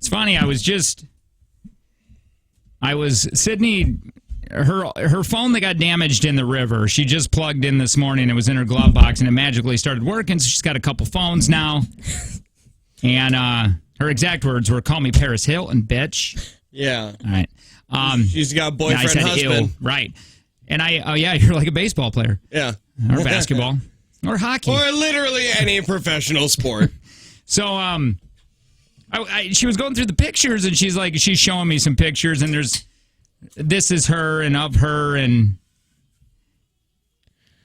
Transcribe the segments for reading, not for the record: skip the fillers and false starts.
It's funny. Sydney. Her phone that got damaged in the river. She just plugged in this morning. It was in her glove box, and it magically started working. So she's got a couple phones now. And her exact words were, "Call me Paris Hilton, bitch." Yeah. All right. She's got a boyfriend, I said, husband. Ew. Right. And you're like a baseball player. Yeah. Or basketball. Or hockey. Or literally any professional sport. So, she was going through the pictures, and she's showing me some pictures, and this is her and of her, and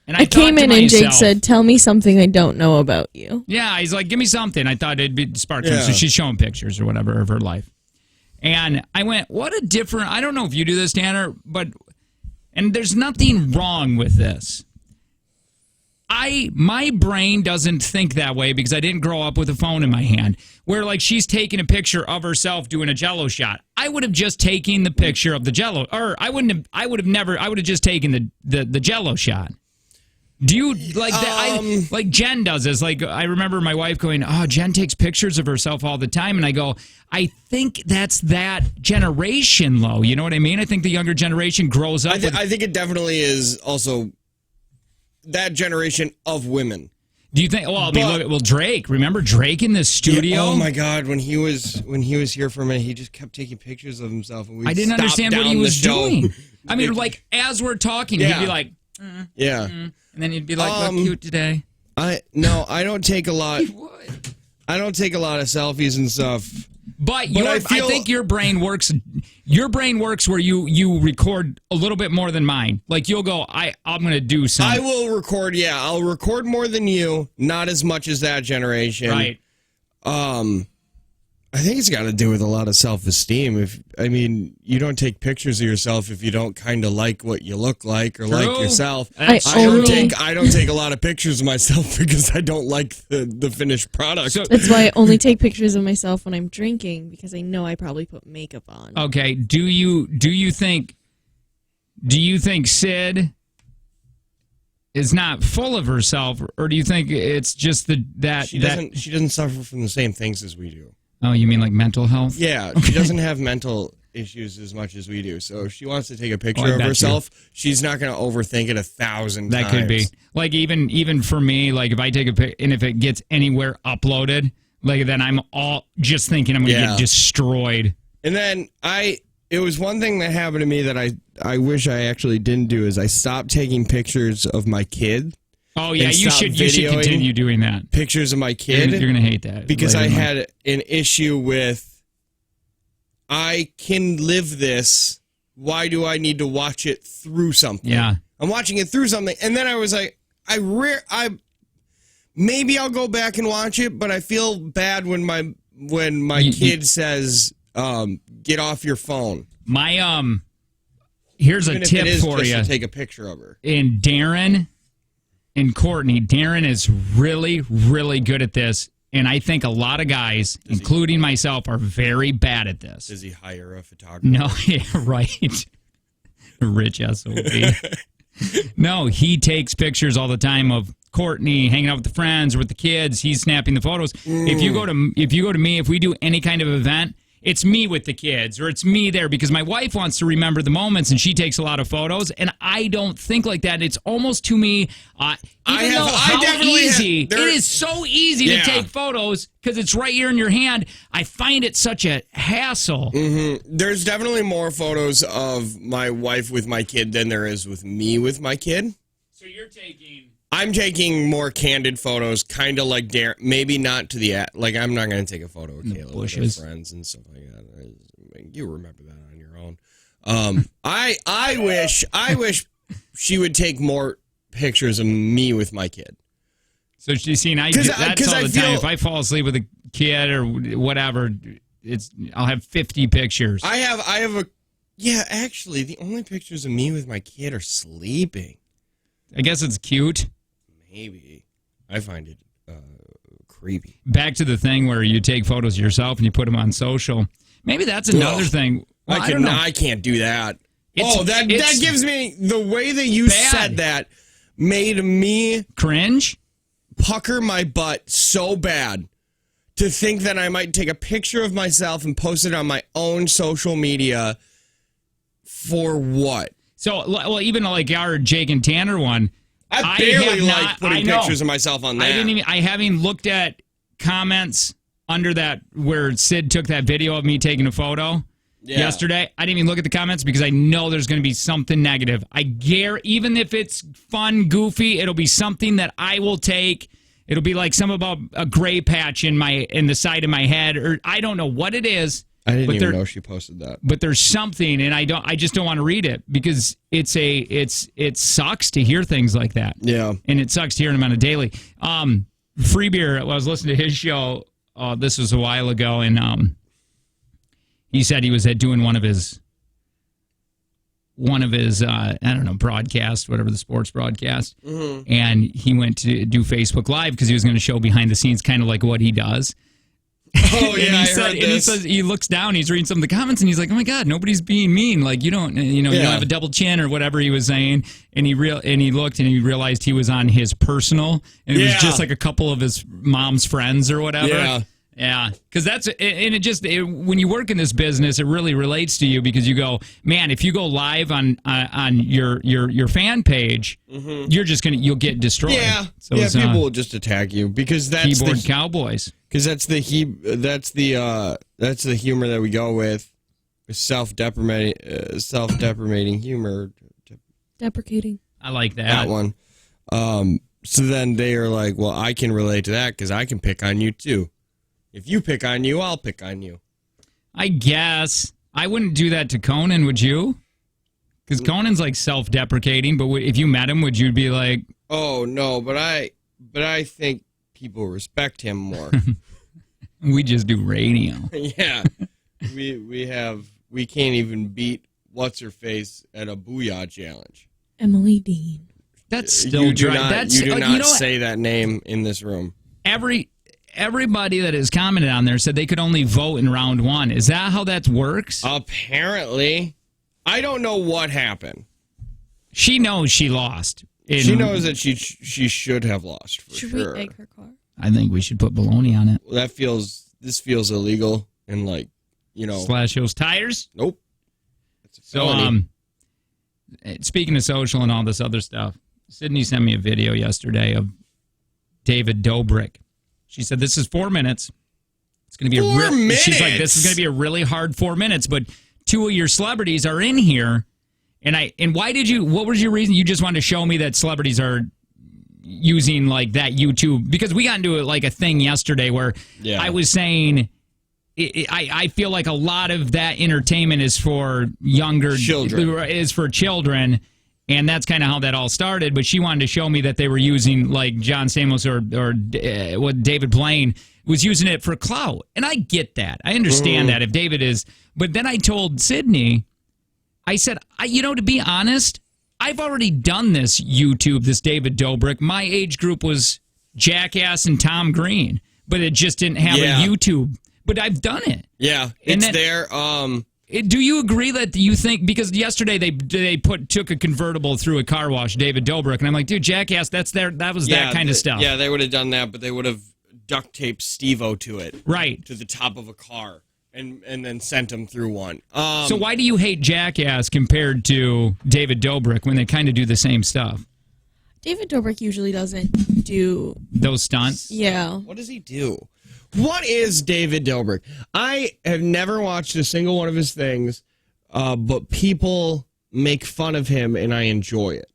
I came in and Jake said, "Tell me something I don't know about you." Yeah, he's like, "Give me something." I thought it'd be spark. So she's showing pictures or whatever of her life. And I went, what a different, I don't know if you do this, Tanner, and there's nothing wrong with this. My brain doesn't think that way because I didn't grow up with a phone in my hand where she's taking a picture of herself doing a Jell-O shot. I would have just taken the picture of the Jell-O, or I would have just taken the Jell-O shot. Do you like that? Like Jen does this. I remember my wife going, "Oh, Jen takes pictures of herself all the time," and I go, "I think that's that generation, low. You know what I mean? I think the younger generation grows up. I think it definitely is also that generation of women. Do you think? Well, look at Drake. Remember Drake in the studio? Yeah, oh my God! When he was here for a minute, he just kept taking pictures of himself, and I didn't understand what he was doing. I mean, as we're talking, he'd be like, and then he'd be like, "Look cute today." I don't take a lot. I don't take a lot of selfies and stuff. But I think your brain works. Your brain works where you record a little bit more than mine. Like you'll go, I'm going to do something. I will record. Yeah, I'll record more than you. Not as much as that generation. Right. I think it's got to do with a lot of self-esteem. You don't take pictures of yourself if you don't kind of like what you look like or like yourself. I don't take a lot of pictures of myself because I don't like the finished product. So, that's why I only take pictures of myself when I'm drinking because I know I probably put makeup on. Okay. Do you think Sid is not full of herself, or do you think it's just that she doesn't suffer from the same things as we do? Oh, you mean like mental health? Yeah, she doesn't have mental issues as much as we do. So if she wants to take a picture of herself, she's not going to overthink it 1,000 times. That could be. Like even for me, like if I take a pic and if it gets anywhere uploaded, then I'm all just thinking I'm going to get destroyed. And then it was one thing that happened to me that I wish I actually didn't do is I stopped taking pictures of my kid. Oh, yeah, you should continue doing that. Pictures of my kid. You're going to hate that. Because I had an issue with, I can live this. Why do I need to watch it through something? Yeah. I'm watching it through something. And then I was like, maybe I'll go back and watch it, but I feel bad when my kid says, get off your phone. Here's Even a tip for you. To take a picture of her. And Darren and Courtney, Darren is really, really good at this. And I think a lot of guys, including myself, are very bad at this. Does he hire a photographer? No, yeah, right. Rich SOB. No, he takes pictures all the time of Courtney hanging out with the friends or with the kids. He's snapping the photos. If you go to me, if we do any kind of event, it's me with the kids or it's me there because my wife wants to remember the moments and she takes a lot of photos and I don't think like that. It's almost to me, it is so easy to take photos because it's right here in your hand. I find it such a hassle. Mm-hmm. There's definitely more photos of my wife with my kid than there is with me with my kid. So you're taking... I'm taking more candid photos, kind of like Darren. Maybe not to the like. I'm not going to take a photo of Kayla with her friends and stuff like that. You remember that on your own. I wish she would take more pictures of me with my kid. So you see, that's all the time. If I fall asleep with a kid or whatever, I'll have 50 pictures. Actually, the only pictures of me with my kid are sleeping. I guess it's cute. Maybe. I find it creepy. Back to the thing where you take photos of yourself and you put them on social. Maybe that's another thing. Well, I don't know. I can't do that. That gives me... The way that you said that made me... Cringe? Pucker my butt so bad to think that I might take a picture of myself and post it on my own social media for what? So, well, even like our Jake and Tanner one, I barely like putting pictures of myself on that. I haven't looked at comments under that where Sid took that video of me taking a photo yesterday. I didn't even look at the comments because I know there's going to be something negative. I guarantee, even if it's fun, goofy, it'll be something that I will take. It'll be like some about a gray patch in the side of my head, or I don't know what it is. I didn't even know she posted that. But there's something, and I just don't want to read it because it sucks to hear things like that. Yeah. And it sucks to hear them on a daily. Free Beer, I was listening to his show, this was a while ago, and he said he was doing one of his I don't know, broadcast, whatever, the sports broadcast. Mm-hmm. And he went to do Facebook Live because he was going to show behind the scenes kind of like what he does. Oh, yeah, I heard this. And he says, he looks down, he's reading some of the comments, and he's like, oh, my God, nobody's being mean. Like, you don't have a double chin or whatever he was saying. And he looked, and he realized he was on his personal, and it was just like a couple of his mom's friends or whatever. Yeah. Yeah, because when you work in this business, it really relates to you because you go, man, if you go live on your fan page, mm-hmm. you'll get destroyed. Yeah, so people will just attack you because that's keyboard cowboys. Because that's the humor that we go with, self-deprecating humor. Deprecating. I like that. That one. So then they are like, well, I can relate to that because I can pick on you too. If you pick on you, I'll pick on you. I guess. I wouldn't do that to Conan, would you? Because Conan's like self-deprecating, but if you met him, would you be like... Oh, no, but I think people respect him more. We just do radio. Yeah. We can't even beat What's-Her-Face at a Booyah Challenge. Emily Dean. That's still dry. You do not say that name in this room. Everybody that has commented on there said they could only vote in round one. Is that how that works? Apparently. I don't know what happened. She knows she lost. She knows that she should have lost, for sure. Should we egg her car? I think we should put bologna on it. Well, this feels illegal and Slash those tires? Nope. So, speaking of social and all this other stuff, Sydney sent me a video yesterday of David Dobrik. She said, this is 4 minutes. It's going to be 4 minutes? She's like, this is going to be a really hard 4 minutes, but two of your celebrities are in here. And what was your reason? You just wanted to show me that celebrities are using like that YouTube, because we got into like a thing yesterday where I was saying, I feel like a lot of that entertainment is for children. And that's kind of how that all started. But she wanted to show me that they were using, like John Stamos or what David Blaine was using it for clout. And I get that. I understand that if David is. But then I told Sydney, I said, to be honest, I've already done this YouTube, this David Dobrik. My age group was Jackass and Tom Green. But it just didn't have a YouTube. But I've done it. Yeah, it's there. Do you agree that you think, because yesterday they took a convertible through a car wash, David Dobrik, and I'm like, dude, Jackass, that was that kind of stuff. Yeah, they would have done that, but they would have duct taped Steve-O to it. Right. To the top of a car and then sent him through one. So why do you hate Jackass compared to David Dobrik when they kind of do the same stuff? David Dobrik usually doesn't do those stunts. Yeah. What does he do? What is David Dobrik? I have never watched a single one of his things, but people make fun of him, and I enjoy it.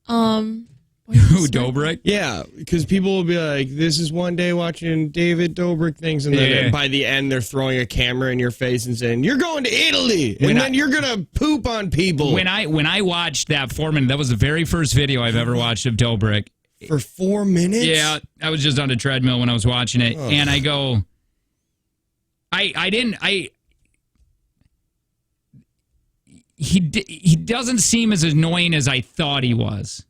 Who, Dobrik? Yeah, because people will be like, this is one day watching David Dobrik things, and then by the end, they're throwing a camera in your face and saying, you're going to Italy, and then you're going to poop on people. When I watched that 4 minute, that was the very first video I've ever watched of Dobrik. For 4 minutes? Yeah, I was just on a treadmill when I was watching it, and I go, he doesn't seem as annoying as I thought he was.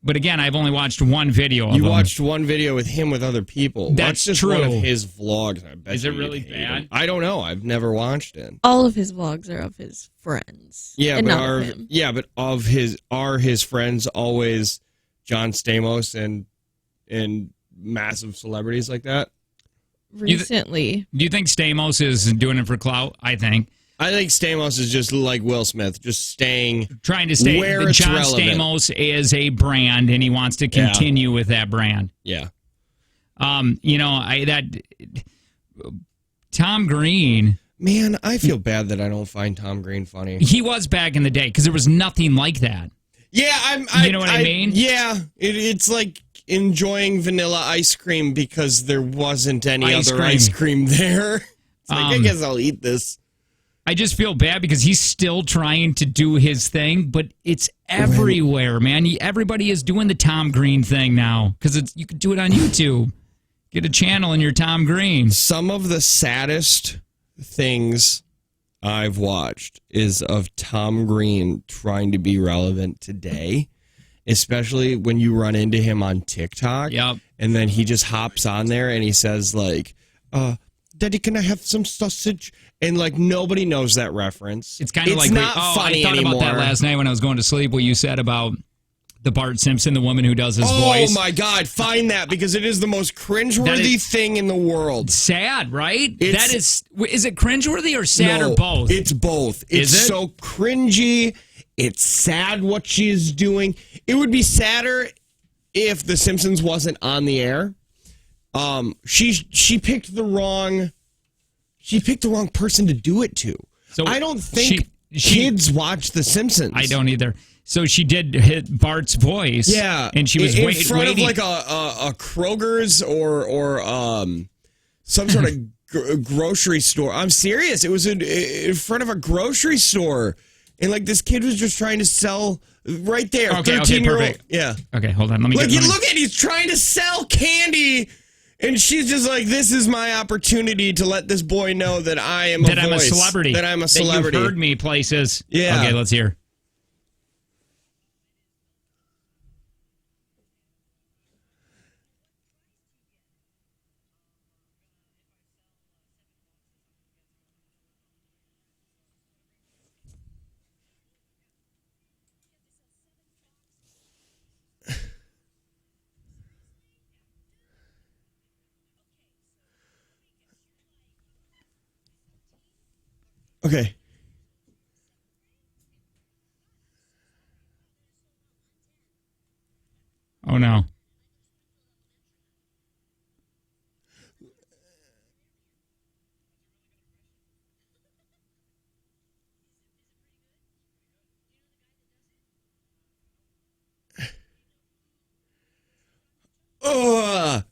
But again, I've only watched one video of him. You watched one video with him with other people. That's just true. One of his vlogs. I bet is it really bad? I don't know. I've never watched it. All of his vlogs are of his friends. Yeah, and but not of him. Are his friends always John Stamos and massive celebrities like that? recently. Do you think Stamos is doing it for clout? I think Stamos is just like Will Smith, just trying to stay where it's John relevant. Stamos is a brand, and he wants to continue with that brand. Yeah. Tom Green. Man, I feel bad that I don't find Tom Green funny. He was back in the day because there was nothing like that. Yeah, you know what I mean? Yeah, it's like enjoying vanilla ice cream because there wasn't any other ice cream there. It's like, I guess I'll eat this. I just feel bad because he's still trying to do his thing, but it's everywhere, man. Everybody is doing the Tom Green thing now because you can do it on YouTube. Get a channel in your Tom Green. Some of the saddest things I've watched is of Tom Green trying to be relevant today, especially when you run into him on TikTok. Yep. And then he just hops on there and he says like, Daddy, can I have some sausage? And like nobody knows that reference. It's kind of like not funny I thought anymore. about that last night when I was going to sleep. What you said about the Bart Simpson, the woman who does his voice. Oh my God, find that because it is the most cringeworthy thing in the world. Sad, right? Is it cringeworthy or sad or both? It's both. It's so cringy. It's sad what she is doing. It would be sadder if The Simpsons wasn't on the air. She picked the wrong person to do it to. So I don't think kids watch The Simpsons. I don't either. So she did hit Bart's voice. Yeah. And she was in waiting. front of like a Kroger's or some sort of grocery store. I'm serious. It was in front of a grocery store. And like this kid was just trying to sell right there. Okay, 13-year-old. perfect. Yeah. Okay, hold on. Let me look at he's trying to sell candy. And she's just like, this is my opportunity to let this boy know that I am I'm a celebrity. That I'm a celebrity. That you've heard me places. Yeah. Okay, let's hear. Okay. Oh, no. Ugh.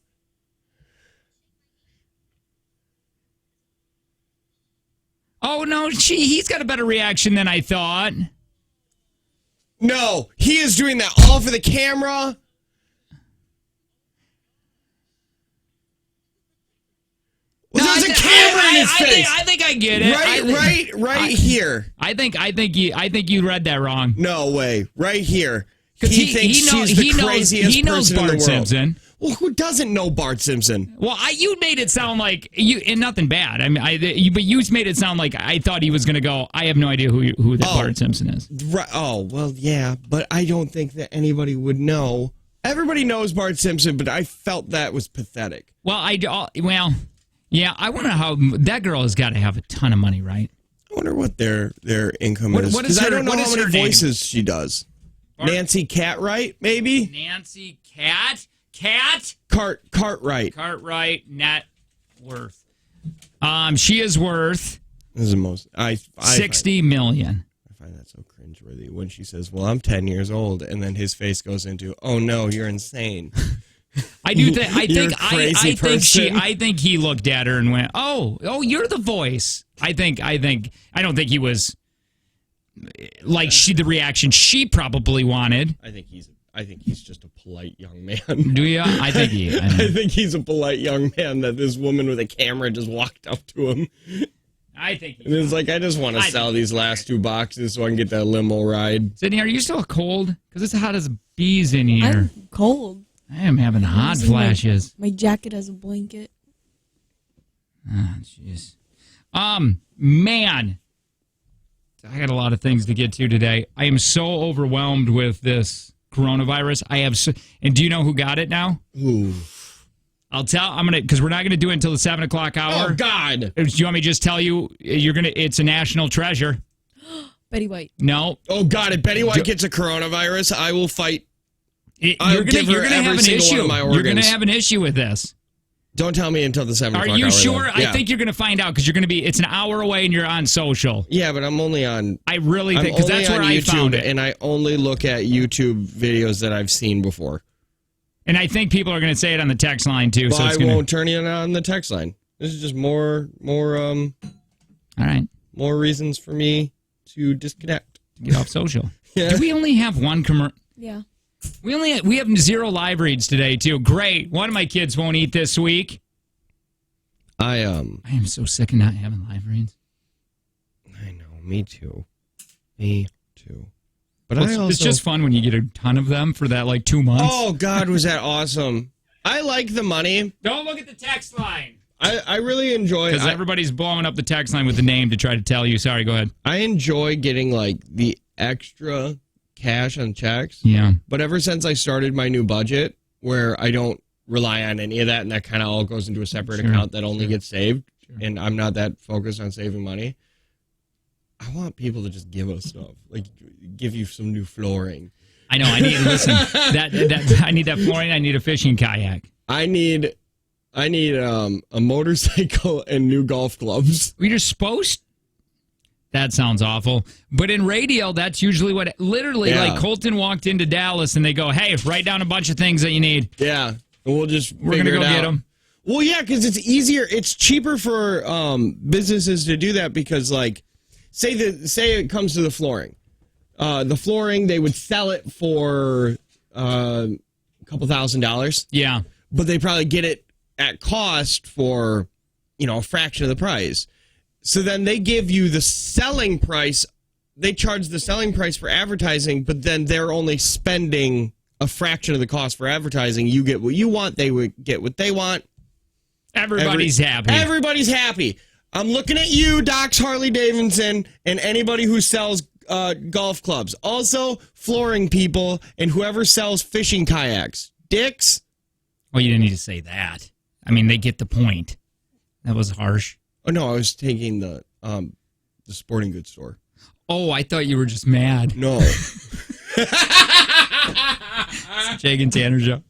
Oh, no, he's got a better reaction than I thought. No, he is doing that all for the camera. Well, there's a camera in his face. I think I get it. Right here. I think you read that wrong. No way. Right here. He thinks she's the craziest person in the world. Simpson. Well, who doesn't know Bart Simpson? Well, you made it sound like and nothing bad. I mean, but you made it sound like I thought he was going to go. I have no idea who that Bart Simpson is. Right. Oh, well, yeah, but I don't think that anybody would know. Everybody knows Bart Simpson, but I felt that was pathetic. Well, yeah. I wonder how that girl has got to have a ton of money, right? I wonder what their income is. Because I don't know how many voices she does. Bart? Nancy Cartwright, maybe? Nancy Cartwright. Cartwright net worth. She is worth. This is the most. $60 million. I find that so cringeworthy when she says, "Well, I'm 10 years old," and then his face goes into, "Oh no, you're insane." I do think. I think he looked at her and went, "Oh, you're the voice." I don't think he was like the reaction she probably wanted. I think he's just a polite young man. Do you? I think he's a polite young man that this woman with a camera just walked up to him. I think and it's like, I just want to sell these last 2 boxes so I can get that limo ride. Sydney, are you still cold? Because it's hot as bees in here. I'm cold. I am having hot flashes. My jacket has a blanket. Oh, jeez. Man. I got a lot of things to get to today. I am so overwhelmed with this coronavirus. And do you know who got it now? Ooh. I'm gonna, because we're not gonna do it until the 7 o'clock hour. Oh God! Do you want me to just tell you it's a national treasure? Betty White. No. Oh God! If Betty White gets a coronavirus, I will fight. You're gonna have an issue. You're gonna have an issue with this. Don't tell me until the 7 o'clock hour. Are you sure? Yeah. I think you're gonna find out because it's an hour away and you're on social. Yeah, but I'm only on. I really think because that's where I found it, and I only look at YouTube videos that I've seen before. And I think people are going to say it on the text line too. Well, so it's won't turn it on the text line. This is just more. All right. More reasons for me to disconnect. Get off social. Yeah. Do we only have one commercial? Yeah. We have 0 live reads today too. Great. One of my kids won't eat this week. I am so sick of not having live reads. I know. Me too. Me too. But it's just fun when you get a ton of them for that 2 months. Oh God, was that awesome! I like the money. Don't look at the text line. I really enjoy because everybody's blowing up the text line with the name to try to tell you. Sorry, go ahead. I enjoy getting the extra cash on checks. Yeah. But ever since I started my new budget, where I don't rely on any of that, and that kind of all goes into a separate account that only gets saved, and I'm not that focused on saving money. I want people to just give us stuff, give you some new flooring. I know. I need I need that flooring. I need a fishing kayak. I need a motorcycle and new golf clubs. You're supposed. That sounds awful. But in radio, that's usually what. Literally, Colton walked into Dallas and they go, "Hey, write down a bunch of things that you need." Yeah, and we're gonna go get them. Well, yeah, because it's easier. It's cheaper for businesses to do that because say it comes to the flooring. The flooring, they would sell it for a couple $1,000s. Yeah. But they probably get it at cost for, a fraction of the price. So then they give you the selling price. They charge the selling price for advertising, but then they're only spending a fraction of the cost for advertising. You get what you want. They would get what they want. Everybody's happy. Everybody's happy. I'm looking at you, Doc's Harley Davidson, and anybody who sells golf clubs. Also, flooring people and whoever sells fishing kayaks. Dicks. Well, you didn't need to say that. I mean, they get the point. That was harsh. Oh, no, I was taking the sporting goods store. Oh, I thought you were just mad. No. Jake and Tanner show.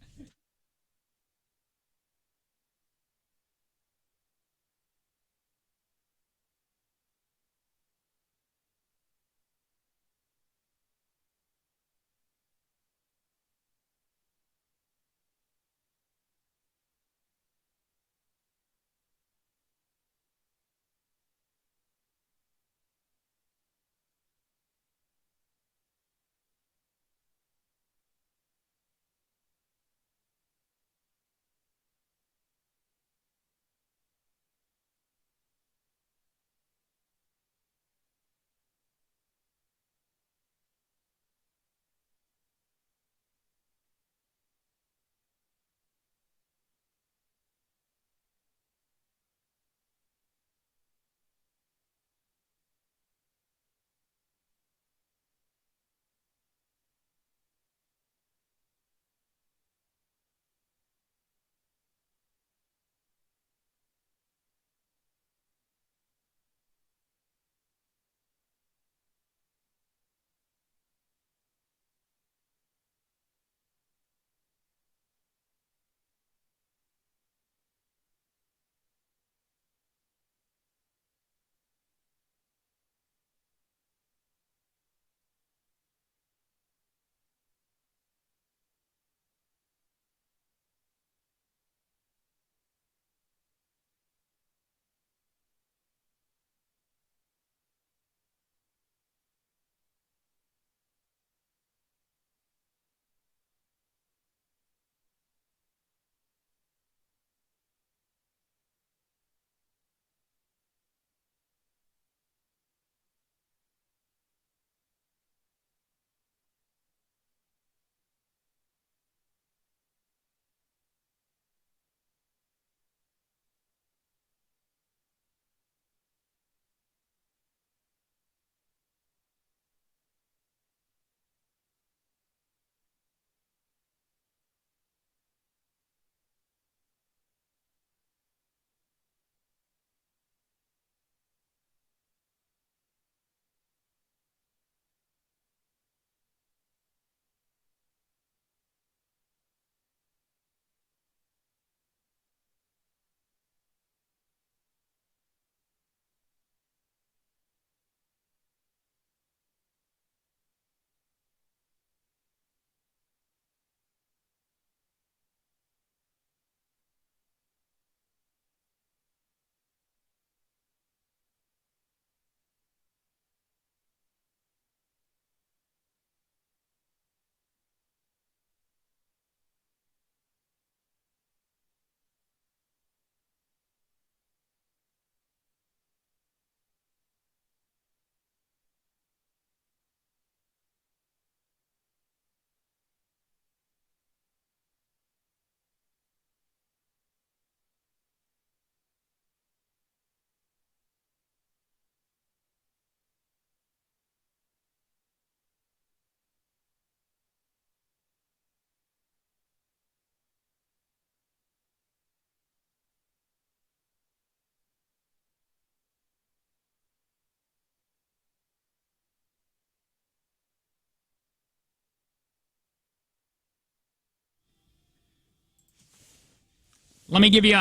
Let me give you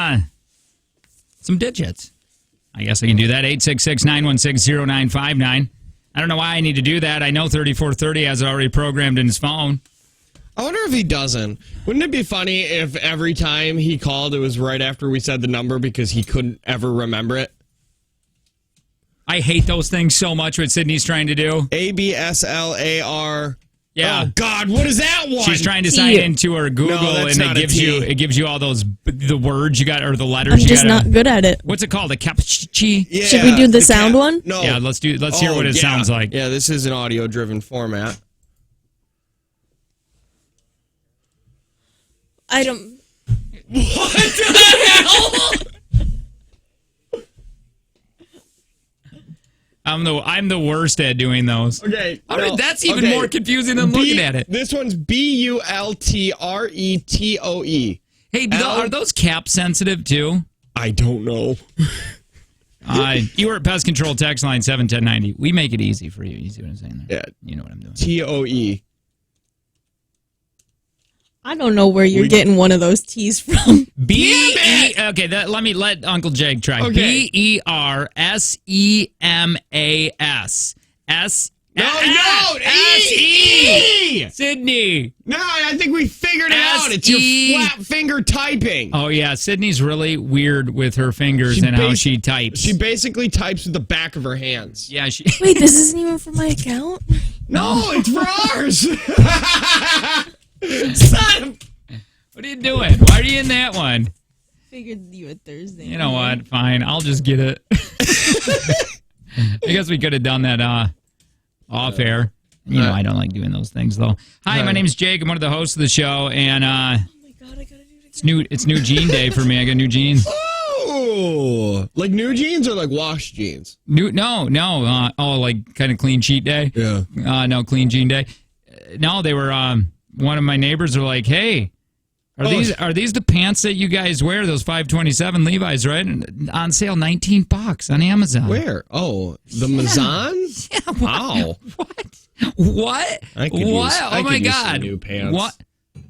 some digits. I guess I can do that. 866-916-0959. I don't know why I need to do that. I know 3430 has it already programmed in his phone. I wonder if he doesn't. Wouldn't it be funny if every time he called, it was right after we said the number because he couldn't ever remember it? I hate those things so much, what Sydney's trying to do. ABSLAR. Yeah. Oh, God, what is that one? She's trying to sign into her Google, and it gives you all the words you got, or the letters I'm you got. just not good at it. What's it called? A captcha? Yeah, Should we do the sound one? No. Yeah, let's hear what it sounds like. Yeah, this is an audio-driven format. I don't... What the hell? I'm the worst at doing those. Okay. That's even more confusing than looking at it. This one's BULTRETOE. Hey, are those cap sensitive too? I don't know. You were at Pest Control text line 71090. We make it easy for you. You see what I'm saying there? Yeah. You know what I'm doing. TOE. I don't know where you're getting one of those T's from. Okay, let Uncle Jake try. Okay. BERSEMAS. E. Sydney. No, I think we figured it out. It's your flat finger typing. Oh yeah, Sydney's really weird with her fingers and how she types. She basically types with the back of her hands. Yeah, Wait, this isn't even for my account? No, it's for ours. Son of... What are you doing? Why are you in that one? Figured you had Thursday. You know what? Fine, I'll just get it. I guess we could have done that off air. You know, I don't like doing those things though. Hi, my name's Jake. I'm one of the hosts of the show, and oh my God, I gotta do it again. it's new jean day for me. I got new jeans. Oh, like new jeans or like wash jeans? No. Like kind of clean cheat day. Yeah. No, clean jean day. No, they were. One of my neighbors were like, "Hey, are these the pants that you guys wear? Those 527 Levi's, right? And on sale, $19 on Amazon." Where? Oh, the Mazan? Yeah, wow. What? I could what? Use, oh I my could use God! some new pants. What? What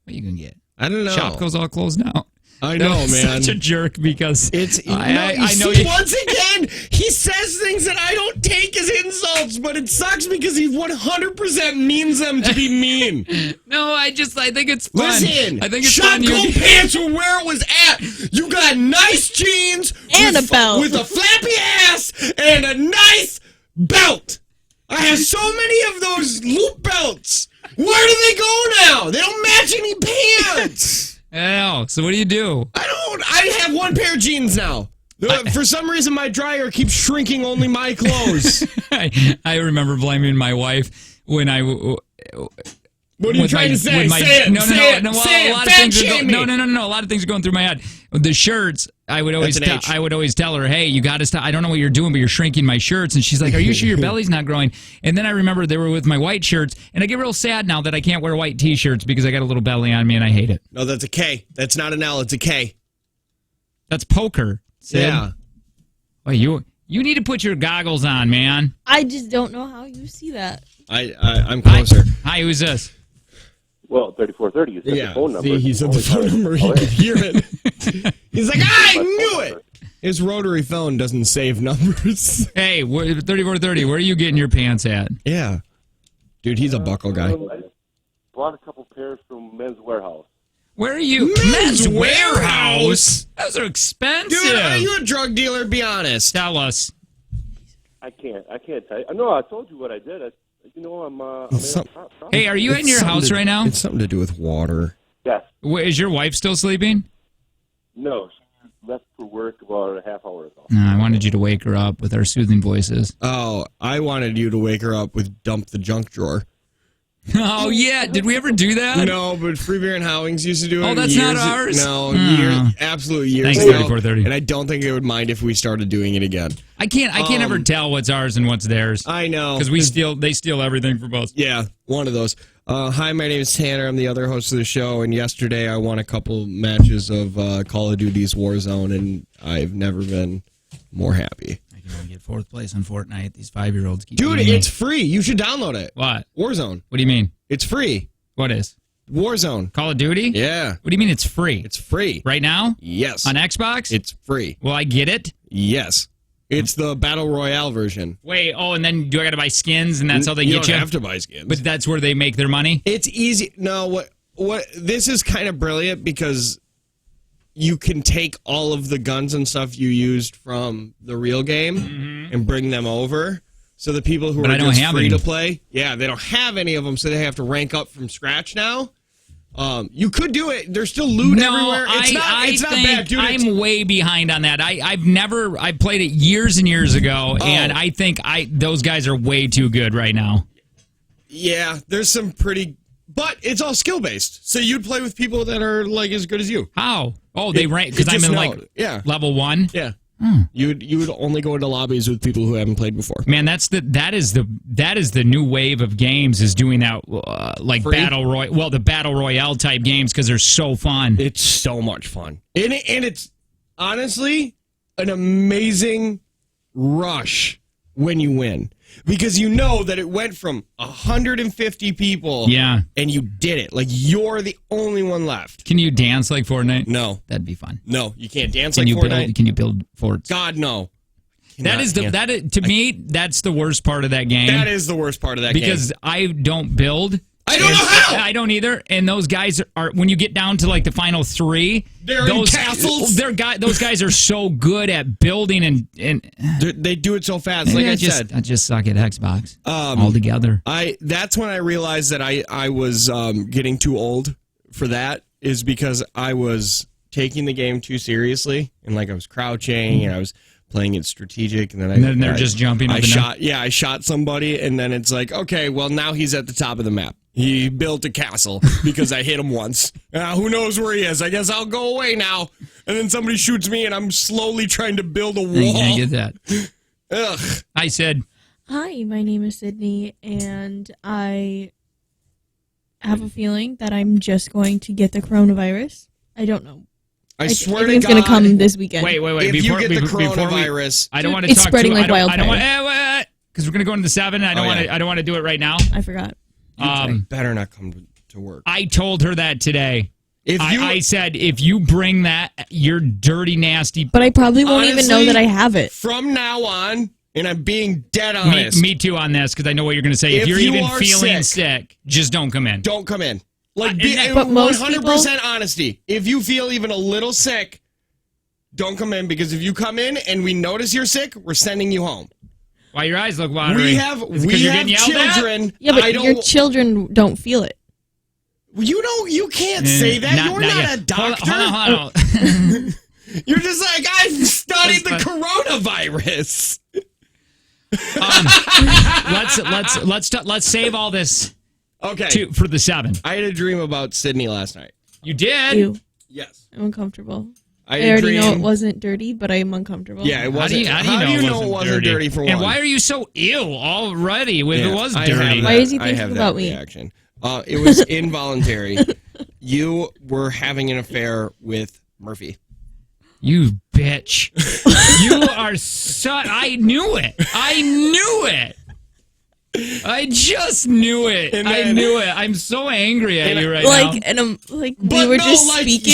are you gonna get? I don't know. Shop goes all closed now. I know, man. Such a jerk because I know. Once again, he says things that I don't take as insults, but it sucks because he 100% means them to be mean. No, I think it's fun. Listen, I think it's Shop fun. Go pants are where it was at. You got nice jeans and a belt with a flappy ass and a nice belt. I have so many of those loop belts. Where do they go now? They don't match any pants. Oh, so what do you do? I have one pair of jeans now. For some reason, my dryer keeps shrinking only my clothes. I remember blaming my wife when I... What are you trying to say? Say it. No. A lot of things are going through my head. The shirts, I would always tell her, "Hey, you got to stop. I don't know what you're doing, but you're shrinking my shirts." And she's like, "Are you sure your belly's not growing?" And then I remember they were with my white shirts, and I get real sad now that I can't wear white T-shirts because I got a little belly on me, and I hate it. No, that's a K. That's not an L. It's a K. That's poker. Sid. Yeah. Wait, you need to put your goggles on, man. I just don't know how you see that. I'm closer. Hi, who's this? Well, 3430, you said the phone number. See, he said the phone number. He could hear it. He's like, I knew it. His rotary phone doesn't save numbers. Hey, 3430, where are you getting your pants at? Yeah. Dude, he's a buckle guy. I bought a couple pairs from Men's Warehouse. Where are you? Men's Warehouse? Those are expensive. Dude, are you a drug dealer? Be honest. Tell us. I can't tell you. No, I told you what I did. Hey, are you in your house right now? It's something to do with water. Yes. Is your wife still sleeping? No, she left for work about a half hour ago. No, I wanted you to wake her up with our soothing voices. Oh, I wanted you to wake her up with dump the junk drawer. Oh, yeah. Did we ever do that? No, but Free Beer and Howings used to do it. Oh, that's not ours? No, absolute years Thanks, ago. 3430. And I don't think they would mind if we started doing it again. I can't ever tell what's ours and what's theirs. I know. Because they steal everything from us. Yeah, one of those. Hi, my name is Tanner. I'm the other host of the show, and yesterday I won a couple matches of Call of Duty's Warzone, and I've never been more happy. I can only get fourth place on Fortnite. These 5-year-olds keep Dude, eating it's me. free. You should download it. What? Warzone. What do you mean? It's free. What is? Warzone. Call of Duty? Yeah. What do you mean it's free? It's free. Right now? Yes. On Xbox? It's free. Will I get it? Yes. It's the Battle Royale version. Wait, and then do I got to buy skins and that's how they you get you? don't have to buy skins. But that's where they make their money? It's easy. No, what this is kind of brilliant because you can take all of the guns and stuff you used from the real game and bring them over. So the people who are just free to play, they don't have any of them, so they have to rank up from scratch now. You could do it. There's still loot everywhere. It's not bad, dude. I'm way behind on that. I played it years and years ago, and I think those guys are way too good right now. Yeah, there's some pretty, but it's all skill based. So you'd play with people that are like as good as you. How? Oh, they rank because I'm in level 1. Yeah. You would only go into lobbies with people who haven't played before. Man, that is the new wave of games is doing that like free? the battle royale type games because they're so fun. It's so much fun, and it's honestly an amazing rush when you win because you know that it went from 150 people, and you did it. Like you're the only one left. Can you dance like Fortnite? No, that'd be fun. No, you can't dance like Fortnite. Can you build forts? God, no. To me, that's the worst part of that game. That is the worst part of that game because I don't build. I don't know how. I don't either. And those guys are when you get down to like the final 3, they're in castles. Those guys are so good at building and they do it so fast. Like I said, I just suck at Xbox altogether. That's when I realized that I was getting too old for that. Is because I was taking the game too seriously and like I was crouching and I was playing it strategic, and then they're just jumping up. I shot somebody, and then it's like, okay, well now he's at the top of the map. He built a castle because I hit him once. Who knows where he is? I guess I'll go away now. And then somebody shoots me, and I'm slowly trying to build a wall. I get that. Ugh. I said, hi, my name is Sydney, and I have a feeling that I'm just going to get the coronavirus. I don't know. I swear to God, it's going to come this weekend. Wait. If you get the coronavirus, I don't want to it's talk spreading to. like wildfire. I don't want because we're going to go into the 7. I don't want to do it right now. I forgot. Better not come to work. I told her that today. I said, if you bring that, you're dirty, nasty. But I probably won't even know that I have it. From now on, and I'm being dead honest. Me too on this, because I know what you're going to say. If you're even feeling sick, just don't come in. Don't come in. Like, but most 100% honesty. If you feel even a little sick, don't come in, because if you come in and we notice you're sick, we're sending you home. Why your eyes look watery? We have children. Yeah, but your children don't feel it. You can't say that. You're not a doctor. Hold on. You're just like, I've studied the coronavirus. Let's save all this. Okay. For the 7. I had a dream about Sydney last night. You did? Ew. Yes. I'm uncomfortable. I already know it wasn't dirty, but I'm uncomfortable. Yeah, it wasn't. How do you know it wasn't dirty for one? And why are you so ill already if it was dirty? Why is he thinking about me? Reaction. It was involuntary. You were having an affair with Murphy. You bitch. You are so... I knew it. I just knew it. I knew it. I'm so angry at you right now. We were just speaking,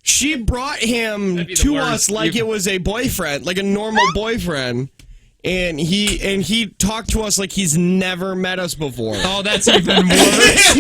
she brought him to us like it was a boyfriend, like a normal boyfriend, and he talked to us like he's never met us before. Oh, that's even worse.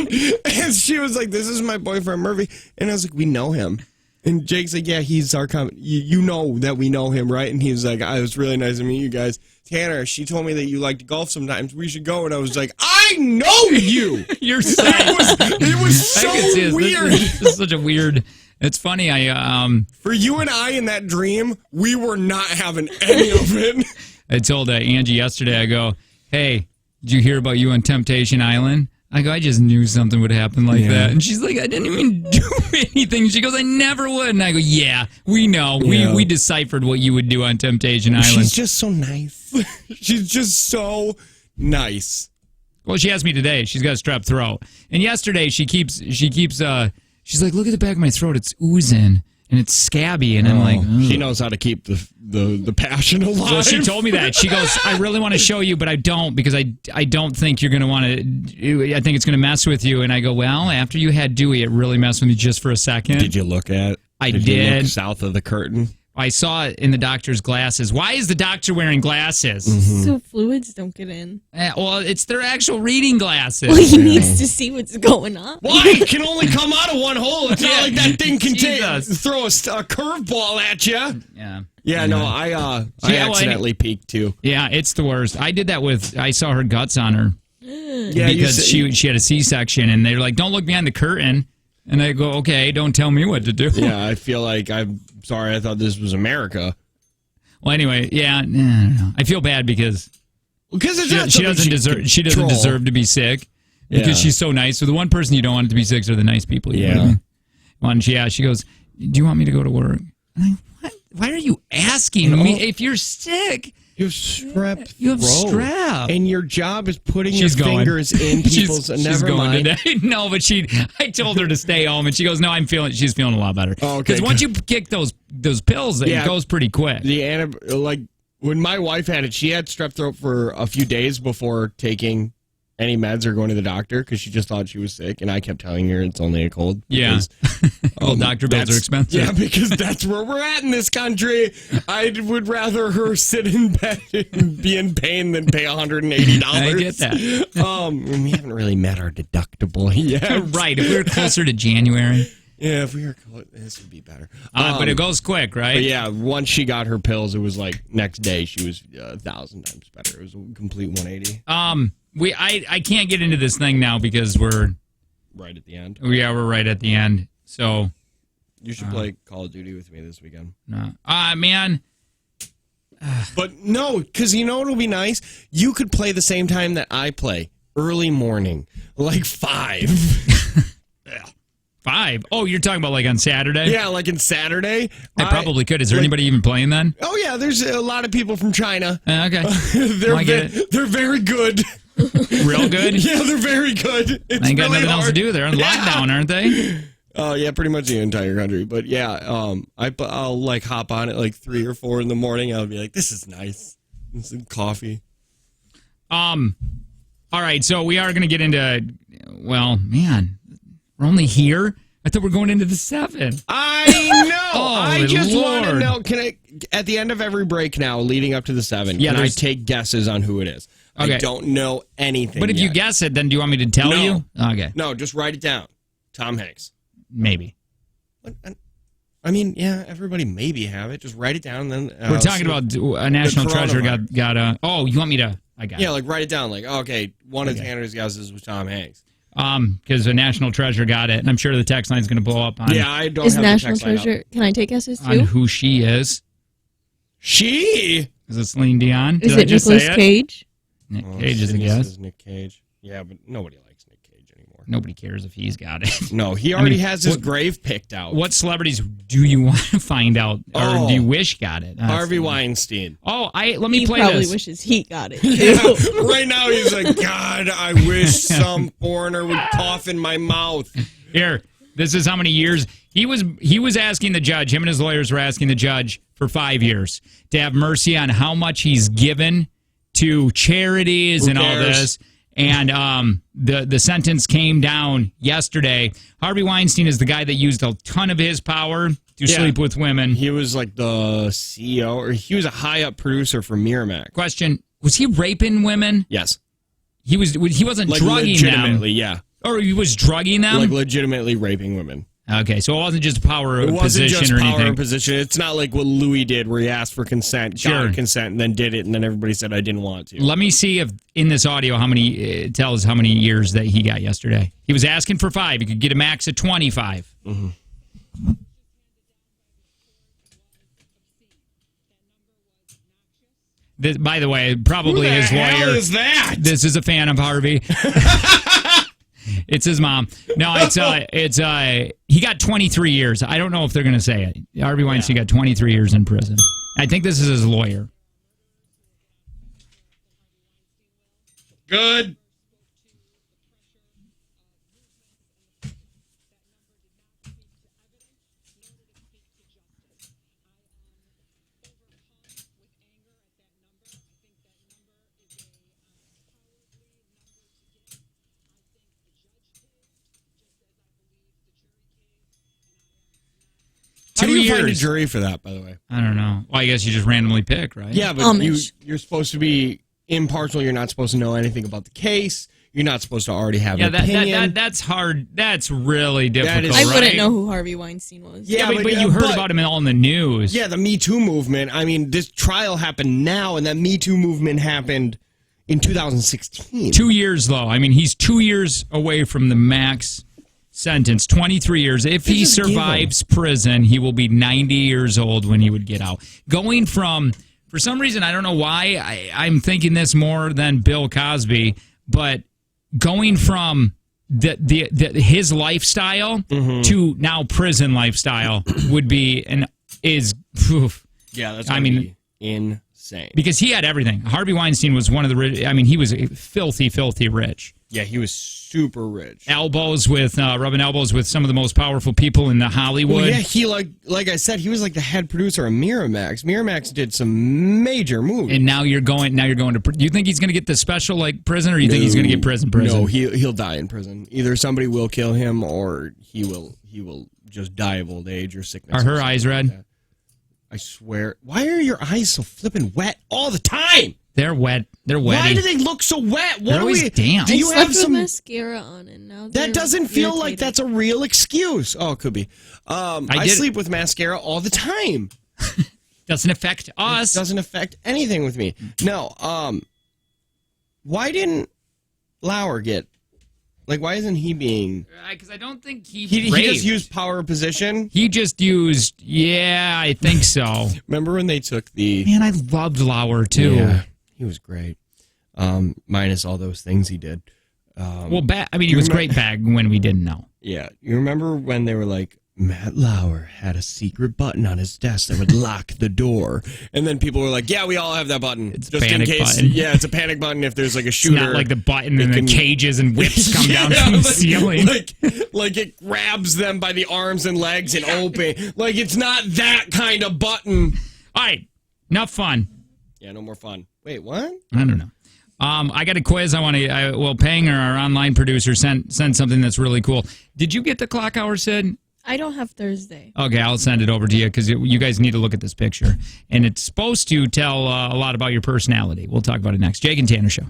and she was like, "This is my boyfriend Murphy," and I was like, "We know him." And Jake's like, "Yeah, he's our you know that we know him, right?" And he was like, "It was really nice to meet you guys." Tanner, she told me that you like to golf sometimes. We should go. And I was like, I know you. You're sad. It was so weird. This is such a weird... It's funny. For you and I in that dream, we were not having any of it. I told Angie yesterday, I go, hey, did you hear about you on Temptation Island? I go, I just knew something would happen like that. And she's like, I didn't even do anything. She goes, I never would. And I go, yeah, we know. Yeah. We deciphered what you would do on Temptation Island. She's just so nice. She's just so nice. Well, she asked me today. She's got a strep throat. And yesterday she's like, look at the back of my throat. It's oozing. and it's scabby, and I'm like, she knows how to keep the passion alive. So she told me that. She goes, I really want to show you, but I don't, because I don't think you're going to want to. I think it's going to mess with you. And I go, well, after you had Dewey, it really messed with me just for a second. Did you look at? I did. did. You look south of the curtain. I saw it in the doctor's glasses. Why is the doctor wearing glasses? So fluids don't get in. Well, it's their actual reading glasses. Well, he needs to see what's going on. Why? It can only come out of one hole. It's not like that thing can throw a curveball at you. Yeah. Yeah, no, I accidentally peeked too. Yeah, it's the worst. I did that I saw her guts on her. Yeah, because she had a C-section, and they're like, don't look behind the curtain. And I go, okay, don't tell me what to do. Yeah, I feel like I'm sorry. I thought this was America. Well, anyway, yeah, no. I feel bad because she doesn't deserve to be sick because she's so nice. So the one person you don't want to be sick are the nice people. She goes, do you want me to go to work? I'm like, what? Why are you asking me if you're sick? You have strep. You have strep, and your job is putting your fingers in people's. She's never going mind. today. No, but I told her to stay home, and she goes, "No, she's feeling a lot better." Oh, okay. Because once you kick those pills, it goes pretty quick. Like when my wife had it, she had strep throat for a few days before taking any meds or going to the doctor because she just thought she was sick, and I kept telling her it's only a cold. Because, well, doctor bills are expensive. Yeah, because that's where we're at in this country. I would rather her sit in bed and be in pain than pay $180. I get that. We haven't really met our deductible yet. Right. If we were closer to January. Yeah, if we were close, this would be better. But it goes quick, right? But yeah, once she got her pills, it was like next day she was 1,000 times better. It was a complete 180. I can't get into this thing now because we're right at the end. Yeah, we're right at the end. So you should play Call of Duty with me this weekend. No, man. But no, because you know what'll be nice? You could play the same time that I play, early morning, like 5. 5? Oh, you're talking about like on Saturday? Yeah, like on Saturday. I probably could. Is there anybody even playing then? Oh yeah, there's a lot of people from China. Okay, they're very good. Real good? Yeah, they're very good. It's I ain't got really nothing else to hard. do. They're on lockdown, aren't they? Yeah, pretty much the entire country. But yeah, I'll like hop on at like 3 or 4 in the morning. I'll be like, this is nice. Some coffee. All right, so we are going to get into. Well, man, we're only here. I thought we're going into the 7. I know. Oh, I just want to Lord. know. Can I, at the end of every break now, leading up to the 7, Yeah, can I there's- take guesses on who it is? Okay. I don't know anything. But if you guess it, then do you want me to tell you? Okay, No, just write it down. Tom Hanks. maybe. I mean, yeah, everybody maybe have it. Just write it down. And then We're talking about a national treasure coronavirus. got a. Oh, you want me to? I got Yeah, it. like write it down. Like, okay, one of Tanner's guesses was Tom Hanks. Because a national treasure got it, and I'm sure the text line's going to blow up on. Yeah, I don't Is have National the text line Treasure? up. Can I take guesses on too? who she is. She? Is it Celine Dion? Is Did I it just Nicolas say it? Cage? Nick Oh, Cage is a Sydney guess. says Nick Cage. Yeah, but nobody likes Nick Cage anymore. Nobody cares if he's got it. No, he already has his grave picked out. What celebrities do you want to find out, or do you wish got it? Harvey Weinstein. Oh, let me He play probably this. wishes he got it. Yeah, right now he's like, God, I wish some foreigner would cough in my mouth. Here, this is how many years he was asking the judge. Him and his lawyers were asking the judge for 5 years to have mercy on how much he's given to charities and all this. And the sentence came down yesterday. Harvey Weinstein is the guy that used a ton of his power to sleep with women. He was like the CEO, or he was a high up producer for Miramax. Question: was he raping women? Yes, He wasn't like drugging legitimately, them, yeah, or he was drugging them. like legitimately raping women. Okay, so it wasn't just power of It wasn't position just or power anything. and position. It's not like what Louis did, where he asked for consent, got consent, and then did it, and then everybody said I didn't want to. Let me see if in this audio how many it tells how many years that he got yesterday. He was asking for 5. He could get a max of 25. Mm-hmm. This, by the way, probably Who the his hell lawyer. is that? This is a fan of Harvey. It's his mom. No, it's he got 23 years. I don't know if they're going to say it. Harvey Weinstein got 23 years in prison. I think this is his lawyer. Good. How 2 do you find a years. jury for that, by the way? I don't know. Well, I guess you just randomly pick, right? Yeah, but Amish. you're supposed to be impartial. You're not supposed to know anything about the case. You're not supposed to already have an opinion. That's hard. That's really difficult. is- I right? wouldn't know who Harvey Weinstein was. Yeah, but you heard about him all in the news. Yeah, the Me Too movement. I mean, this trial happened now, and that Me Too movement happened in 2016. 2 years, though. I mean, he's 2 years away from the max sentence, 23 years. If he just gave survives prison, he will be 90 years old when he would get out. Going from, for some reason, I don't know why, I'm thinking this more than Bill Cosby, but going from his lifestyle to now prison lifestyle would be Yeah, that's I mean, insane. because he had everything. Harvey Weinstein was one of the rich. I mean, he was filthy, filthy rich. Yeah, he was super rich. Rubbing elbows with some of the most powerful people in the Hollywood. Well, yeah, he like I said, he was like the head producer of Miramax. Miramax did some major movies. And now you're going to. Do you think he's going to get the special like prison, or you think he's going to get prison? No, he'll die in prison. Either somebody will kill him, or he will just die of old age or sickness. Are her eyes red? Like I swear. Why are your eyes so flippin' wet all the time? They're wet. They're wetty. Why do they look so wet? What They're are always we? damp. Do I you slept have with some? mascara on, and now That doesn't feel like irritated. that's a real excuse. Oh, it could be. I sleep with mascara all the time. Doesn't affect us. It doesn't affect anything with me. No. Why didn't Lauer get? Like, why isn't he being? Because I don't think he He just used power of position. He just used. Yeah, I think so. Remember when they took the? Man, I loved Lauer too. Yeah, he was great. Minus all those things he did. Well, he was great back when we didn't know. Yeah, you remember when they were like, Matt Lauer had a secret button on his desk that would lock the door, and then people were like, "Yeah, we all have that button, It's a just in panic case." button. Yeah, it's a panic button if there's like a It's shooter. not like the button and the can- cages and whips come down Yeah, from the like- ceiling. Like it grabs them by the arms and legs and open. Like it's not that kind of button. All right, enough fun. Yeah, no more fun. Wait, what? I don't know. I got a quiz. I want to. Panger, our online producer, sent something that's really cool. Did you get the clock hour, Sid? I don't have Thursday. Okay, I'll send it over to you because you guys need to look at this picture, and it's supposed to tell a lot about your personality. We'll talk about it next. Jake and Tanner Show.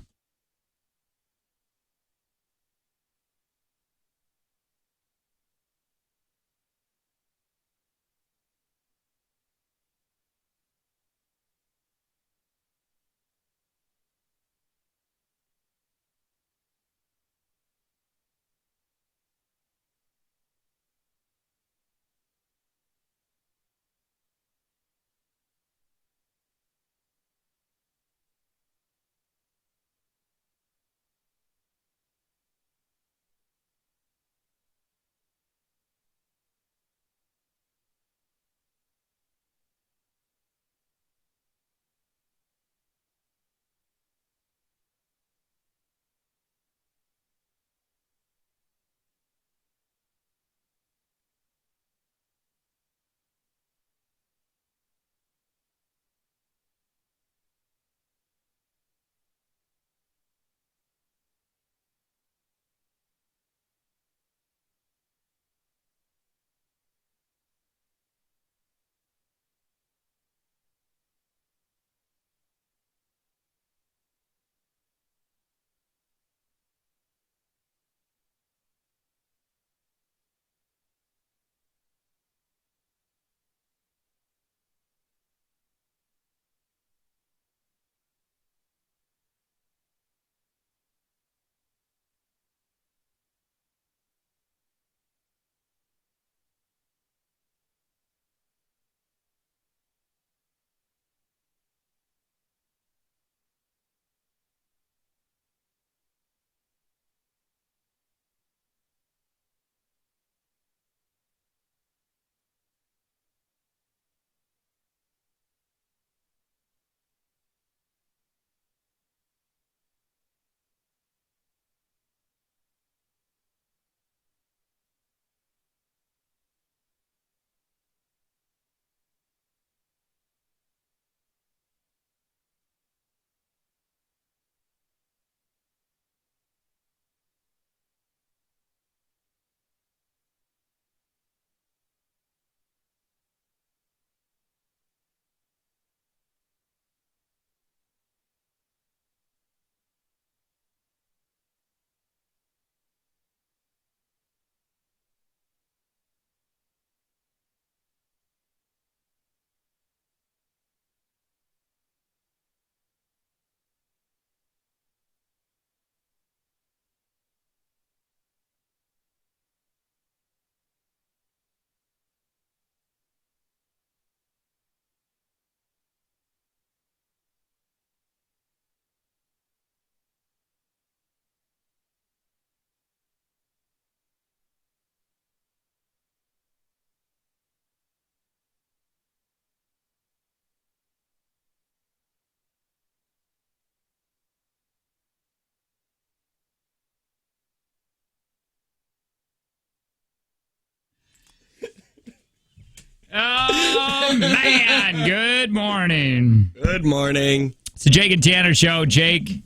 Oh, man. Good morning. Good morning. It's the Jake and Tanner show. Jake,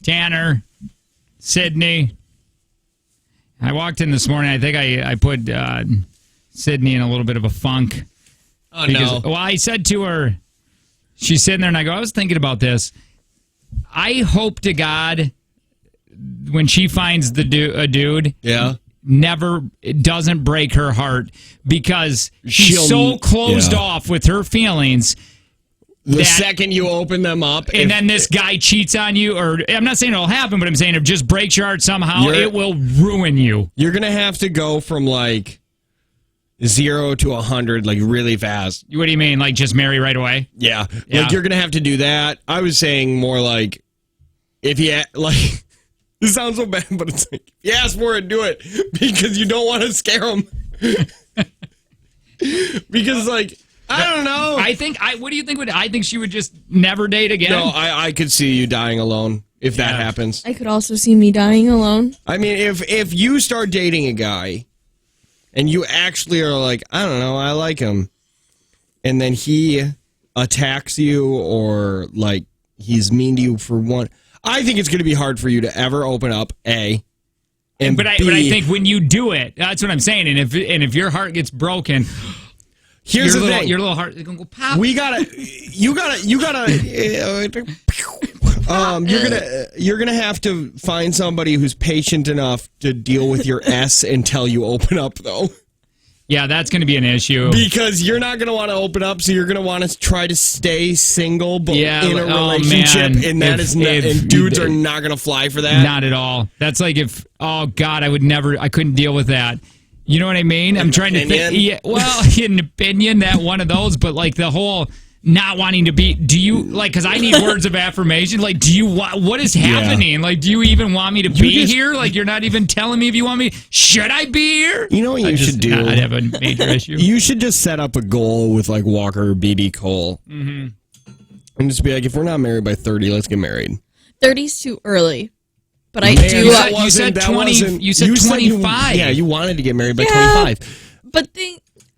Tanner, Sydney. I walked in this morning. I think I put Sydney in a little bit of a funk. Oh, no. Well, I said to her, she's sitting there, and I go, I was thinking about this. I hope to God when she finds a dude, it doesn't break her heart because she's so closed off with her feelings. The second you open them up. And then this guy cheats on you, or I'm not saying it'll happen, but I'm saying if it just breaks your heart somehow, it will ruin you. You're going to have to go from like 0 to 100 like really fast. What do you mean? Like just marry right away? Yeah. Like you're going to have to do that. I was saying more like if you like this sounds so bad, but it's like if you ask for it, do it because you don't want to scare them. Because like I don't know. What do you think I think she would just never date again? No, I could see you dying alone if that happens. I could also see me dying alone. I mean, if you start dating a guy and you actually are like, I don't know, I like him, and then he attacks you or like he's mean to you for one, I think it's going to be hard for you to ever open up, A. And but I think when you do it, that's what I'm saying. And if your heart gets broken, here's the thing. Your little heart is gonna go pop. You gotta you're gonna have to find somebody who's patient enough to deal with your S until you open up, though. Yeah, that's gonna be an issue because you're not gonna want to open up, so you're gonna want to try to stay single, but in a relationship, and that is not. And dudes are not gonna fly for that. Not at all. That's like if I couldn't deal with that. You know what I mean? I'm trying to think. Yeah, well, in opinion, that one of those, but like the whole not wanting to be. Do you like? Because I need words of affirmation. Like, do you want? What is happening? Like, do you even want me to be here? Like, you're not even telling me if you want me. Should I be here? You know what you should do? I'd have a major issue. You should just set up a goal with like Walker or BD Cole, and just be like, if we're not married by 30, let's get married. 30's too early. But I do. You said 20. You said 25. You wanted to get married by 25. But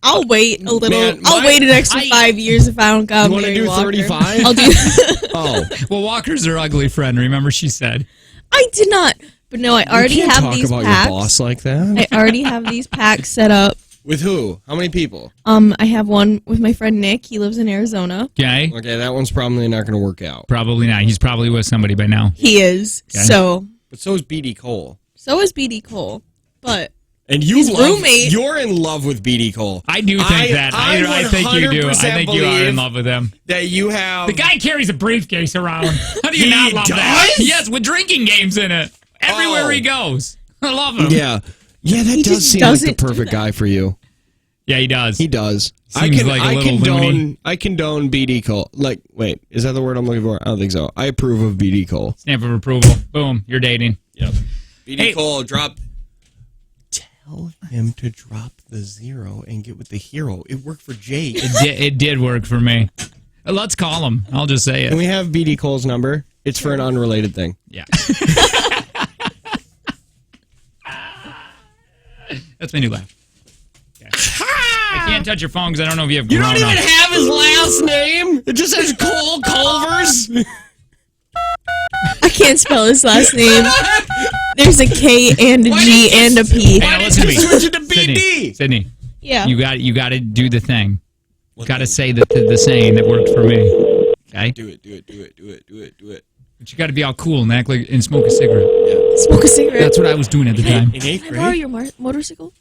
I'll wait a little. I'll wait an extra 5 years if I don't got married. You want to do 35? I'll do. Oh. Well, Walker's her ugly friend. Remember, she said. I did not. But no, I already have these talk about packs. Your boss like that. I already have these packs set up. With who? How many people? I have one with my friend Nick. He lives in Arizona. Okay. Okay, that one's probably not going to work out. Probably not. He's probably with somebody by now. He is. Okay. But so is BD Cole. So is BD Cole. But and roommate. You're in love with BD Cole. I do think that. I think you do. I think you are in love with him. That you have. The guy carries a briefcase around. How do you not love that? Yes, with drinking games in it. Everywhere he goes. I love him. Yeah. Yeah, that does seem like the perfect guy for you. Yeah, he does. He does. Seems like a little loony. I condone BD Cole. Like, wait, is that the word I'm looking for? I don't think so. I approve of BD Cole. Stamp of approval. Boom, you're dating. Yep. BD Cole, tell him to drop the 0 and get with the hero. It worked for Jake. It did work for me. Let's call him. I'll just say it. Can we have BD Cole's number? It's for an unrelated thing. Yeah. That's my new laugh. Okay. I can't touch your phone because I don't know if you have grown up. You don't even have his last name. It just says Cole Culvers. I can't spell his last name. There's a K and a G and a P. Hey, listen to me. Switch it to BD. Sydney. Yeah. You got to do the thing. Got to say the saying that worked for me. Okay. Do it. But you got to be all cool and act like and smoke a cigarette. Yeah. Smoke a cigarette. That's what I was doing at the time. In 8th Can I borrow grade. your motorcycle?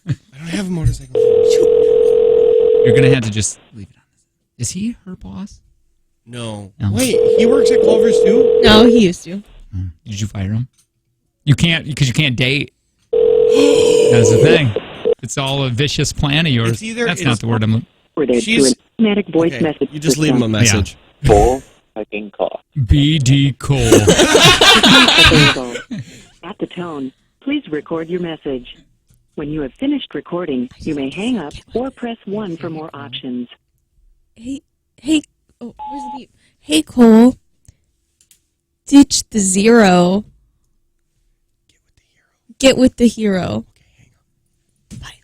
I don't have a motorcycle. You're gonna have to just leave it on. Is he her boss? No. Wait, he works at Culver's too? No, he used to. Did you fire him? You can't because you can't date. That's the thing. It's all a vicious plan of yours. That's not the word I'm looking. To an automatic voice message. You just leave him a message. Full fucking call. BD Cole. At the tone, please record your message. When you have finished recording, you may hang up or press 1 for more options. Hey, oh, where's the beep? Hey, Cole. Ditch the 0. Get with the hero. Okay, hang on. Bye.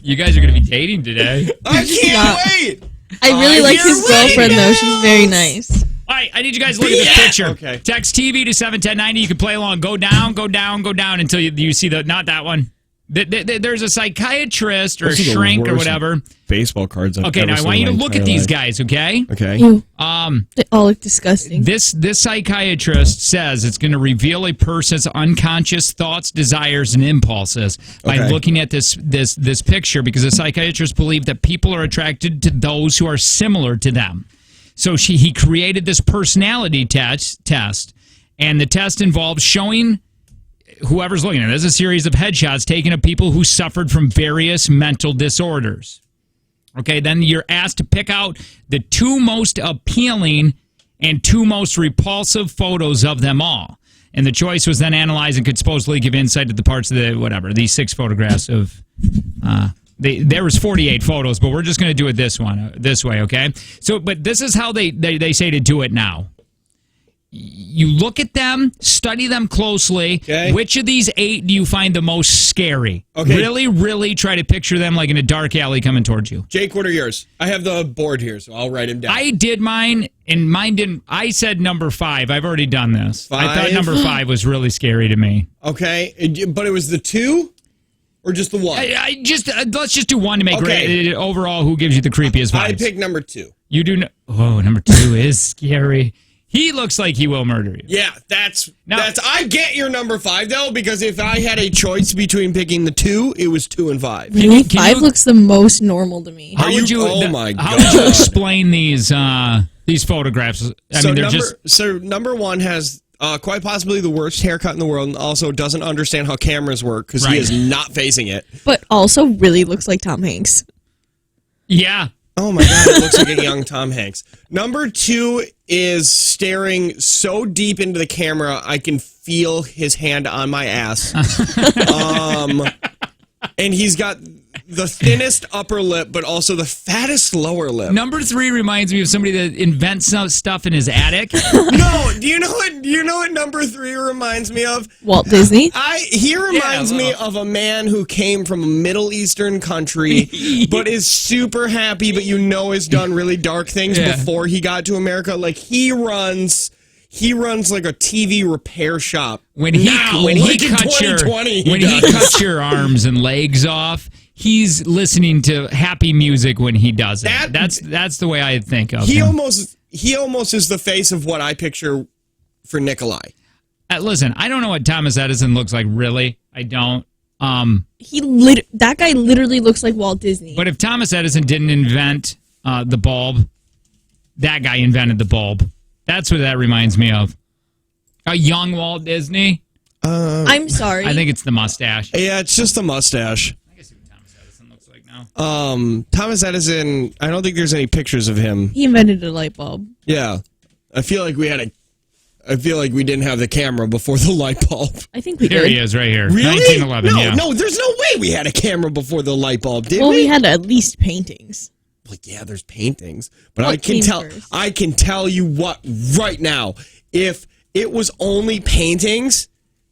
You guys are going to be dating today. I can't wait. I really like his girlfriend, though. She's very nice. All right, I need you guys to look at this picture. Okay. Text TV to 71090. You can play along. Go down, go down, go down until you see not that one. There's a psychiatrist or a shrink or whatever. Baseball cards. Okay, now I want you to look at these guys, okay? Okay. Ew. They all look disgusting. This psychiatrist says it's going to reveal a person's unconscious thoughts, desires, and impulses by looking at this picture, because the psychiatrist believe that people are attracted to those who are similar to them. So he created this personality test, and the test involves showing whoever's looking at it, there's a series of headshots taken of people who suffered from various mental disorders. Okay, then you're asked to pick out the 2 most appealing and 2 most repulsive photos of them all. And the choice was then analyzed and could supposedly give insight to the parts of these 6 photographs of... there was 48 photos, but we're just going to do it this way, okay? So, but this is how they say to do it now. You look at them, study them closely. Okay. Which of these 8 do you find the most scary? Okay. Really, really try to picture them like in a dark alley coming towards you. Jake, what are yours? I have the board here, so I'll write them down. I did mine, and mine didn't. I said number 5. I've already done this. 5? I thought number 5 was really scary to me. Okay, but it was the 2? Or just the 1? Let's just do 1 to make overall who gives you the creepiest vibes. I picked number 2. You do number 2 is scary. He looks like he will murder you. Yeah, that's I get your number 5 though, because if I had a choice between picking the 2, it was 2 and 5. Really? 5 looks the most normal to me. How would you? Oh my god! How would you explain these photographs? So number 1 has quite possibly the worst haircut in the world, and also doesn't understand how cameras work because he is not facing it. But also really looks like Tom Hanks. Yeah. Oh my god, it looks like a young Tom Hanks. Number 2 is staring so deep into the camera, I can feel his hand on my ass. And he's got the thinnest upper lip, but also the fattest lower lip. Number 3 reminds me of somebody that invents stuff in his attic. No, do you know what number 3 reminds me of? Walt Disney. He reminds me of a man who came from a Middle Eastern country, but is super happy, but has done really dark things before he got to America. Like he runs like a TV repair shop. When he cuts your arms and legs off, he's listening to happy music when he does it. That's the way I think of him. He almost is the face of what I picture for Nikolai. Listen, I don't know what Thomas Edison looks like, really. I don't. That guy literally looks like Walt Disney. But if Thomas Edison didn't invent the bulb, that guy invented the bulb. That's what that reminds me of. A young Walt Disney. I'm sorry. I think it's the mustache. Yeah, it's just the mustache. I guess see what Thomas Edison looks like now. Thomas Edison, I don't think there's any pictures of him. He invented a light bulb. Yeah. I feel like we didn't have the camera before the light bulb. I think we did. There he is, right here. Really? 1911, No, there's no way we had a camera before the light bulb, did we? Well, we had at least paintings. Like, yeah, there's paintings, but I can tell you what right now, if it was only paintings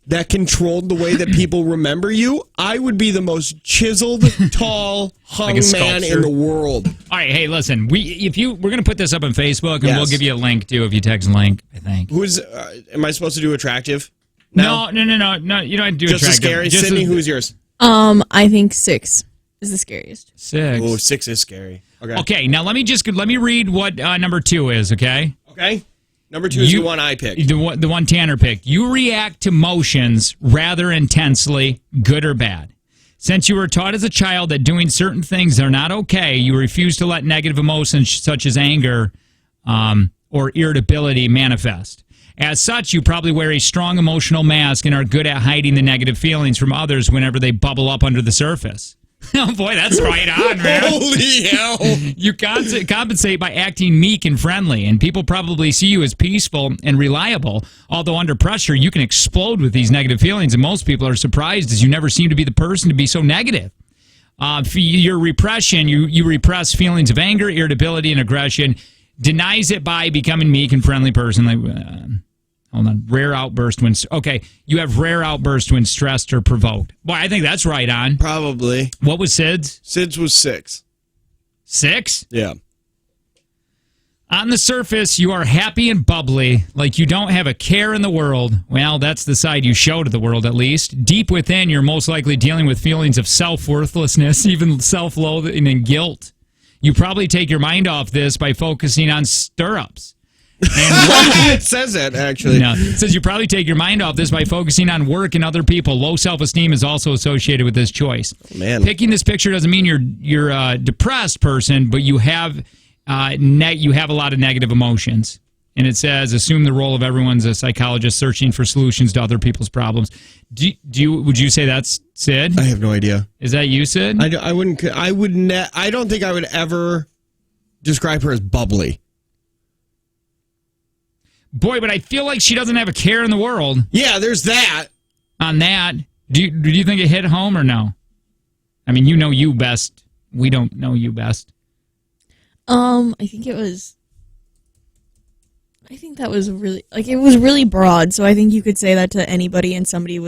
that controlled the way that people remember you, I would be the most chiseled, tall, hung man in the world. All right, hey, listen, we're going to put this up on Facebook, and we'll give you a link too if you text link. I think. Am I supposed to do attractive? No. You don't have to do attractive. Just as scary. Sydney, who's yours? I think 6 is the scariest. 6. Oh, 6 is scary. Okay, now let me read what number 2 is, okay? Okay. Number 2 is the one I picked. The one Tanner picked. You react to motions rather intensely, good or bad. Since you were taught as a child that doing certain things are not okay, you refuse to let negative emotions such as anger or irritability manifest. As such, you probably wear a strong emotional mask and are good at hiding the negative feelings from others whenever they bubble up under the surface. Oh, boy, that's right on, man. Holy hell. You compensate by acting meek and friendly, and people probably see you as peaceful and reliable, although under pressure, you can explode with these negative feelings, and most people are surprised as you never seem to be the person to be so negative. For your repression, you repress feelings of anger, irritability, and aggression, denies it by becoming meek and friendly person. Hold on. Rare outburst when... Okay, you have rare outburst when stressed or provoked. Boy, I think that's right on. Probably. What was Sid's? Sid's was 6. 6? Yeah. On the surface, you are happy and bubbly, like you don't have a care in the world. Well, that's the side you show to the world, at least. Deep within, you're most likely dealing with feelings of self-worthlessness, even self-loathing and guilt. You probably take your mind off this by focusing on stirrups. It says that, actually. No, it says you probably take your mind off this by focusing on work and other people. Low self-esteem is also associated with this choice. Man. Picking this picture doesn't mean you're a depressed person, but you have a lot of negative emotions. And it says, assume the role of everyone's a psychologist searching for solutions to other people's problems. Would you say that's Sid? I have no idea. Is that you, Sid? I don't think I would ever describe her as bubbly. Boy, but I feel like she doesn't have a care in the world. Yeah, there's that. On that, do you think it hit home or no? I mean, you know you best. We don't know you best. I think that was really, it was really broad, so I think you could say that to anybody and somebody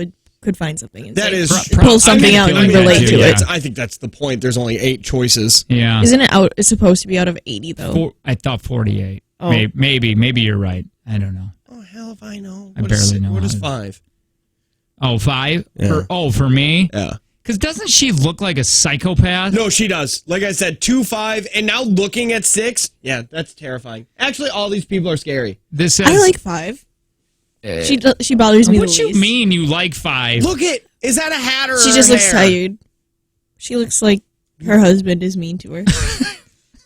could find something and that say, is pull something out and relate to it. I think that's the point. There's only 8 choices. Yeah. Isn't it out? It's supposed to be out of 80, though. I thought 48. Oh. Maybe you're right. I don't know. Oh, hell if I know. I barely know. What is 5? Oh, 5? Yeah. For me? Yeah. Because doesn't she look like a psychopath? No, she does. Like I said, 2, 5, and now looking at 6. Yeah, that's terrifying. Actually, all these people are scary. This says, I like 5. She bothers me the what least. you mean you like 5? Look at, is that a hat or She her just looks hair? tired. She looks like her husband is mean to her.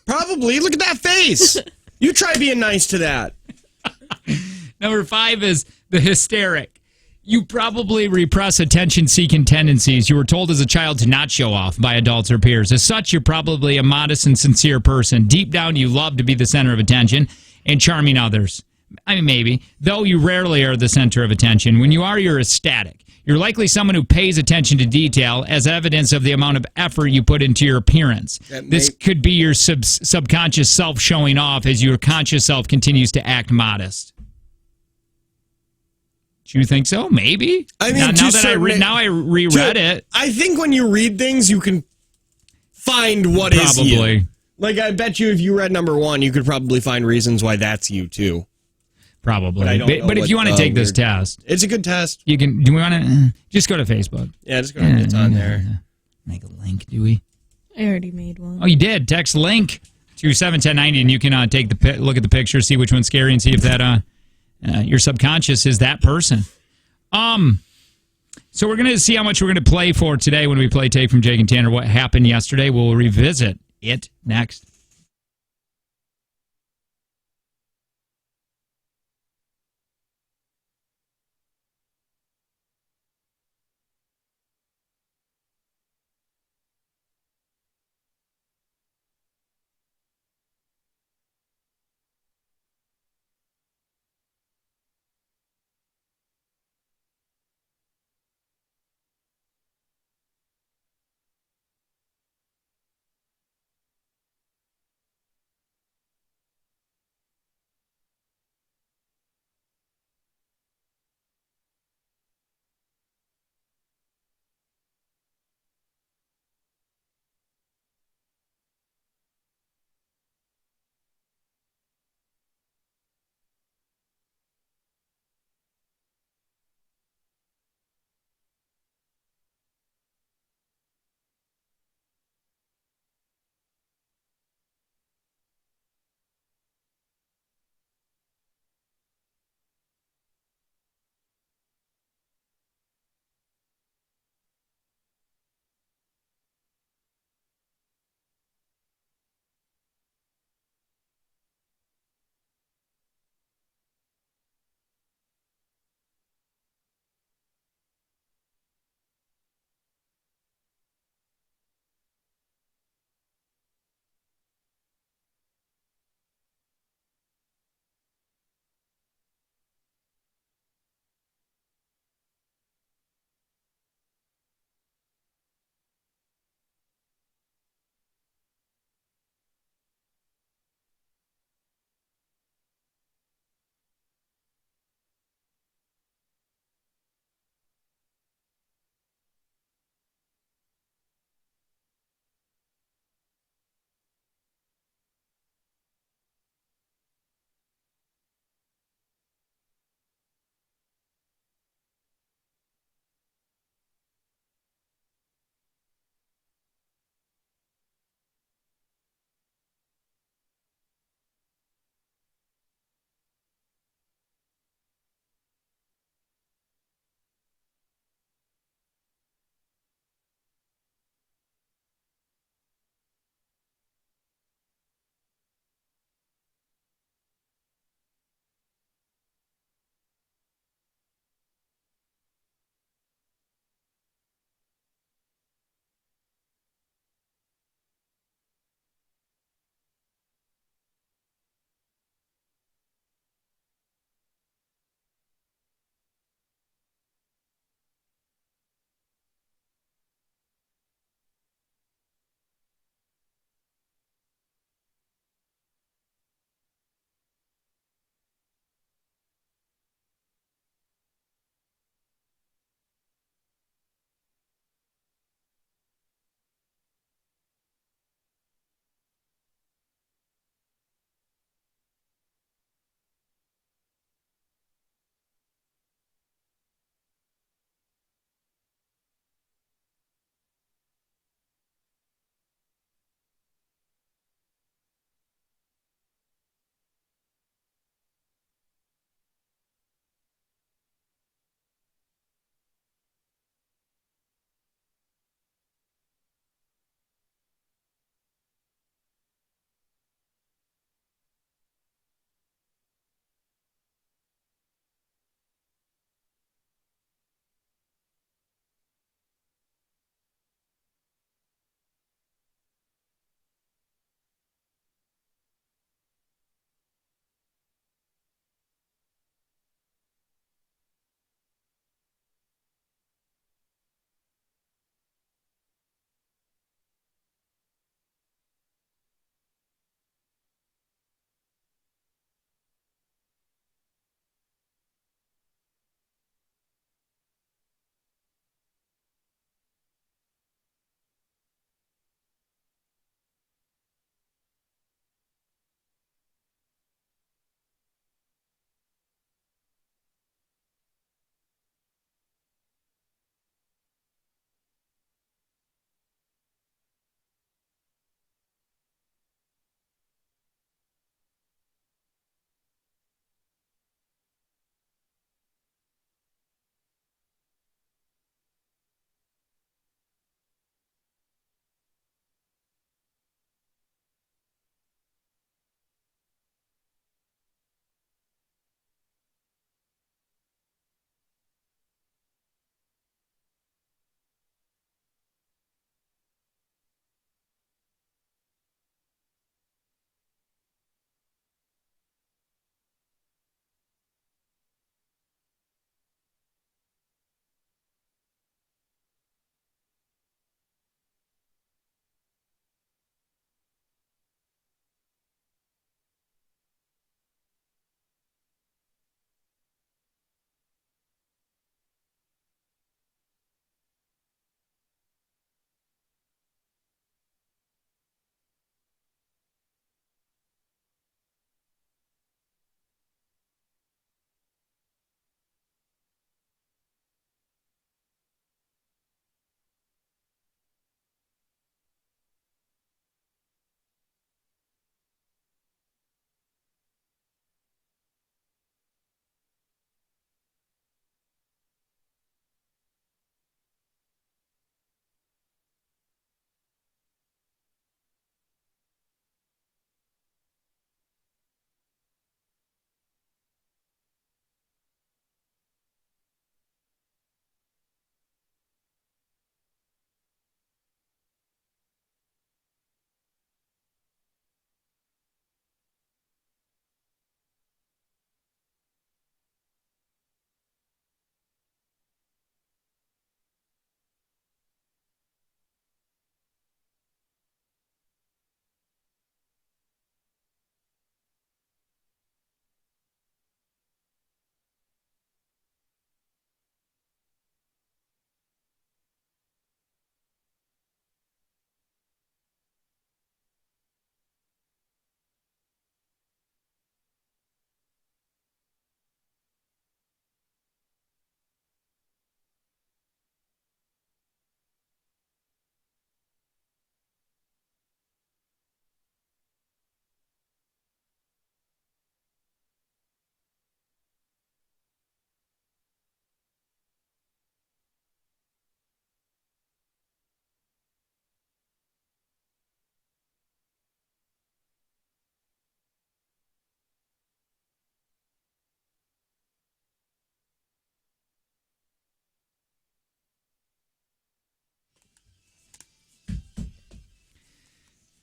Probably. Look at that face. You try being nice to that. Number 5 is the hysteric. You probably repress attention-seeking tendencies you were told as a child to not show off by adults or peers. As such, you're probably a modest and sincere person. Deep down, you love to be the center of attention and charming others. I mean, maybe. Though you rarely are the center of attention. When you are, you're ecstatic. You're likely someone who pays attention to detail as evidence of the amount of effort you put into your appearance. This could be your subconscious self showing off as your conscious self continues to act modest. Do you think so? Maybe. I mean, now I reread it. I think when you read things, you can find what is you. Probably. Like, I bet you if you read number 1, you could probably find reasons why that's you, too. Probably. But, But if you want to take this test, it's a good test. you can. Do we want to just go to Facebook? Yeah, just go ahead. It's on there. Make a link, do we? I already made one. Oh, you did. Text link to 71090, and you can take look at the picture, see which one's scary, and see if that your subconscious is that person. So we're gonna see how much we're gonna play for today when we play Take from Jake and Tanner. What happened yesterday? We'll revisit it next.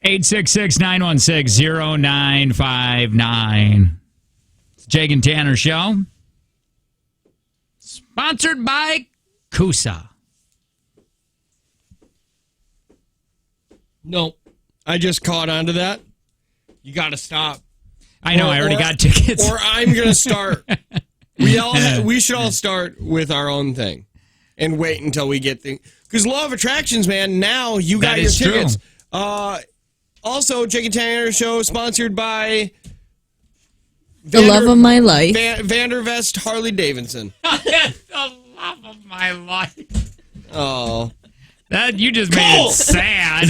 866-916-0959. It's Jake and Tanner Show. Sponsored by Kusa. Nope. I just caught onto that. You got to stop. I know, I already got tickets. Or I'm going to start. We should all start with our own thing and wait until we get things. Because Law of Attractions, man, now you got your tickets. True. Also, Jake and Tanner Show sponsored by The love of my life. Vandervest Harley Davidson. The love of my life. Oh. That you just made it sad.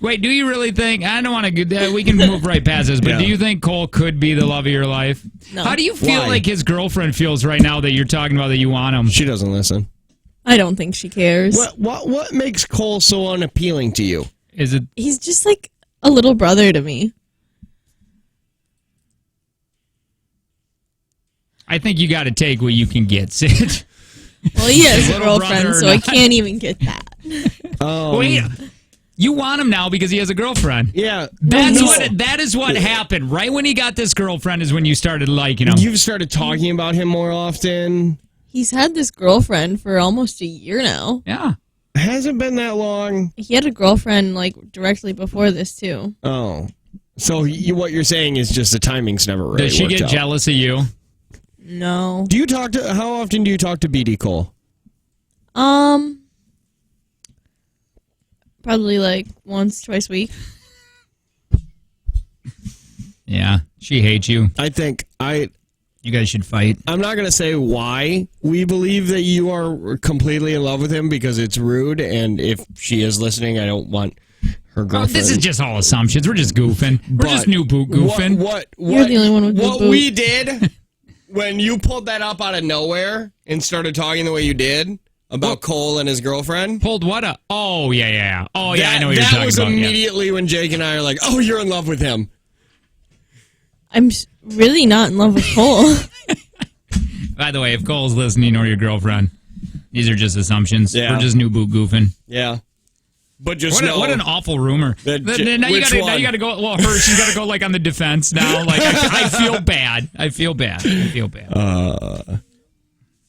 Wait, do you really think? I don't want to. We can move right past this, but do you think Cole could be the love of your life? No. How do you feel Why? like his girlfriend feels right now that you're talking about that you want him? She doesn't listen. I don't think she cares. What makes Cole so unappealing to you? Is it? He's just like a little brother to me. I think you got to take what you can get, Sid. Well, he has a Little brother girlfriend, or so I not. can't even get that. Wait, you want him now because he has a girlfriend. Yeah. That is what happened. Right when he got this girlfriend is when you started liking him. You've started talking about him more often. He's had this girlfriend for almost a year now. Yeah. Hasn't been that long. He had a girlfriend like directly before this too. Oh. So what you're saying is just the timing's never really Does she worked get out. jealous of you? No. How often do you talk to BD Cole? Probably like once, twice a week. Yeah. She hates you. I think You guys should fight. I'm not going to say why we believe that you are completely in love with him because it's rude, and if she is listening, I don't want her Oh, girlfriend. this is just all assumptions. We're just goofing. We're just new boot goofing. What You're the only one with what boot. we did when you pulled that up out of nowhere and started talking the way you did about Cole and his girlfriend. Pulled what up? Oh, yeah. Oh, yeah, I know what you're that talking was about. Yeah. immediately when Jake and I are like, oh, you're in love with him. I'm really not in love with Cole. By the way, if Cole's listening or your girlfriend, these are just assumptions. Yeah. We're just new boot goofing. Yeah. But just What an awful rumor. That Now you got to go. Well, she's got to go like on the defense now. Like I feel bad. I feel bad.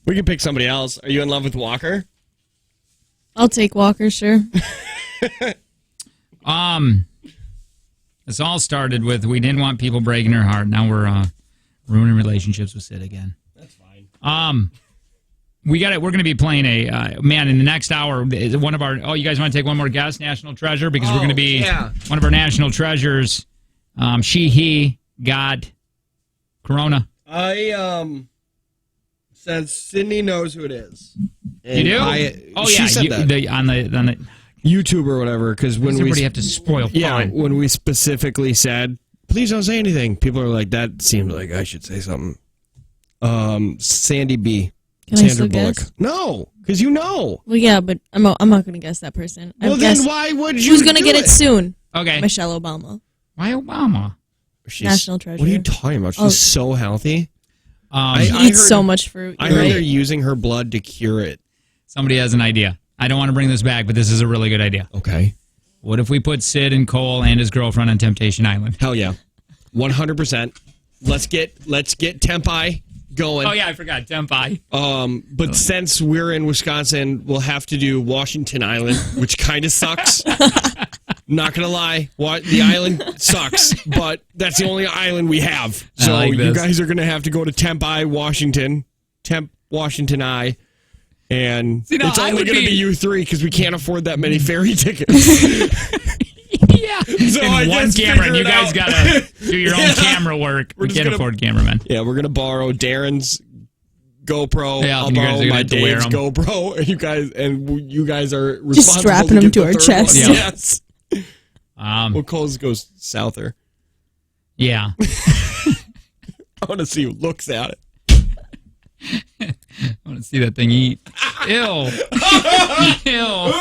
We can pick somebody else. Are you in love with Walker? I'll take Walker, sure. This all started with we didn't want people breaking her heart. Now we're ruining relationships with Sid again. That's fine. We're going to be playing in the next hour. One of our. Oh, you guys want to take one more guess? National treasure, because we're going to be one of our national treasures. He got corona. I says Sydney knows who it is. You do? She said that. On the YouTube or whatever, because when everybody have to spoil fun. Yeah, when we specifically said, please don't say anything, people are like, that seemed like I should say something. Sandy B. Can I Sandra still Bullock. guess? No, because you know. Well, yeah, but I'm not going to guess that person. Well, then why would you Who's going to get it soon? Okay. Michelle Obama. Why Obama? National treasure. What are you talking about? She's so healthy. She eats heard- so much fruit. I You're heard right. they're using her blood to cure it. Somebody has an idea. I don't want to bring this back, but this is a really good idea. Okay. What if we put Sid and Cole and his girlfriend on Temptation Island? Hell yeah. 100%. Let's get Tempai going. Oh, yeah, I forgot. Tempai. But since we're in Wisconsin, we'll have to do Washington Island, which kind of sucks. Not gonna lie, the island sucks, but that's the only island we have. So like you this. guys are gonna have to go to Tempai, Washington, Washington I, and See, now, it's I only would gonna be be- you three because we can't afford that many ferry tickets. Yeah. So I and one guess camera, and figure you it guys out. got to do your own Yeah. camera work. We're We just can't gonna- afford cameramen. Yeah, we're gonna borrow Darren's GoPro. Yeah, I'll you guys borrow are gonna my have to wear Dave's 'em. GoPro. And you guys are responsible Just strapping to them get to the our third chest. one. Yeah. Yes. Um, Coles goes souther. yeah. I want to see who looks at it. I want to see that thing eat. Ew. Ew.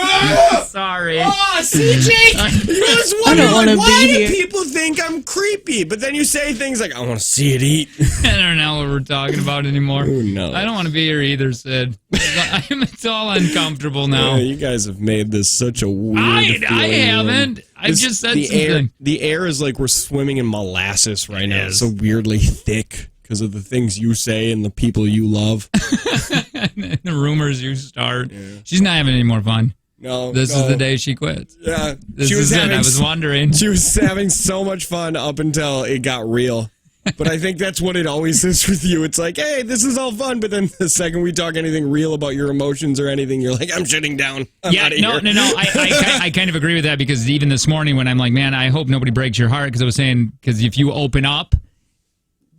Sorry. Oh, see, Jake? I was I wondering, don't wanna why be do here. people think I'm creepy? But then you say things like, I want to see it eat. I don't know what we're talking about anymore. Who knows? I don't want to be here either, Sid. It's all uncomfortable now. Yeah, you guys have made this such a weird I feeling. haven't. I've just said the air. something. The air is like we're swimming in molasses right now. is. It's so weirdly thick because of the things you say and the people you love. The rumors you start. She's not having any more fun. No, This is the day she quits. Yeah, This is it. I was wondering. She was having so much fun up until it got real. But I think that's what it always is with you. It's like, hey, this is all fun, but then the second we talk anything real about your emotions or anything, you're like, I'm shutting down. I'm Yeah, outta no. here. I kind of agree with that because even this morning when I'm like, man, I hope nobody breaks your heart because I was saying, because if you open up,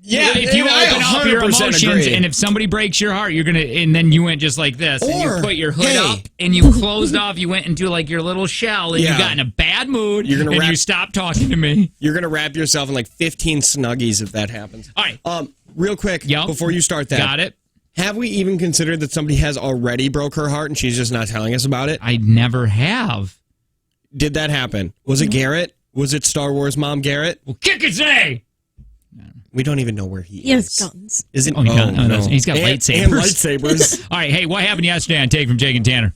if you open up your 100% emotions agree. and if somebody breaks your heart, you're going to, and then you went just like this and Or, you put your hood hey. up and you closed off, you went into like your little shell and you Yeah. got in a bad mood You're gonna and wrap- you stopped talking to me. You're going to wrap yourself in like 15 snuggies if that happens. All right. Real quick, Yep. before you start that. Got it. Have we even considered that somebody has already broke her heart and she's just not telling us about it? I never have. Did that happen? Was it Garrett? Was it Star Wars mom Garrett? Well, kick his A. We don't even know where he He has is. guns. Isn't Oh, no. no. He's got And lightsabers. lightsabers. All right. Hey, what happened yesterday on Take from Jake and Tanner?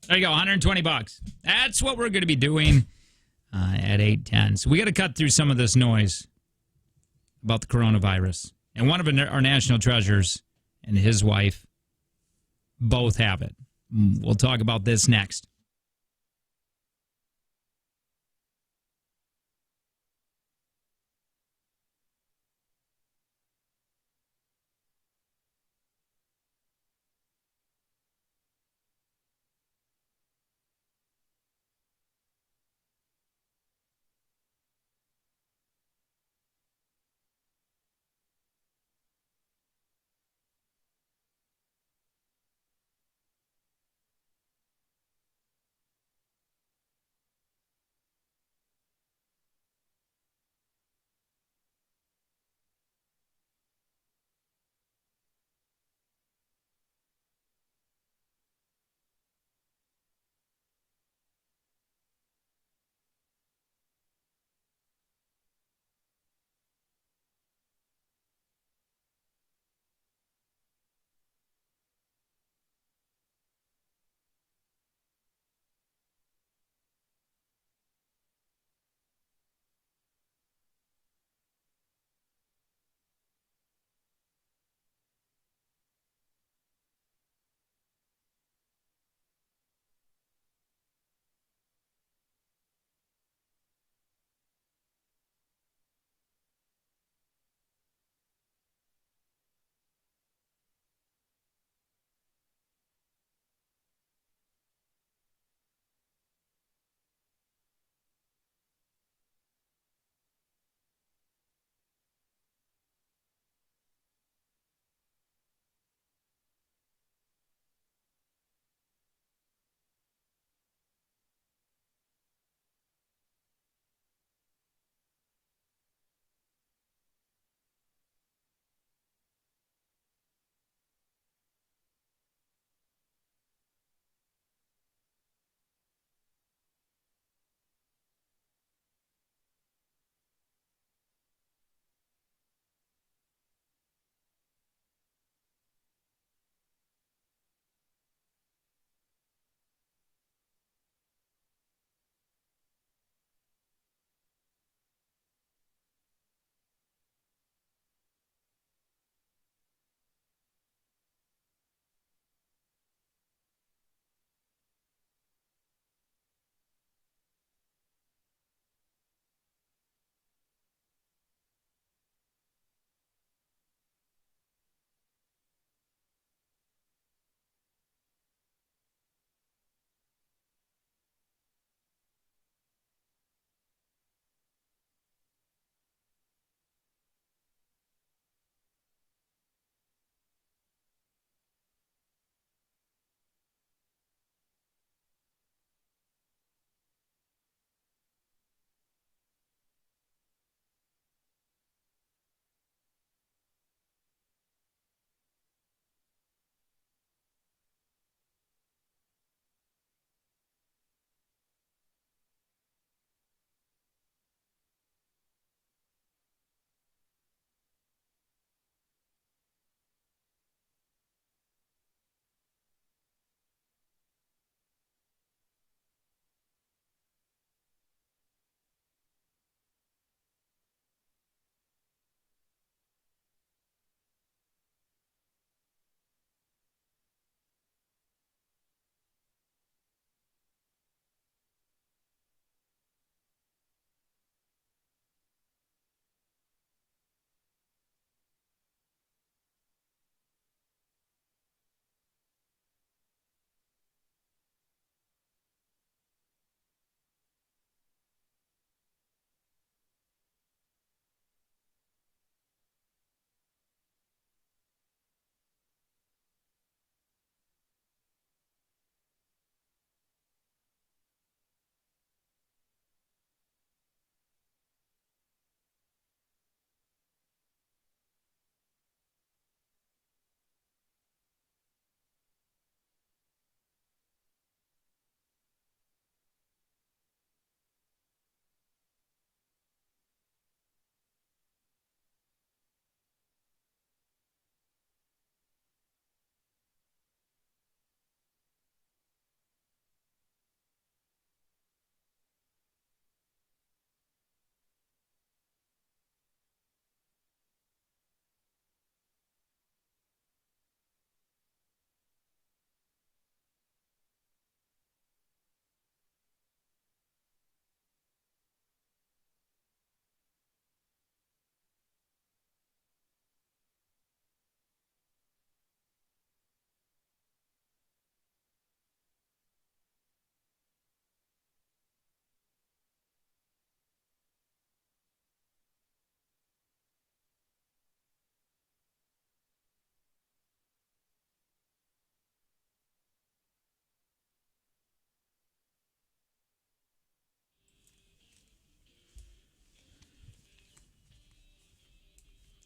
There you go, $120. That's what we're going to be doing at 8:10. So we got to cut through some of this noise about the coronavirus. And one of our national treasures and his wife both have it. We'll talk about this next.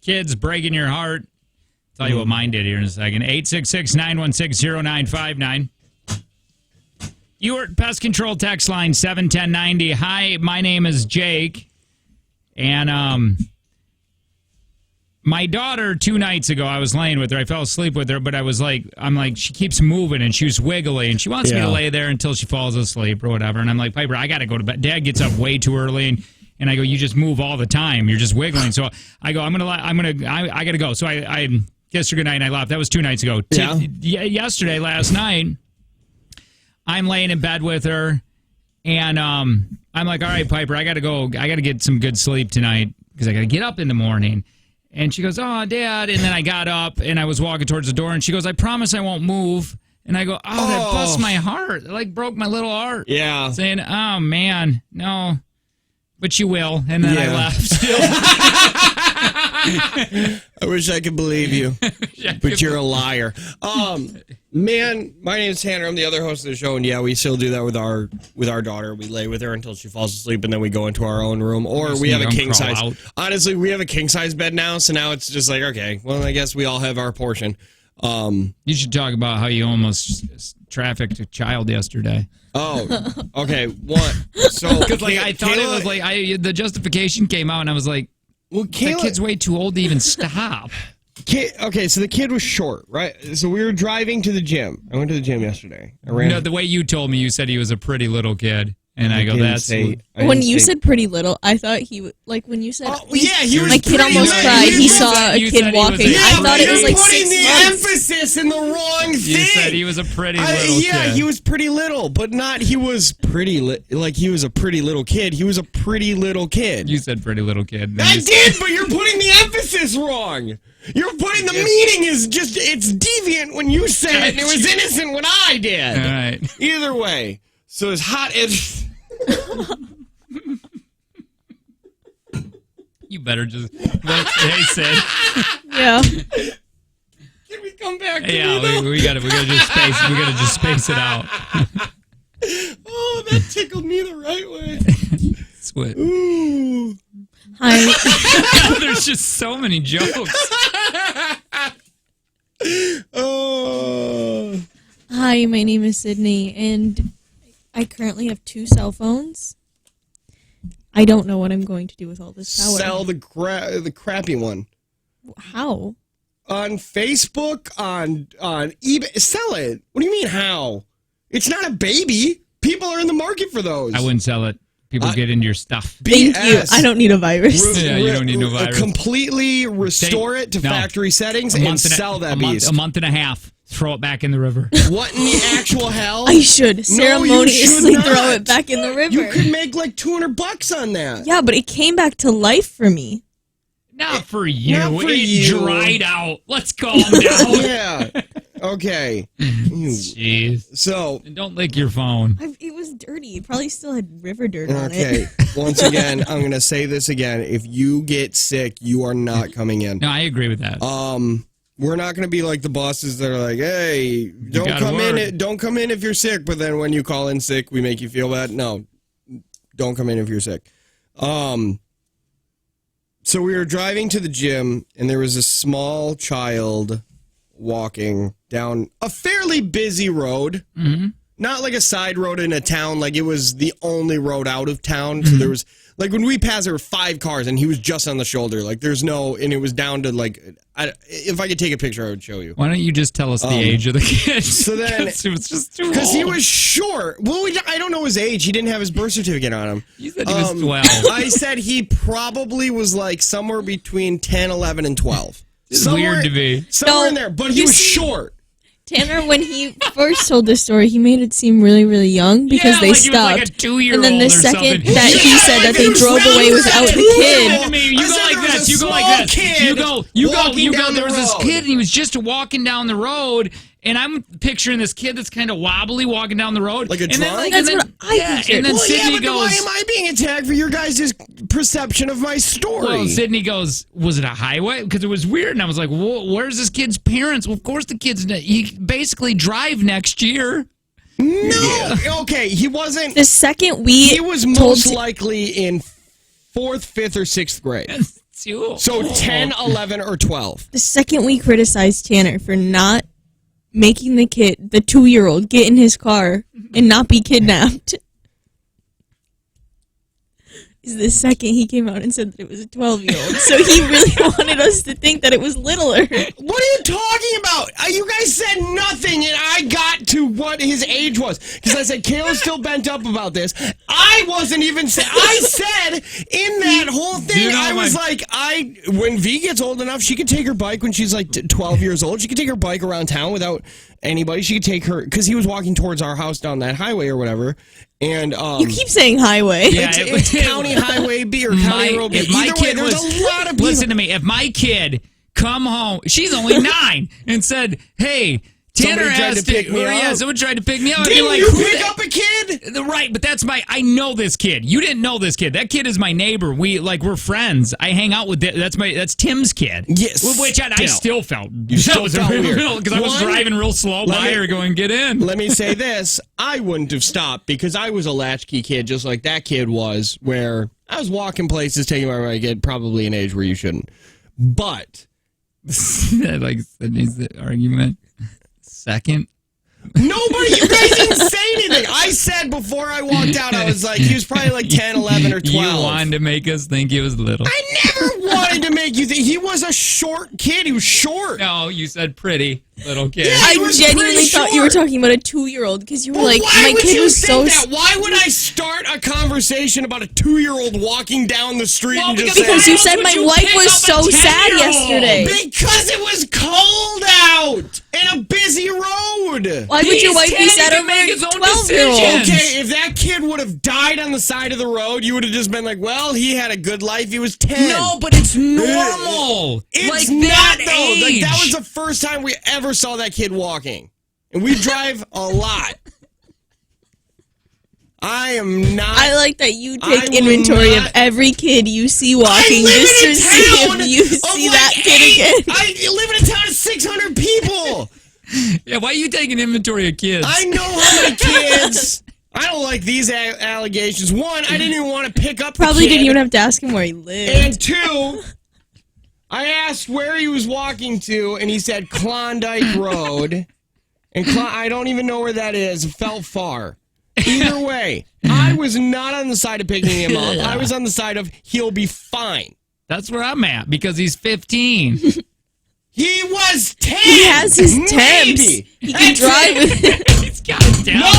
kids breaking your heart. Tell you what mine did here in a second. 866-916-0959. Ewart Pest Control text line 71090. Hi, my name is Jake. And my daughter 2 nights ago, I was laying with her. I fell asleep with her, but I'm like, she keeps moving and she was wiggly and she wants me to lay there until she falls asleep or whatever. And I'm like, Piper, I got to go to bed. Dad gets up way too early and I go, you just move all the time. You're just wiggling. So I go, I got to go. So I kissed her goodnight and I left. That was 2 nights ago. Yesterday, last night, I'm laying in bed with her and I'm like, all right, Piper, I got to go. I got to get some good sleep tonight because I got to get up in the morning. And she goes, oh, Dad. And then I got up and I was walking towards the door and she goes, I promise I won't move. And I go, oh, that bust my heart. It like broke my little heart. Yeah. Saying, oh, man, no. But you will. And then I left. I wish I could believe you, but you're a liar. Man, my name's Tanner. I'm the other host of the show, and yeah, we still do that with our daughter. We lay with her until she falls asleep, and then we go into our own room, or we have a king size. Honestly, we have a king size bed now, so now it's just like, okay, well, I guess we all have our portion. You should talk about how you almost trafficked a child yesterday. Oh, okay. What? So, because I thought it was like the justification came out, and I was like, well, the kid's way too old to even stop. Okay, so the kid was short, right? So we were driving to the gym. I went to the gym yesterday. No, the way you told me, you said he was a pretty little kid. And I go, that's... When you said pretty little, I thought he would... Like, when you said... he was my kid almost cried. He saw a kid walking. I thought it was like 6 months. You're putting the emphasis in the wrong thing. You said he was a pretty little kid. Yeah, he was pretty little, but not he was pretty... like, he was a pretty little kid. He was a pretty little kid. You said pretty little kid. I did, but you're putting the emphasis wrong. You're putting the meaning is just... It's deviant when you say it, and it was innocent when I did. All right. Either way. So as hot as... You better just... Hey, Sid. Yeah. Can we come back to we gotta just space it out. Oh, that tickled me the right way. Sweat. Ooh. Hi. There's just so many jokes. Oh. Hi, my name is Sydney, and I currently have 2 cell phones. I don't know what I'm going to do with all this power. Sell the crappy one. How? On Facebook, on eBay. Sell it. What do you mean how? It's not a baby. People are in the market for those. I wouldn't sell it. People get into your stuff. Thank you. I don't need a virus. Yeah, you don't need no virus. Completely restore it to factory settings and sell that beast. A month and a half. Throw it back in the river. What in the actual hell? I should ceremoniously throw it back in the river. You could make like $200 on that. Yeah, but it came back to life for me. Not for you. Not for it you. Dried out. Let's calm down. Yeah. Okay. Jeez. So. And don't lick your phone. It was dirty. It probably still had river dirt on it. Okay. Once again, I'm going to say this again. If you get sick, you are not coming in. No, I agree with that. We're not going to be like the bosses that are like, hey, don't come in if you're sick, but then when you call in sick, we make you feel bad. No, don't come in if you're sick. So we were driving to the gym, and there was a small child walking down a fairly busy road. Mm-hmm. Not like a side road in a town, like it was the only road out of town. So there was, like when we passed, there were 5 cars, and he was just on the shoulder. Like there's no, and it was down to like, if I could take a picture, I would show you. Why don't you just tell us the age of the kid? So then, it was just too because he old. was short. Well, I don't know his age. He didn't have his birth certificate on him. You said he was 12. I said he probably was like somewhere between 10, 11, and 12. It's weird to me. Somewhere in there, but he was short. Tanner, when he first told this story, he made it seem really, really young because they like stopped. He was like a 2-year-old and then the or second something. that he said that they drove away without the kid. You go like this. You go like this. You go. There was this kid, and he was just walking down the road. And I'm picturing this kid that's kind of wobbly walking down the road. Like a drunk? That's what I pictured. And then Sydney goes... why am I being attacked for your guys' perception of my story? Well, Sydney goes, was it a highway? Because it was weird. And I was like, well, where's this kid's parents? Well, of course the kid's... He basically drive next year. No. Yeah. Okay, he wasn't... The second we He was most likely in 4th, 5th, or 6th grade. Two. So 10, 11, or 12. The second we criticized Tanner for not making the 2-year-old, get in his car and not be kidnapped, is the second he came out and said that it was a 12-year-old. So he really wanted us to think that it was littler. What are you talking about? You guys said nothing, and I got to what his age was. Because I said, Kayla's still bent up about this. I wasn't even I said in that whole thing, I was like, when V gets old enough, she could take her bike when she's like 12 years old. She could take her bike around town without anybody. She could take her, because he was walking towards our house down that highway or whatever. And you keep saying highway. Yeah, it's County Highway B or County Road B. Either way, there's a lot of people. Listen to me. If my kid come home, she's only 9, and said, "Hey, Tanner tried to pick me up. Yeah, someone tried to pick me up." Didn't I'd be like, you pick up a kid? Right, but that's I know this kid. You didn't know this kid. That kid is my neighbor. We're friends. I hang out with that's Tim's kid. Yes. Which I still felt. You still felt weird. Because I was driving real slow by her going, "Get in." Let me say this. I wouldn't have stopped because I was a latchkey kid just like that kid was, where I was walking places, taking my right kid, probably an age where you shouldn't. But like Sydney's argument. Second. Nobody, you guys didn't say anything. I said before I walked out, I was like, he was probably like 10, 11, or 12. You wanted to make us think he was little. I never wanted to make you think. He was a short kid. He was short. No, you said pretty little kid. Yeah, I he was genuinely pretty thought you were short. talking about a 2-year-old because you were Well, like, why my would kid you was say so. that? Why would I start a conversation about a 2-year-old walking down the street and just Because say, you said my wife was so sad yesterday. because it was cold out and a busy road. Why would your wife be sad over make a his own 12-year-old? decisions. Okay, if that kid would have died on the side of the road, you would have just been like, well, he had a good life. He was 10. No, but it's normal. It's like not, that though. age. Like, that was the first time we ever saw that kid walking. And we drive a lot. I am not. I like that you I take will inventory of not- every kid you see walking live just in to a see town if you of see like that kid again. I live in a town of 600 people. Yeah, why are you taking inventory of kids? I know how many kids. I don't like these allegations. One, I didn't even want to pick up Probably the kid. didn't even have to ask him where he lived. And 2, I asked where he was walking to, and he said Klondike Road. And I don't even know where that is. It felt far. Either way, I was not on the side of picking him up. I was on the side of he'll be fine. That's where I'm at because he's 15. He was 10. He has his temps. Maybe. He can That's drive it. with He's got it down. No,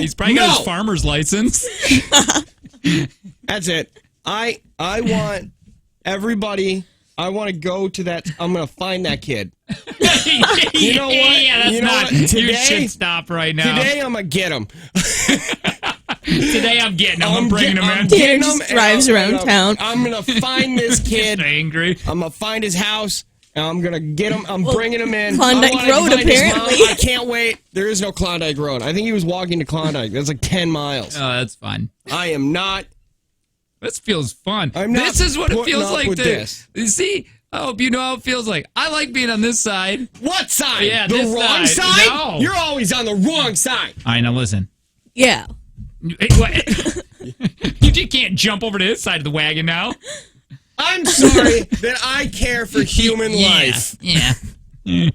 He's probably got no. his farmer's license. That's it. I want everybody. I want to go to that. I'm going to find that kid. You know what? Yeah, that's You know not. what? You Today- should stop right now. Today I'm going to get him. Today I'm getting him. I'm bringing him in. Tanner just drives around town. I'm going to find this kid. Angry. I'm going to find his house. And I'm going to get him. I'm bringing him in. Klondike I wanna Road, find his mom. apparently. I can't wait. There is no Klondike Road. I think he was walking to Klondike. That's like 10 miles. Oh, that's fun. I am not. This feels fun. I'm not This is what it putting feels up like with to this. You see. I hope you know how it feels like. I like being on this side. What side? Yeah, the this wrong side. side? No. You're always on the wrong side. All right, now listen. Yeah. Hey, what? You just can't jump over to his side of the wagon now. I'm sorry that I care for human life. Yeah. All right,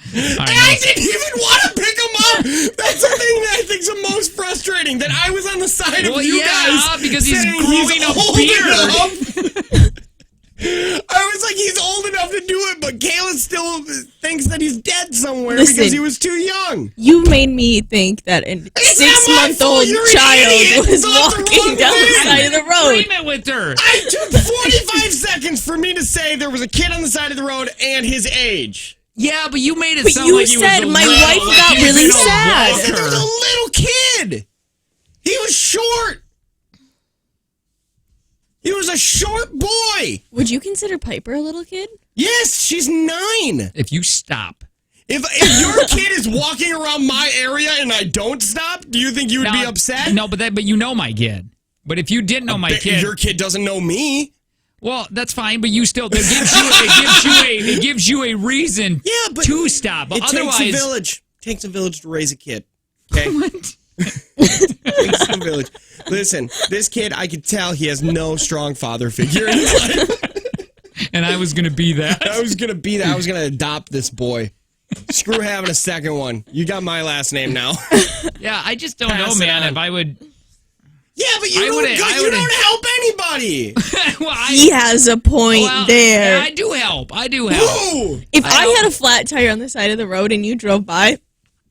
I didn't even want to pick him up. That's the thing that I think's the most frustrating. That I was on the side of you guys because he's saying growing a old beard. enough. I was like, he's old enough to do it, but Kayla still thinks that he's dead somewhere Listen. because he was too young. You made me think that a It's not my 6-month-old fault. You're an child idiot. was It's not the walking wrong down the way. side of the road. Agreement with her. I took 45 seconds for me to say there was a kid on the side of the road and his age. Yeah, but you made it But sound you like he said was a my little, wife like got he was really in a sad. I said there was a walker. little kid. He was short. He was a short boy. Would you consider Piper a little kid? Yes, she's 9. If you stop. If your kid is walking around my area and I don't stop, do you think you would be upset? No, but you know my kid. But if you didn't know my kid, Your kid doesn't know me. well, that's fine. But you still it gives you a reason Yeah, but to stop. But It otherwise, takes a village. It takes a village to raise a kid. Okay? What? It takes a village. Listen, this kid, I could tell he has no strong father figure in his life. And I was going to be that. I was going to be that. I was going to adopt this boy. Screw having a second one. You got my last name now. Yeah, I just don't Pass know, it man, on. if I would... Yeah, but you don't help anybody. Well, He has a point there. Yeah, I do help. Ooh. If I had a flat tire on the side of the road and you drove by,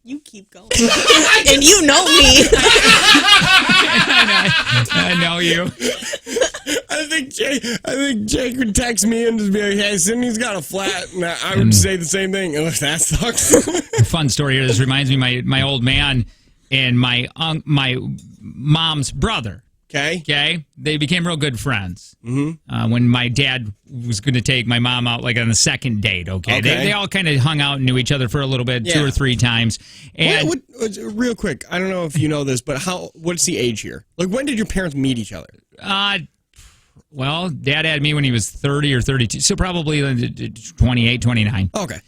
you keep going. And you know me. I know you. I think Jake would text me and just be like, "Hey, Sydney's got a flat," and I would say the same thing. Oh, that sucks. Fun story here. This reminds me of my old man and my mom's brother. Okay, they became real good friends. Mm-hmm. When my dad was going to take my mom out, like on the second date. Okay. They all kind of hung out and knew each other for a little bit, 2 or 3 times. And real quick, I don't know if you know this, but what's the age here? Like, when did your parents meet each other? Well, Dad had me when he was 30 or 32, so probably 28, 29. Okay.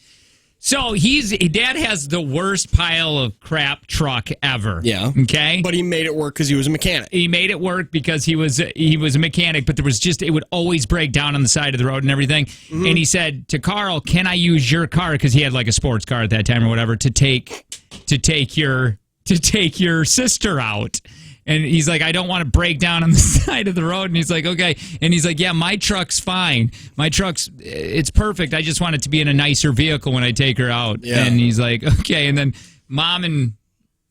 So Dad has the worst pile of crap truck ever. Yeah. Okay. But he made it work because he was a mechanic. He made it work because he was a mechanic, but it would always break down on the side of the road and everything. Mm-hmm. And he said to Carl, "Can I use your car?" Because he had like a sports car at that time or whatever to take your sister out. And he's like, "I don't want to break down on the side of the road." And he's like, "Okay." And he's like, "Yeah, my truck's fine. It's perfect. I just want it to be in a nicer vehicle when I take her out." Yeah. And he's like, "Okay." And then Mom and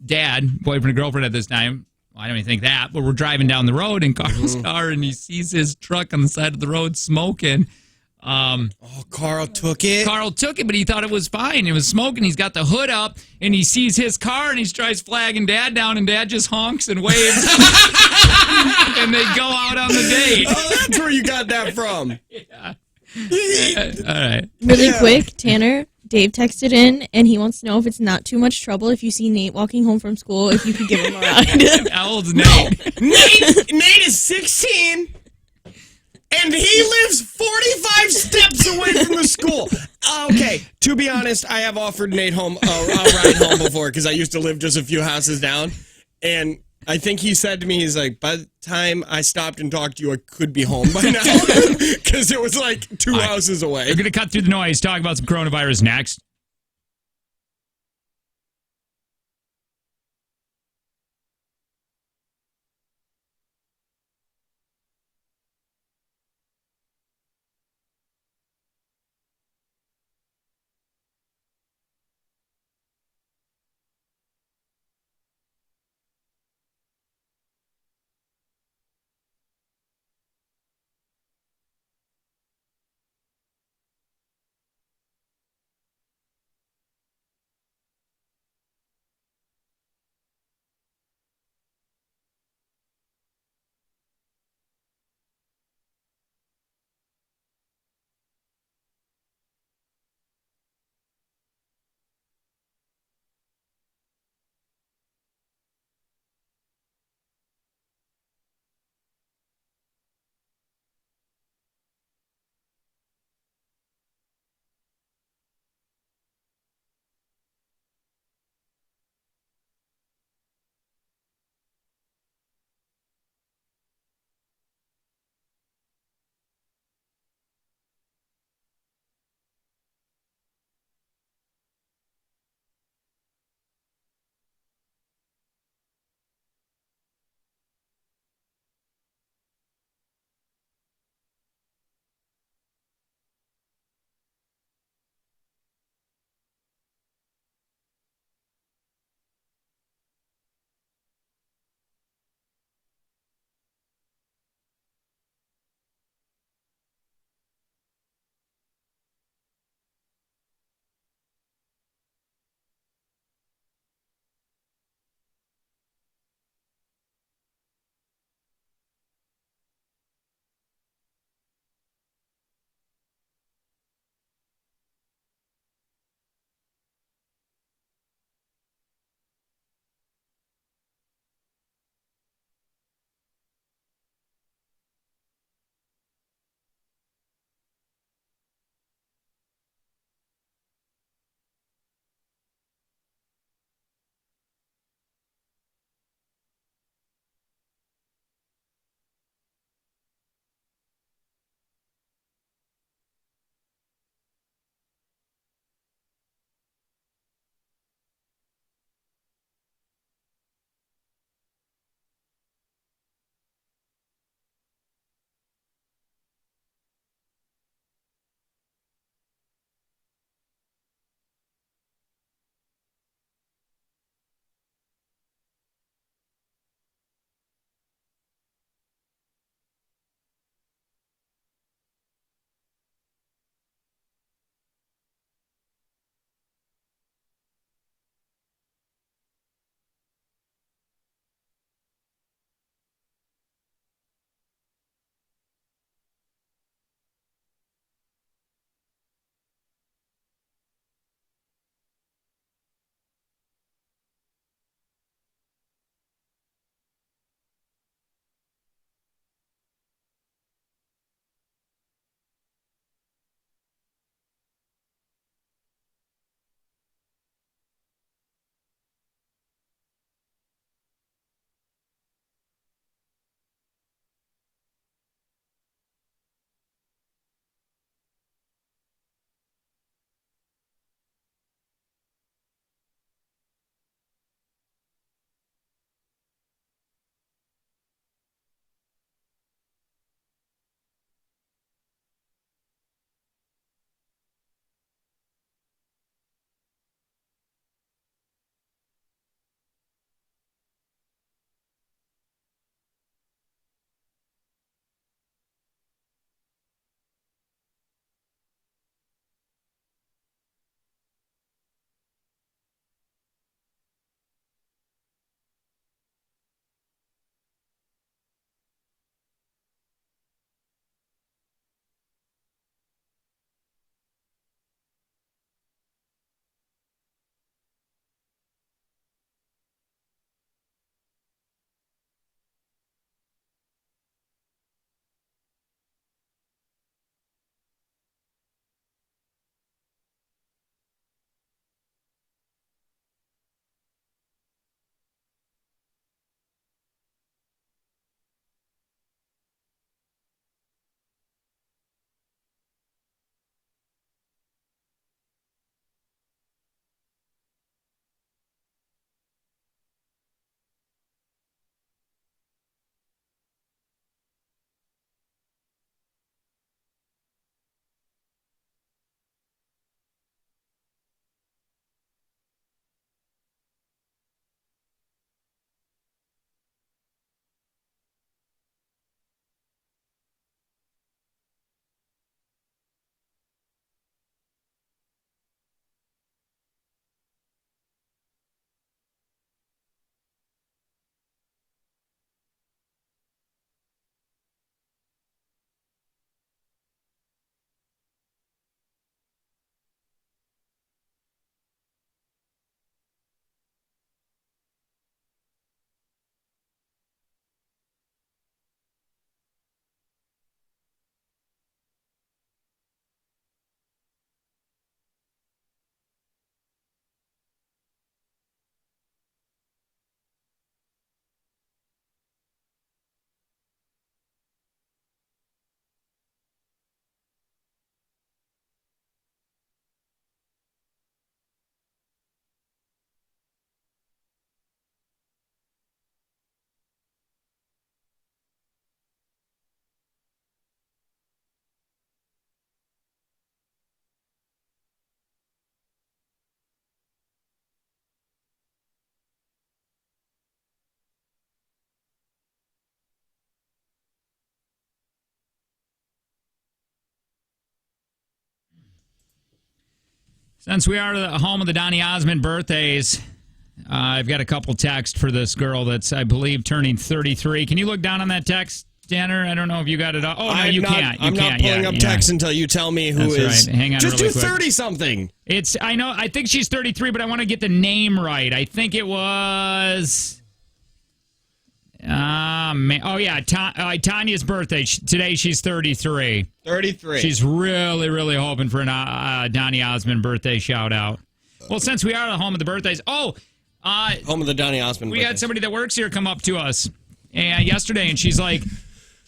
Dad, boyfriend and girlfriend at this time, well, I don't even think that, but we're driving down the road in Carl's car, and he sees his truck on the side of the road smoking. Carl took it? Carl took it, but he thought it was fine. It was smoking. He's got the hood up, and he sees his car, and he tries flagging Dad down, and Dad just honks and waves. And they go out on the date. Oh, that's where you got that from. Yeah. All right. Really quick, Tanner, Dave texted in, and he wants to know if it's not too much trouble if you see Nate walking home from school, if you could give him a ride. How old's Nate? Nate is 16. And he lives 45 steps away from the school. Okay, to be honest, I have offered Nate a ride home before because I used to live just a few houses down. And I think he said to me, he's like, "By the time I stopped and talked to you, I could be home by now." Because it was like 2 houses away. We're going to cut through the noise, talk about some coronavirus next. Since we are the home of the Donny Osmond birthdays, I've got a couple texts for this girl that's, I believe, turning 33. Can you look down on that text, Tanner? I don't know if you got it up. Oh, no, you can't. I'm not pulling up text until you tell me who That's is. right. Hang on Just really do quick. 30-something. I think she's 33, but I want to get the name right. I think it was... Tanya's birthday. Today she's 33. 33. She's really, really hoping for a Donny Osmond birthday shout-out. Well, since we are the home of the birthdays... home of the Donny Osmond We birthdays. had somebody that works here come up to us yesterday, and she's like,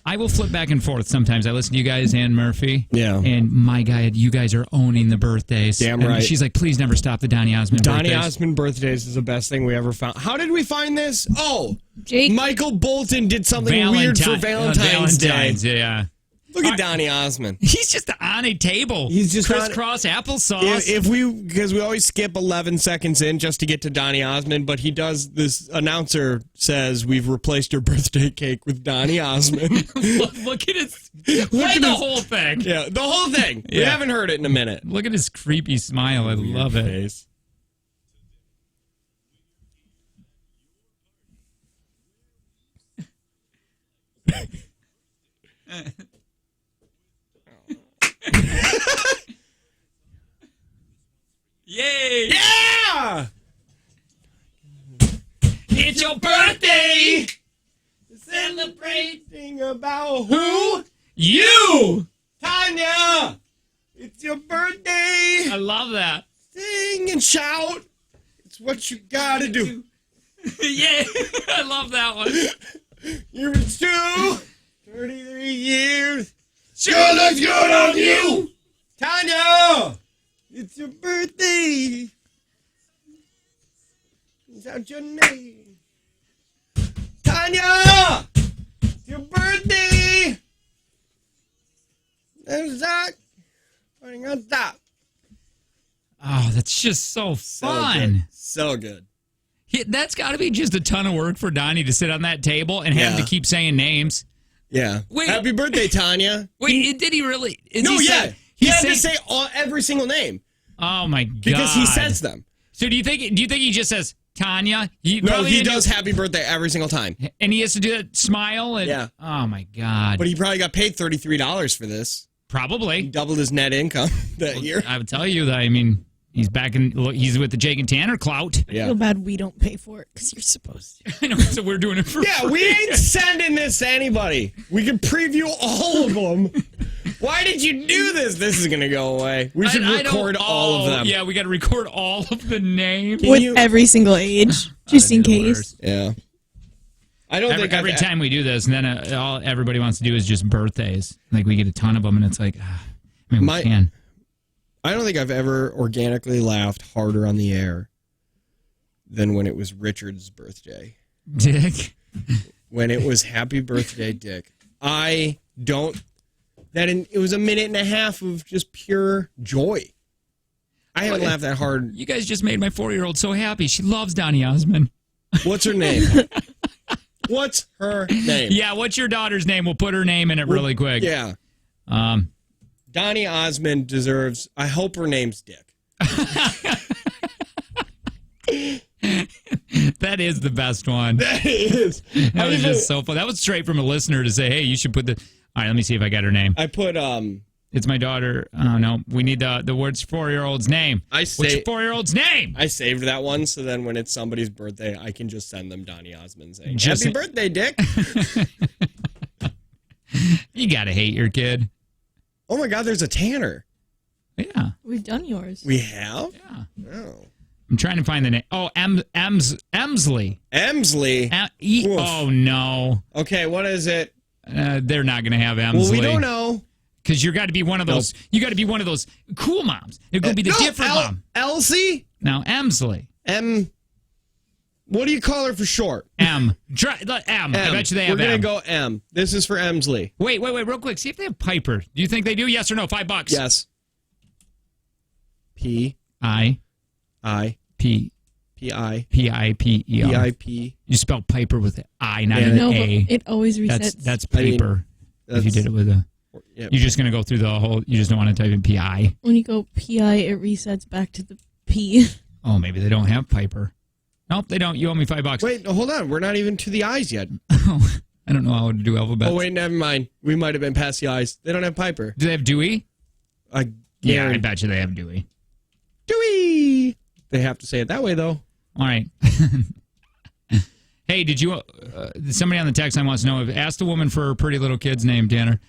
I will flip back and forth sometimes. I listen to you guys and Murphy. Yeah. And my God, you guys are owning the birthdays. Damn and right. she's like, please never stop the Donny Osmond Donny birthdays. Osmond birthdays is the best thing we ever found. How did we find this? Oh, Jake. Michael Bolton did something weird for Valentine's Day. Yeah. Look at Donny Osmond. He's just on a table. He's just crisscross applesauce. Because we always skip 11 seconds in just to get to Donny Osmond, but he does, this announcer says, we've replaced your birthday cake with Donny Osmond. Look at his, play the whole thing. Yeah, the whole thing. We Yeah. haven't heard it in a minute. Look at his creepy smile. I love it. Face. Yay! Yeah! It's your birthday! Celebrating about who? You! Tanya! It's your birthday! I love that. Sing and shout. It's what you gotta do. Yeah, I love that one. You're 33 years. Sure looks good on you. Tanya! It's your birthday. Is that your name? Tanya! It's your birthday. There's Zach. Running on top. Oh, that's just so fun. So good. That's got to be just a ton of work for Donnie to sit on that table and have him to keep saying names. Yeah. Wait. Happy birthday, Tanya. Wait, did he really? He had to say every single name. Oh my God! Because he says them. So do you think he just says Tanya? No, he does happy birthday every single time. And he has to do that smile and oh my God. But he probably got paid $33 for this. Probably. He doubled his net income that year. I would tell you that. I mean, he's with the Jake and Tanner clout. I feel bad we don't pay for it because you're supposed to. I know, so we're doing it for free. We ain't sending this to anybody. We can preview all of them. Why did you do this? This is going to go away. We should record all of them. Yeah, we got to record all of the names. With every single age, just in case. Yeah. I don't think every time we do this, and then all everybody wants to do is just birthdays. Like we get a ton of them, and it's like, we can. I don't think I've ever organically laughed harder on the air than when it was Richard's birthday. Dick? When it was happy birthday, Dick. It was a minute and a half of just pure joy. I haven't laughed that hard. You guys just made my 4-year-old so happy. She loves Donny Osmond. What's her name? What's her name? Yeah, what's your daughter's name? We'll put her name in it really quick. Yeah. Donny Osmond deserves, I hope her name's Dick. That is the best one. That is. That was just so fun. That was straight from a listener to say, hey, you should put the... All right, let me see if I got her name. I put, It's my daughter. Oh, no. We need the words 4-year-old's name. What's your 4-year-old's name? I saved that one, so then when it's somebody's birthday, I can just send them Donny Osmond saying, Just- happy birthday, Dick. You got to hate your kid. Oh, my God, there's a Tanner. Yeah. We've done yours. We have? Yeah. Oh. I'm trying to find the name. Oh, Emsley. Emsley? Oh, no. Okay, what is it? They're not going to have Emsley. Well, we don't know. Because you got to be one of those. Nope. You got to be one of those cool moms. It could be the different mom. Elsie? Now Emsley. What do you call her for short? M. M. I bet you they have We're going to go M. This is for Emsley. Wait, real quick. See if they have Piper. Do you think they do? Yes or no? $5. Yes. P. I. P. P-I. P-I-P-E-R. P-I-P. You spell Piper with an I, not an no, A. It always resets. That's paper. If you did it with a... Yeah. You're just going to go through the whole, you just don't want to type in PI. When you go PI, it resets back to the P. Oh, maybe they don't have Piper. Nope, they don't. You owe me $5. Wait, hold on. We're not even to the I's yet. Oh, I don't know how to do alphabets. Oh, wait, never mind. We might have been past the I's. They don't have Piper. Do they have Dewey? Yeah, I bet you they have Dewey. Dewey! They have to say it that way, though. All right. Hey, did you? Somebody on the text line wants to know. Asked a woman for her pretty little kid's name, Tanner.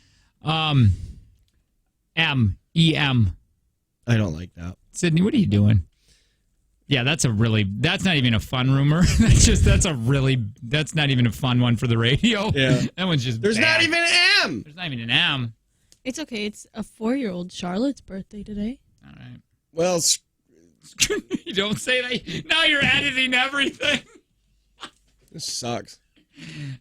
M-E-M. I don't like that. Sydney, what are you doing? Yeah, that's not even a fun rumor. That's not even a fun one for the radio. Yeah. That one's just There's bad. not even an M. There's not even an M. It's okay. It's a 4-year-old Charlotte's birthday today. All right. Well, You don't say that. Now you're editing everything. this sucks.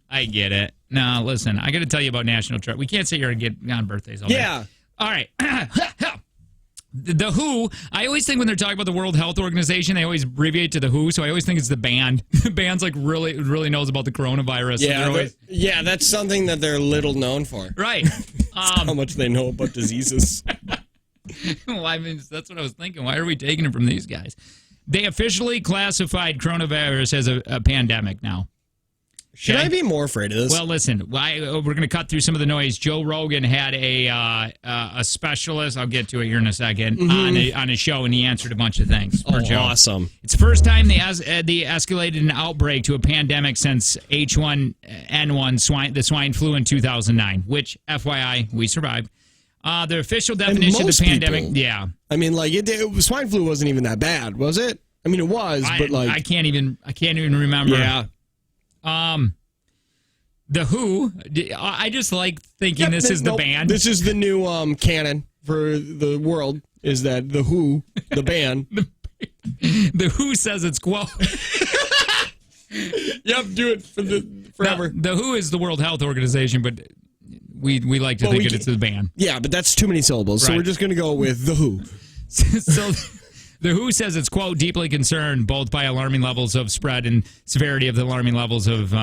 I get it. No, listen, I got to tell you about National Treasure. We can't sit here and get on birthdays all day. Yeah. All right. The WHO, I always think when they're talking about the World Health Organization, they always abbreviate to the WHO, so I always think it's the band. The band's like really knows about the coronavirus. Yeah, that's something that they're little known for. Right. How much they know about diseases. Well, I mean, that's what I was thinking. Why are we taking it from these guys? They officially classified coronavirus as a pandemic now. Should I be more afraid of this? Well, listen, we're going to cut through some of the noise. Joe Rogan had a specialist. I'll get to it here in a second on his show, and he answered a bunch of things. Awesome! It's the first time they escalated an outbreak to a pandemic since H1N1 the swine flu in 2009. Which, FYI, we survived. The official definition of the pandemic. People, yeah, I mean, like swine flu wasn't even that bad, was it? I mean, it was, but like I can't even remember. Yeah. The WHO, I just like thinking this is the band. This is the new canon for the world, is that the WHO, the band. The WHO says it's quote. Yep, do it forever. The WHO is the World Health Organization, but we like to think it's the band. Yeah, but that's too many syllables, so Right. we're just going to go with the WHO. So the WHO says it's, quote, deeply concerned both by alarming levels of spread and severity of the alarming levels of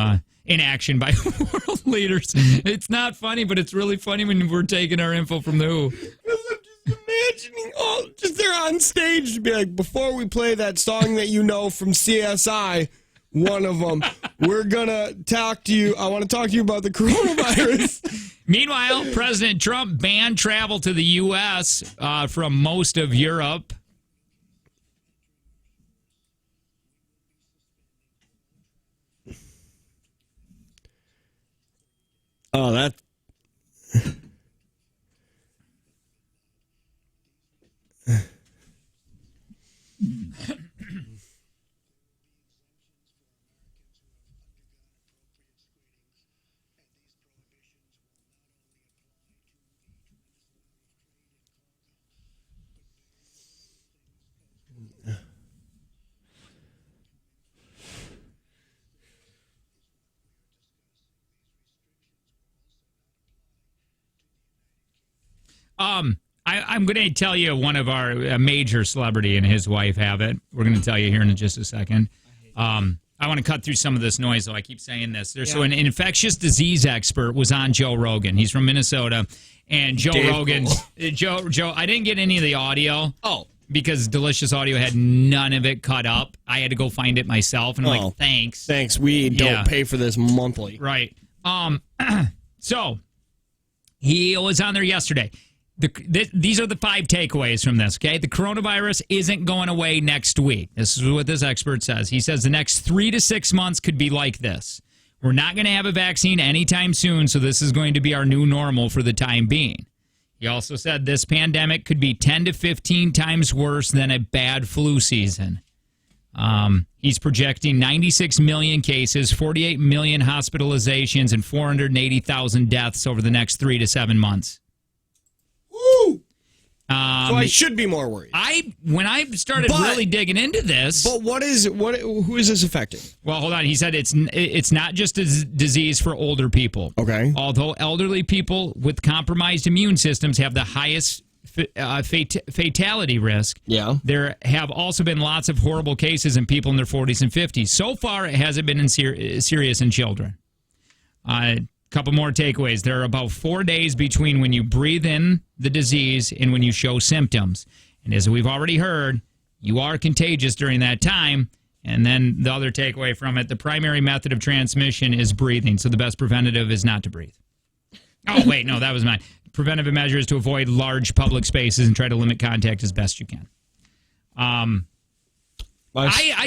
inaction by world leaders. It's not funny, but it's really funny when we're taking our info from the WHO. I'm just imagining, just they're on stage to be like, before we play that song that you know from CSI, one of them, we're going to talk to you. I want to talk to you about the coronavirus. Meanwhile, President Trump banned travel to the U.S. From most of Europe. Oh, that. I'm going to tell you one of our major celebrity and his wife have it. We're going to tell you here in just a second. I want to cut through some of this noise, though. I keep saying this. So an infectious disease expert was on Joe Rogan. He's from Minnesota. And Joe Rogan, Joe, I didn't get any of the audio. Oh. Because Delicious Audio had none of it cut up. I had to go find it myself. And I'm like, thanks. Thanks. We don't pay for this monthly. Right. So he was on there yesterday. These are the 5 takeaways from this, okay? The coronavirus isn't going away next week. This is what this expert says. He says the next 3 to 6 months could be like this. We're not going to have a vaccine anytime soon, so this is going to be our new normal for the time being. He also said this pandemic could be 10 to 15 times worse than a bad flu season. He's projecting 96 million cases, 48 million hospitalizations, and 480,000 deaths over the next 3 to 7 months. Woo! So I should be more worried. When I started really digging into this, but who is this affecting? Well, hold on. He said it's not just a disease for older people. Okay. Although elderly people with compromised immune systems have the highest fatality risk. Yeah. There have also been lots of horrible cases in people in their 40s and 50s. So far, it hasn't been serious in children. Couple more takeaways. There are about 4 days between when you breathe in the disease and when you show symptoms. And as we've already heard, you are contagious during that time. And then the other takeaway from it, the primary method of transmission is breathing. So the best preventative is not to breathe. Oh, wait, no, that was mine. Preventative measure is to avoid large public spaces and try to limit contact as best you can. I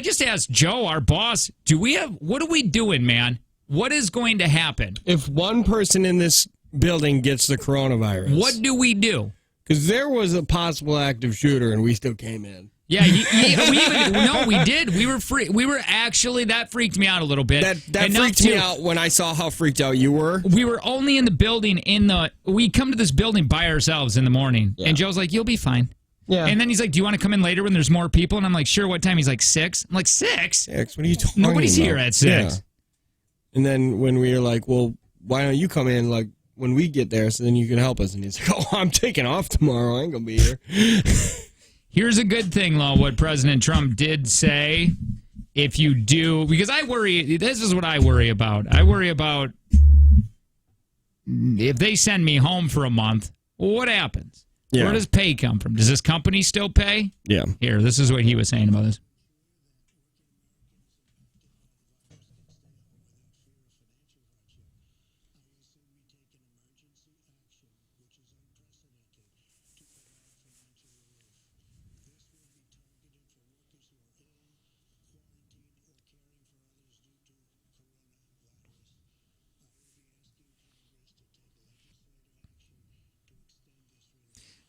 just asked Joe, our boss, what are we doing, man? What is going to happen? If one person in this building gets the coronavirus. What do we do? Because there was a possible active shooter and we still came in. Yeah, we did. We were free. We were actually, that freaked me out a little bit. That freaked me out when I saw how freaked out you were. We were only in the building we come to this building by ourselves in the morning. Yeah. And Joe's like, you'll be fine. Yeah. And then he's like, do you want to come in later when there's more people? And I'm like, sure, what time? He's like, 6. I'm like, 6? 6? What are you talking about? Nobody's here at 6. Yeah. And then when we were like, well, why don't you come in like when we get there so then you can help us? And he's like, oh, I'm taking off tomorrow. I ain't going to be here. Here's a good thing, though, what President Trump did say. If you do, because this is what I worry about. I worry about if they send me home for a month, what happens? Yeah. Where does pay come from? Does this company still pay? Yeah. Here, this is what he was saying about this.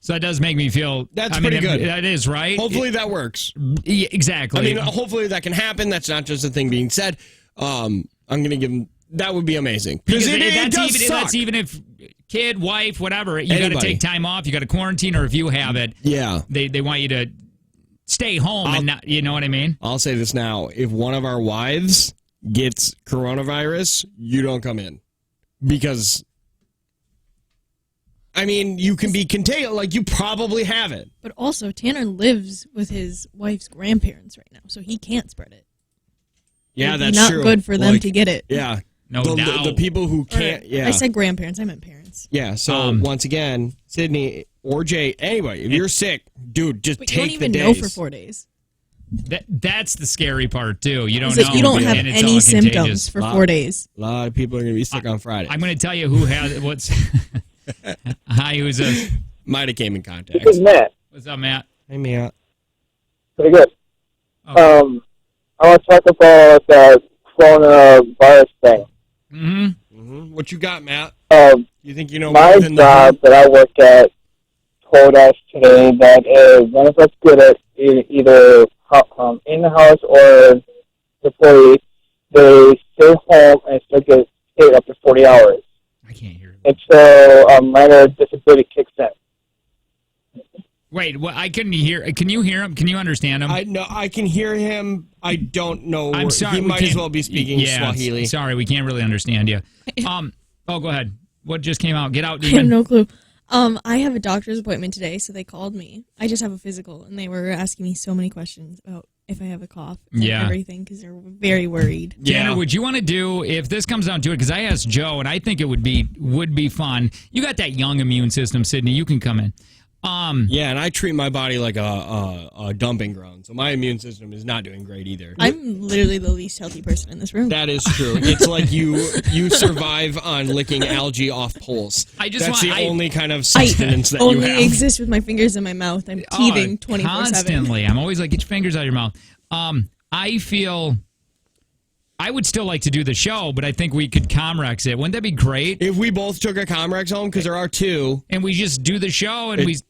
So that does make me feel... That's pretty good. That is, right? Hopefully that works. Yeah, exactly. I mean, hopefully that can happen. That's not just a thing being said. I'm going to give him... That would be amazing. Because that's even if kid, wife, whatever, you got to take time off. You got to quarantine, or if you have it, yeah, they want you to stay home and not... You know what I mean? I'll say this now. If one of our wives gets coronavirus, you don't come in. Because... I mean, you can be contagious. Like, you probably have it. But also, Tanner lives with his wife's grandparents right now, so he can't spread it. Yeah, It'd that's be not true. good for them to get it. Yeah. No doubt. The people who can't, yeah. I said grandparents, I meant parents. Yeah, so once again, Sydney or Jay, anyway, if you're sick, dude, just take the days. You don't even know for 4 days. That's the scary part, too. You don't know. You don't have any symptoms contagious. for 4 days. A lot of people are going to be sick on Friday. I'm going to tell you who has... What's... Hi, who's this? Might have came in contact. This is Matt. What's up, Matt? Hey, Matt. Pretty good. Okay. I want to talk about the coronavirus thing. Mm-hmm. What you got, Matt? You think you know my more than job that I work at told us today that one of us good at either in the house or the police, they stay home and still get paid up to 40 hours. I can't hear. Until minor disability kicks in. Wait, I couldn't hear. Can you hear him? Can you understand him? I can hear him. I don't know. I'm sorry. He might as well be speaking Swahili. Sorry, we can't really understand you. Go ahead. What just came out? Get out, Demon. I have no clue. I have a doctor's appointment today, so they called me. I just have a physical, and they were asking me so many questions about if I have a cough and everything, because they're very worried. Tanner, would you want to do, if this comes down to it, because I asked Joe, and I think it would be fun. You got that young immune system, Sydney. You can come in. Yeah, and I treat my body like a dumping ground, so my immune system is not doing great either. I'm literally the least healthy person in this room. That is true. It's like you survive on licking algae off poles. That's the only kind of sustenance that you have. I only exist with my fingers in my mouth. I'm teething 24/7. Constantly. I'm always like, get your fingers out of your mouth. I feel... I would still like to do the show, but I think we could Comrex it. Wouldn't that be great? If we both took a Comrex home, because there are two. And we just do the show, and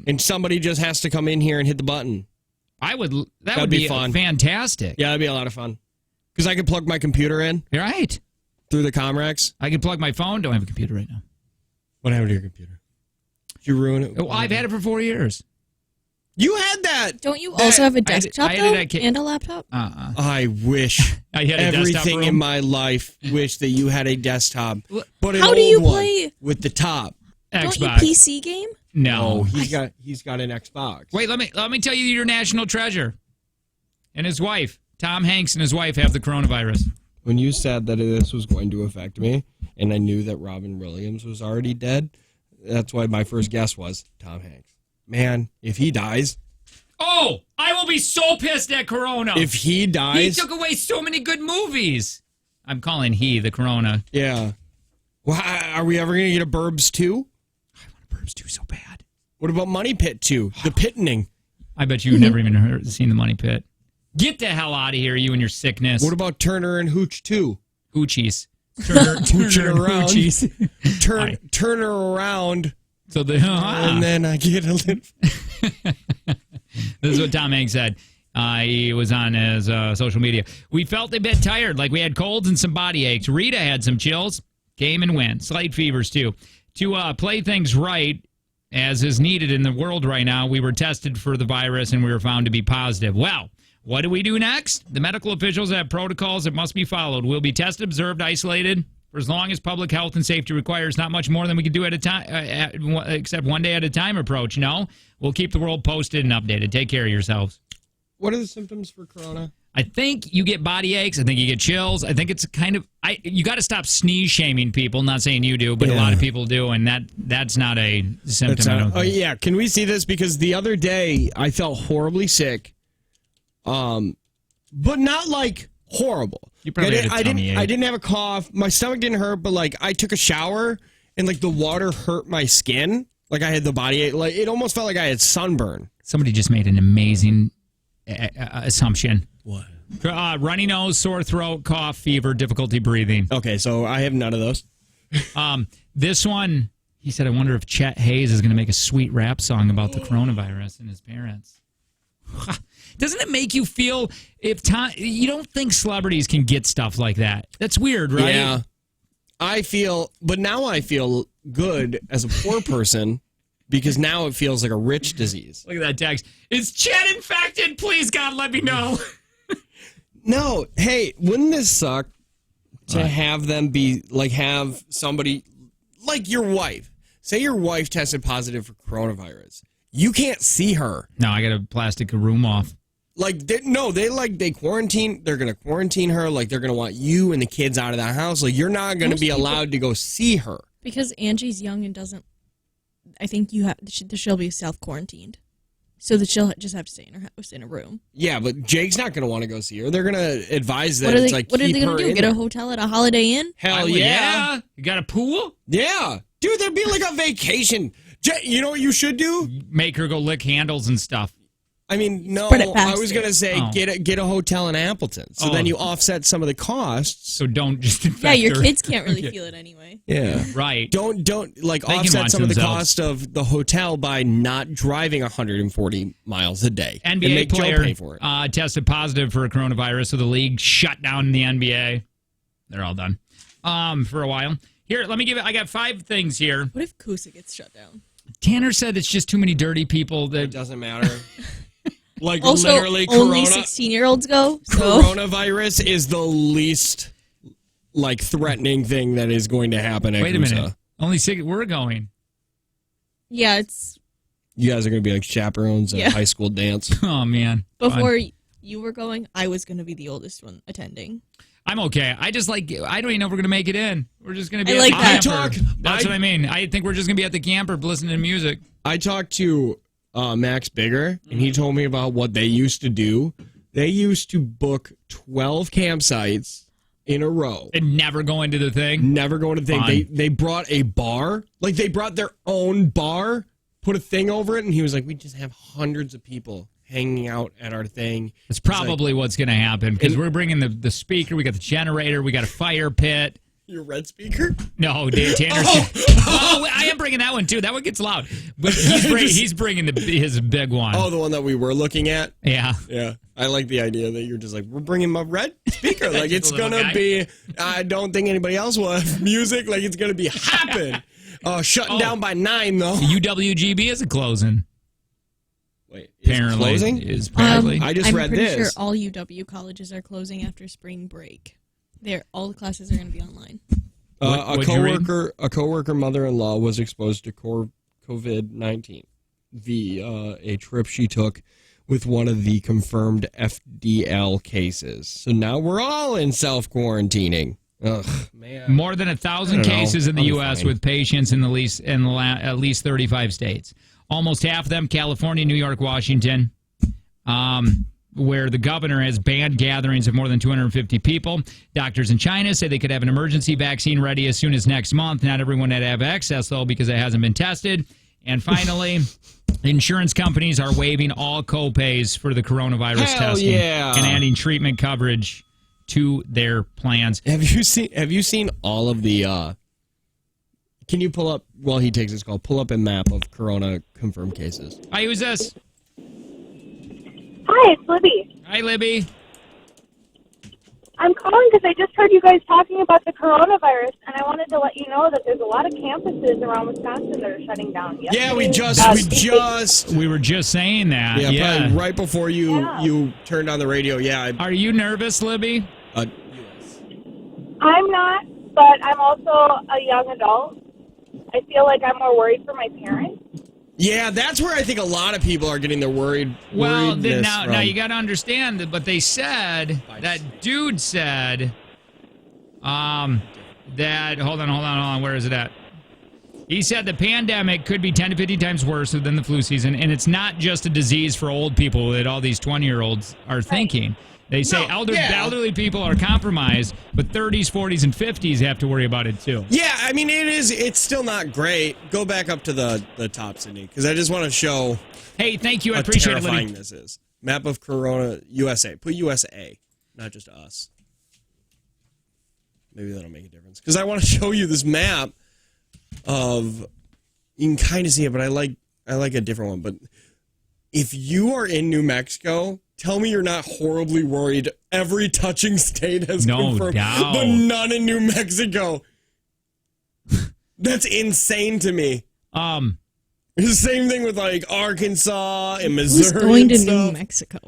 and somebody just has to come in here and hit the button. That would be fun. Fantastic. Yeah, that'd be a lot of fun. Because I could plug my computer in. You're right. Through the Comrex. I could plug my phone. Don't have a computer right now. What happened to your computer? Did you ruin it? Oh, I've had it for 4 years. You had that. Don't you also have a desktop and a laptop? I wish. I had everything in my life wish that you had a desktop. But how do you play with the top? Xbox. Don't you PC game? No, he's got an Xbox. Wait, let me tell you your national treasure. And his wife, Tom Hanks, and his wife have the coronavirus. when you said that this was going to affect me, and I knew that Robin Williams was already dead, that's why my first guess was Tom Hanks. Man, if he dies... Oh, I will be so pissed at Corona. If he dies... He took away so many good movies. I'm calling he the Corona. Yeah. Well, are we ever going to get a Burbs 2? I want a Burbs 2 so bad. What about Money Pit 2? The Pittening. I bet you've never even seen the Money Pit. Get the hell out of here, you and your sickness. What about Turner and Hooch 2? Hoochies. Turner and Hoochies. Turn her around. So and then I get a little... This is what Tom Hanks said. He was on his social media. We felt a bit tired, like we had colds and some body aches. Rita had some chills, came and went. Slight fevers, too. To play things right, as is needed in the world right now, we were tested for the virus and we were found to be positive. Well, what do we do next? The medical officials have protocols that must be followed. We'll be tested, observed, isolated for as long as public health and safety requires. Not much more than we can do at a time, except one day at a time approach. No, we'll keep the world posted and updated. Take care of yourselves. What are the symptoms for Corona? I think you get body aches. I think you get chills. I think it's kind of you got to stop sneeze shaming people. Not saying you do, but a lot of people do, and that's not a symptom. I don't think. Oh yeah, can we see this? Because the other day I felt horribly sick, but not like horrible. You probably had a tummy ache. I didn't have a cough. My stomach didn't hurt, but like I took a shower and like the water hurt my skin. Like I had the body ache. Like it almost felt like I had sunburn. Somebody just made an amazing assumption. What? Runny nose, sore throat, cough, fever, difficulty breathing. Okay, so I have none of those. This one, he said, I wonder if Chet Hayes is going to make a sweet rap song about the coronavirus and his parents. Doesn't it make you feel you don't think celebrities can get stuff like that? That's weird, right? Yeah. But now I feel good as a poor person. Because now it feels like a rich disease. Look at that text. Is Chet infected? Please, God, let me know. No. Hey, wouldn't this suck to have them be, like, have somebody, like your wife. Say your wife tested positive for coronavirus. You can't see her. No, I got to plastic a room off. Like, they quarantine. They're going to quarantine her. Like, they're going to want you and the kids out of that house. Like, you're not going to be allowed to go see her. Because Angie's young and doesn't. I think she'll be self-quarantined. So that she'll just have to stay in her house in a room. Yeah, but Jake's not going to want to go see her. They're going to advise that what are it's like, what keep are they going her to do? in Get there. a hotel at a Holiday Inn? Hell yeah. You got a pool? Yeah. Dude, that'd be like a vacation. You know what you should do? Make her go lick handles and stuff. I mean, no, Spread it I was faster. going to say get a hotel in Appleton. So then you offset some of the costs. So don't just infect Yeah, your her. kids can't really feel it anyway. Yeah. Right. Don't like They can offset watch some of the themselves. cost of the hotel by not driving 140 miles a day. and NBA make Joe player pay for it. tested positive for coronavirus, so the league shut down the NBA. They're all done for a while. Here, let me give it. I got 5 things here. What if Kusa gets shut down? Tanner said it's just too many dirty people It that. doesn't matter. Like Also, literally only 16-year-olds go. So. coronavirus is the least like threatening thing that is going to happen at Wait a Kusa. minute. Only 6. We're going. Yeah, it's You guys are going to be like chaperones at Yeah. a high school dance. Oh man. before Fun. you were going. I was going to be the oldest one attending. I'm okay. I don't even know if we're gonna make it in. We're just gonna be I at like the that. camper. That's what I mean. I think we're just gonna be at the camper listening to music. I talked to Max Bigger, and he told me about what they used to do. They used to book 12 campsites in a row. And never go into the thing. Never going to the thing. Fun. They brought a bar. Like, they brought their own bar, put a thing over it, and he was like, we just have hundreds of people hanging out at our thing. It's probably what's going to happen because we're bringing the speaker. We got the generator. We got a fire pit. Your red speaker? No, Dave Tanner's. Oh, I am bringing that one too. That one gets loud, but he's bringing his big one. Oh, the one that we were looking at? Yeah. Yeah. I like the idea that you're just like, we're bringing my red speaker. Like, Just it's a little going to guy. be, I don't think anybody else will have music. Like, it's going to be hopping. Shutting down by 9, though. UWGB isn't closing. Wait, is it Apparently, closing? is probably. I just I'm read pretty this. sure all UW colleges are closing after spring break. All the classes are going to be online. What'd you read? A coworker mother-in-law was exposed to COVID-19 via a trip she took with one of the confirmed FDL cases. So now we're all in self-quarantining. Ugh, man. More than 1,000 cases in the U.S. with patients in at least 35 states. Almost half of them, California, New York, Washington, where the governor has banned gatherings of more than 250 people. Doctors in China say they could have an emergency vaccine ready as soon as next month. Not everyone would have access, though, because it hasn't been tested. And finally, insurance companies are waiving all co-pays for the coronavirus testing and adding treatment coverage to their plans. Have you seen all of the can you pull up, while he takes his call, pull up a map of corona confirmed cases? Hi, who's this? Hi, it's Libby. Hi, Libby. I'm calling because I just heard you guys talking about the coronavirus, and I wanted to let you know that there's a lot of campuses around Wisconsin that are shutting down. Yeah, we were just saying that. Yeah, probably right before you turned on the radio. Yeah. Are you nervous, Libby? Yes. I'm not, but I'm also a young adult. I feel like I'm more worried for my parents. Yeah, that's where I think a lot of people are getting their worried. Well, now you got to understand that, but they said, that dude said, that, hold on, where is it at? He said the pandemic could be 10 to 50 times worse than the flu season, and it's not just a disease for old people that all these 20-year-olds are thinking. They say elderly people are compromised, but 30s, 40s, and 50s have to worry about it too. Yeah, I mean, it's still not great. Go back up to the top, Sydney, because I just want to show. Hey, thank you. I appreciate it. How terrifying this is. Map of Corona, USA. Put USA, not just us. Maybe that'll make a difference. Because I want to show you this map of. You can kind of see it, but I like a different one. But if you are in New Mexico, tell me you're not horribly worried. Every touching state has confirmed, but none in New Mexico. That's insane to me. It's the same thing with like Arkansas and Missouri. Who's going to New Mexico?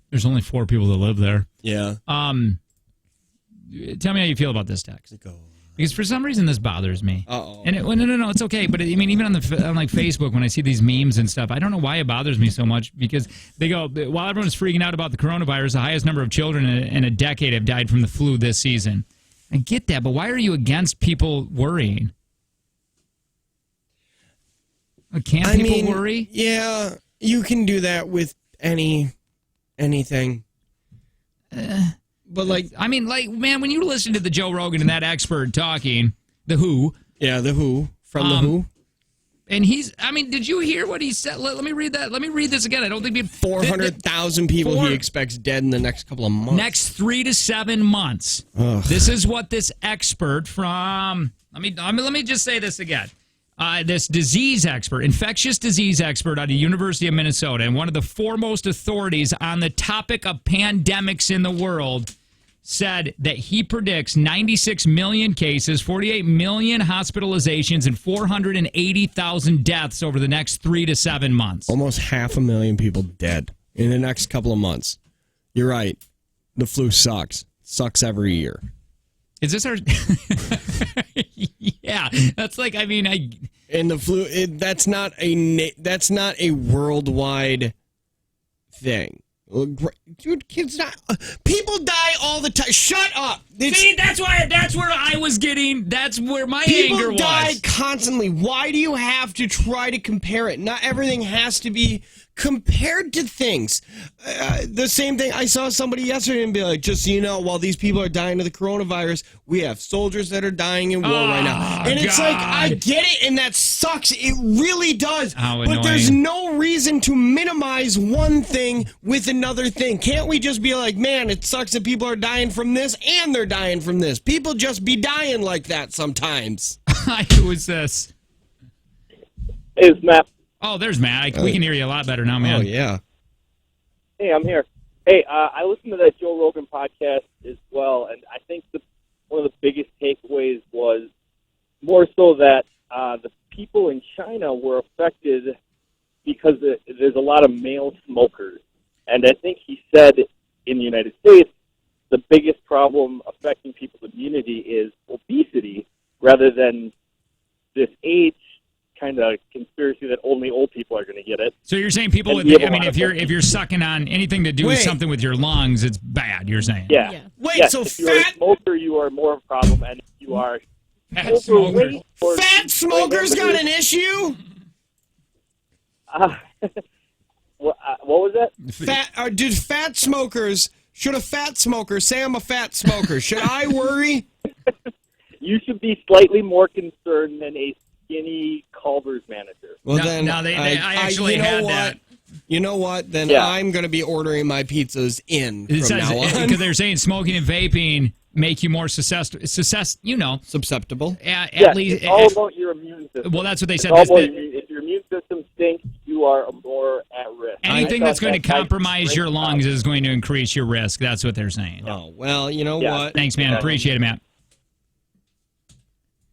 There's only 4 people that live there. Yeah. Tell me how you feel about this text. Because for some reason this bothers me. Uh-oh. And no, it's okay. But I mean, even on like Facebook, when I see these memes and stuff, I don't know why it bothers me so much. Because they go, while everyone's freaking out about the coronavirus, the highest number of children in a decade have died from the flu this season. I get that, but why are you against people worrying? Can't people worry? Yeah, you can do that with anything. But man, when you listen to the Joe Rogan and that expert talking, the WHO. Yeah, the WHO. From the WHO. And did you hear what he said? Let me read that. Let me read this again. I don't think 400,000 people he expects dead in the next couple of months. Next 3 to 7 months. Ugh. This is what this expert from, let me just say this again. This disease expert, infectious disease expert out of the University of Minnesota, and one of the foremost authorities on the topic of pandemics in the world, said that he predicts 96 million cases, 48 million hospitalizations, and 480,000 deaths over the next 3 to 7 months. Almost 500,000 people dead in the next couple of months. You're right. The flu sucks. Sucks every year. Is this our... Yeah, that's like, And the flu, that's not a worldwide thing. Dude, kids die. People die all the time. Shut up. See, that's where I was getting. That's where my anger was. People die constantly. Why do you have to try to compare it? Not everything has to be compared to things. The same thing, I saw somebody yesterday and be like, just so you know, while these people are dying of the coronavirus, we have soldiers that are dying in war right now. And it's like, I get it, and that sucks. It really does. But there's no reason to minimize one thing with another thing. Can't we just be like, man, it sucks that people are dying from this and they're dying from this. People just be dying like that sometimes. Who is this? It's Matt. Oh, there's Matt. We can hear you a lot better now, man. Oh, yeah. Hey, I'm here. Hey, I listened to that Joe Rogan podcast as well, and I think one of the biggest takeaways was more so that the people in China were affected because there's a lot of male smokers. And I think he said in the United States, the biggest problem affecting people's immunity is obesity rather than this age kind of conspiracy that only old people are going to get it. So you're saying people with, I mean, if you're sucking on anything to do with something with your lungs, it's bad. You're saying, yeah. Wait, yes, so if you're a smoker, you are more of a problem, and if you are overweight or fat smokers got an issue? What was that? Dude, fat smokers. Should a fat smoker say I'm a fat smoker? Should I worry? You should be slightly more concerned than a skinny Culver's manager. Well, no, they actually had that. You know what? Then I'm going to be ordering my pizzas in from now on. Because they're saying smoking and vaping make you more susceptible. At least, it's all about your immune system. Well, that's what they said. If your immune system stinks, you are more at risk. Anything that's going to compromise your lungs is going to increase your risk. That's what they're saying. Oh, well, you know what? Thanks, man. Appreciate it, Matt.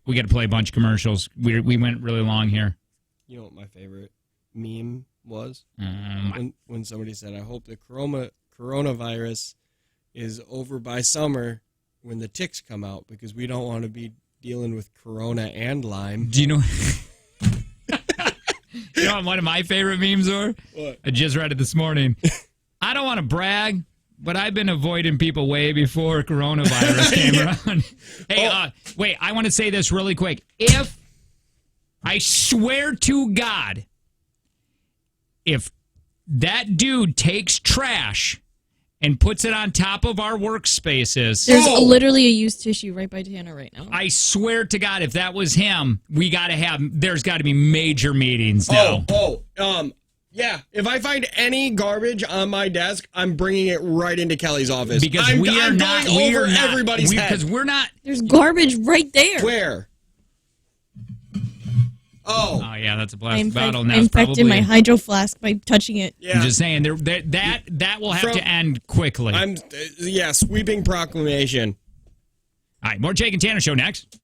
We got to play a bunch of commercials. We went really long here. You know what my favorite meme was? When somebody said, I hope the coronavirus is over by summer when the ticks come out because we don't want to be dealing with corona and Lyme. Do you know... You know what one of my favorite memes are? What? I just read it this morning. I don't want to brag, but I've been avoiding people way before coronavirus came around. Hey, wait, I want to say this really quick. I swear to God, if that dude takes trash and puts it on top of our workspaces. There's literally a used tissue right by Tana right now. I swear to God, if that was him, there's got to be major meetings now. Yeah. If I find any garbage on my desk, I'm bringing it right into Kelly's office. Because I'm going over everybody's head. Because we're not. There's garbage right there. Where? Oh, yeah, that's a plastic bottle. I infected my hydro flask by touching it. Yeah. I'm just saying that will have to end quickly. Sweeping proclamation. All right, more Jake and Tanner show next.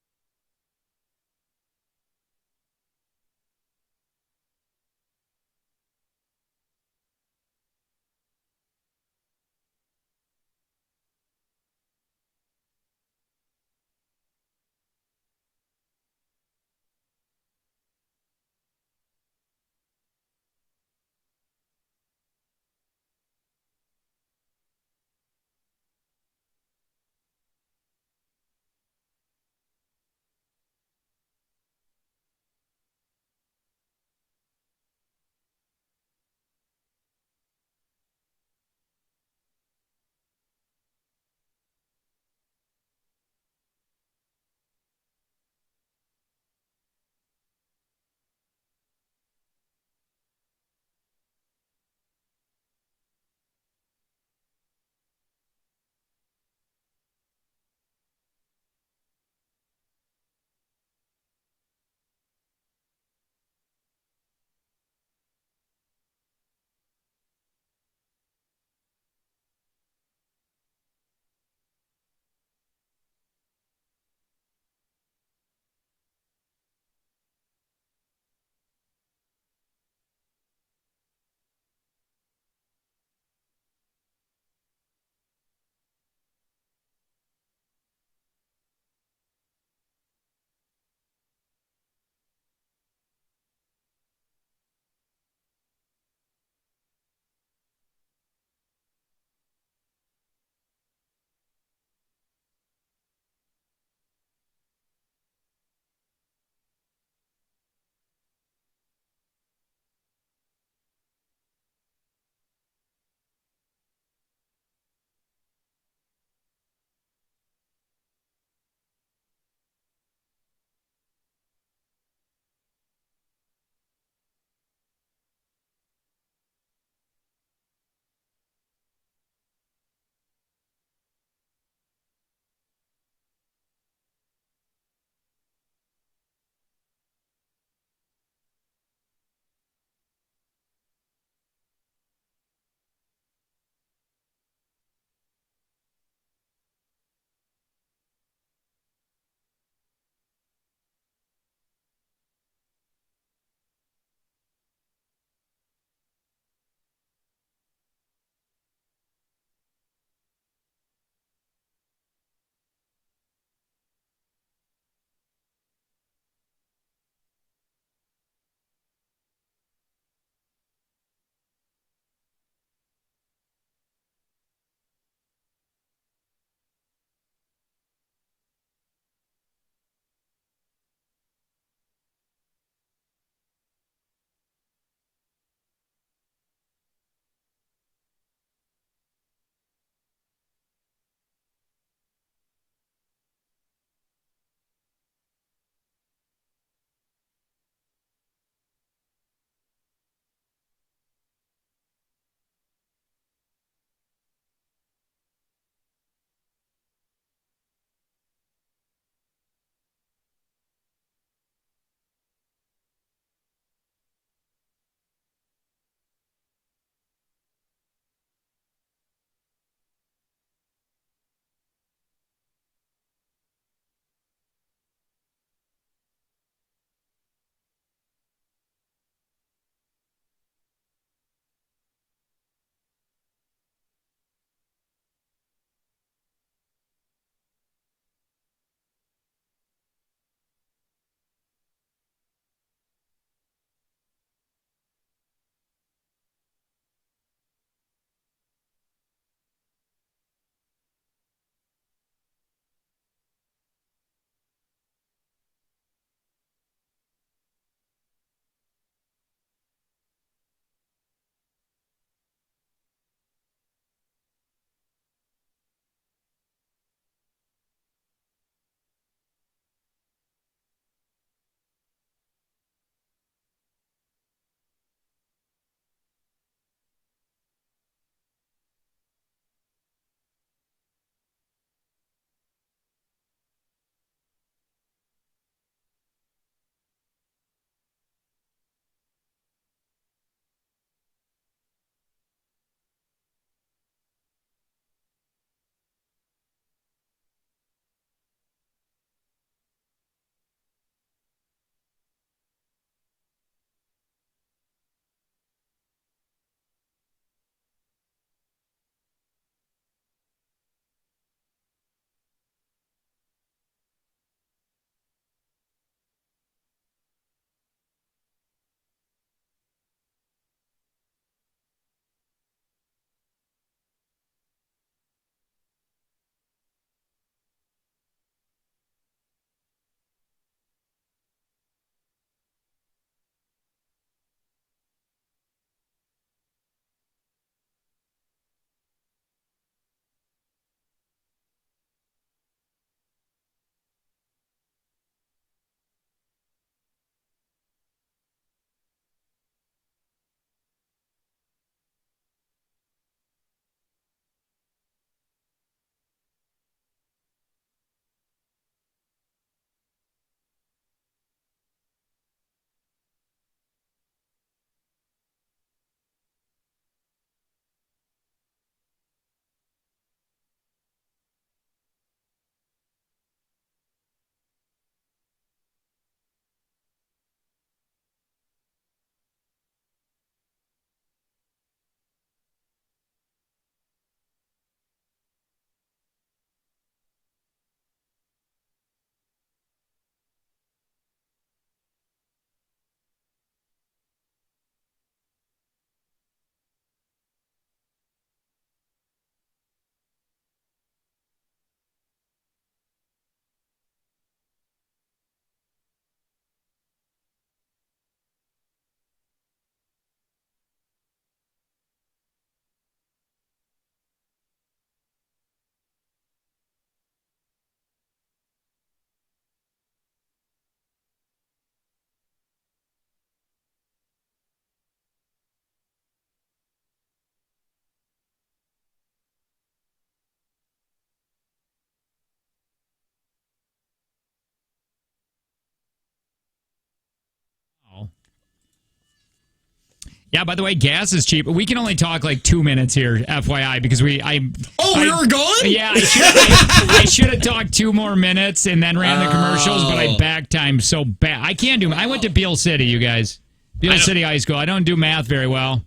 Yeah, by the way, gas is cheap. We can only talk like 2 minutes here, FYI, because we were going? Yeah, I should have talked 2 more minutes and then ran the commercials, but I back timed so bad. I can't do. I went to Beale City, you guys. Beale City High School. I don't do math very well.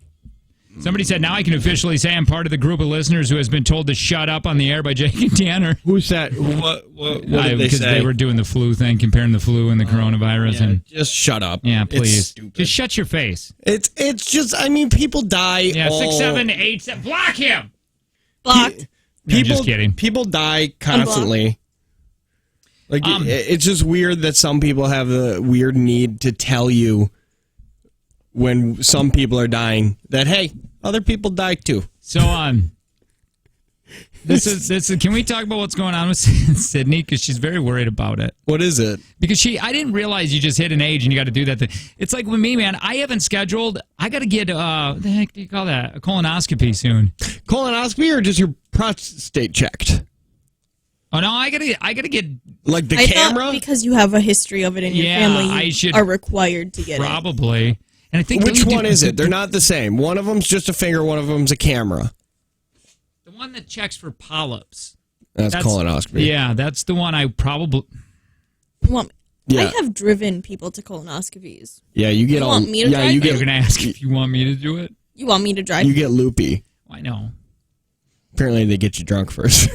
Somebody said, now I can officially say I'm part of the group of listeners who has been told to shut up on the air by Jake and Tanner. Who's that? What did they say? Because they were doing the flu thing, comparing the flu and the coronavirus. And just shut up. Yeah, please. Just shut your face. It's just, I mean, people die. Yeah, 6, 7, 8, 7. Block him! Blocked. I'm just kidding. People die constantly. Like, it's just weird that some people have a weird need to tell you when some people are dying that, hey, other people die too. So, this is. Can we talk about what's going on with Sydney? Because she's very worried about it. What is it? Because I didn't realize you just hit an age and you got to do that thing. It's like with me, man. I haven't scheduled. I got to get what the heck do you call that? A colonoscopy soon. Colonoscopy or just your prostate checked? Oh no, I gotta get like the I camera thought because you have a history of it in your family, you are required to get probably. it. And I think which one is it? They're not the same. One of them's just a finger. One of them's a camera. The one that checks for polyps. That's colonoscopy. Yeah, that's the one I probably. Well, I have driven people to colonoscopies. Yeah, you get you all. Want me to drive? You're going to ask if you want me to do it? You want me to drive? You get loopy. I know. Apparently, they get you drunk first.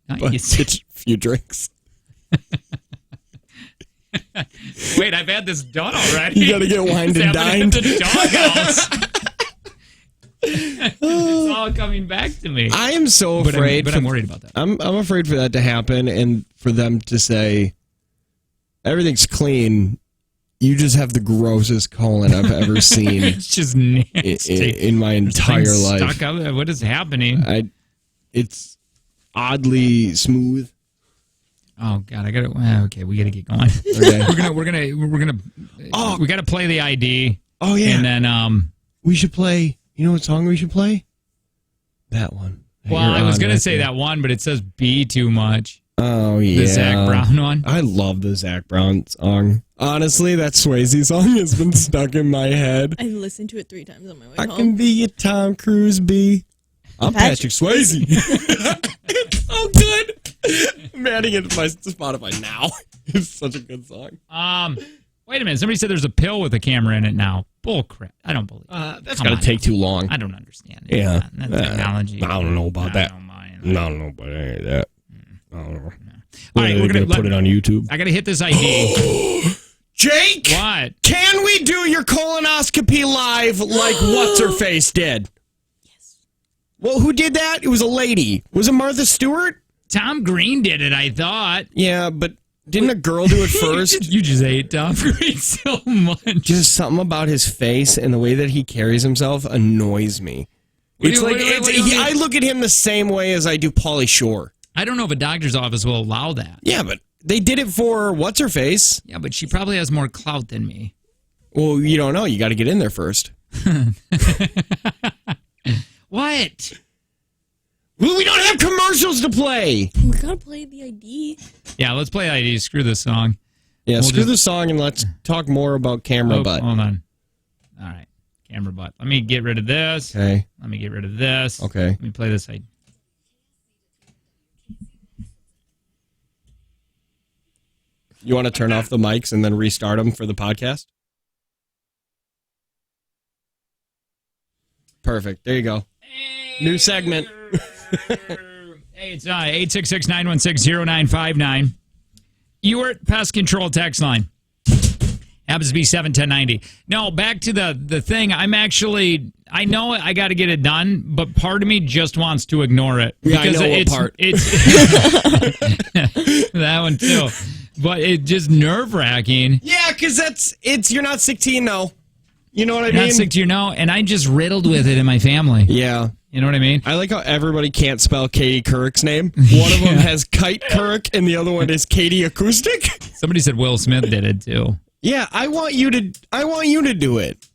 Nice. Get you a few drinks. Wait, I've had this done already. You got to get wined and dined. At the doghouse. It's all coming back to me. I am so afraid. But I'm worried about that. I'm afraid for that to happen and for them to say, everything's clean. You just have the grossest colon I've ever seen. It's just nasty. In my entire life. Stuck up. What is happening? It's oddly smooth. Oh God, I gotta. Okay, we gotta get going. Okay. we're gonna. Oh, we gotta play the ID. Oh yeah, and then we should play. You know what song we should play? That one. Well, I was gonna say that one, but it says B too much. Oh yeah, the Zac Brown one. I love the Zac Brown song. Honestly, that Swayze song has been stuck in my head. I listened to it 3 times on my way I home. can be a Tom Cruise B. I'm Patrick Swayze. It's so good. I'm adding it to my Spotify now. It's such a good song. Wait a minute. Somebody said there's a pill with a camera in it now. Bull crap. I don't believe it. That's got to take too long. I don't understand it. Yeah. That technology. I don't know about that. I don't mind. I don't know about any of that. I don't know. All right, we're going to put it on YouTube. I got to hit this ID. Jake! What? Can we do your colonoscopy live like What's-Her-Face did? Yes. Well, who did that? It was a lady. Was it Martha Stewart? Tom Green did it, I thought. Yeah, but didn't a girl do it first? You just hate Tom Green so much. Just something about his face and the way that he carries himself annoys me. I look at him the same way as I do Pauly Shore. I don't know if a doctor's office will allow that. Yeah, but they did it for What's-Her-Face. Yeah, but she probably has more clout than me. Well, you don't know. You got to get in there first. What? Well, we don't have commercials to play. We gotta play the ID. Yeah, let's play ID. Screw this song. Yeah, screw the song and let's talk more about camera butt. Hold on. All right. Camera butt. Let me get rid of this. Okay. Let me get rid of this. Okay. Let me play this ID. You want to turn off the mics and then restart them for the podcast? Perfect. There you go. New segment. Hey, it's 866-916-0959. Ewart Pest Control text line. Happens to be 71090. No, back to the thing. I know I got to get it done, but part of me just wants to ignore it. Yeah, because I know what part. It's that one too. But it's just nerve-wracking. Yeah, because you're not 16 now. You know what I mean? Not 16 now, and I'm just riddled with it in my family. Yeah. You know what I mean? I like how everybody can't spell Katie Couric's name. One of them has Kite Couric, and the other one is Katie Acoustic. Somebody said Will Smith did it too. Yeah, I want you to do it.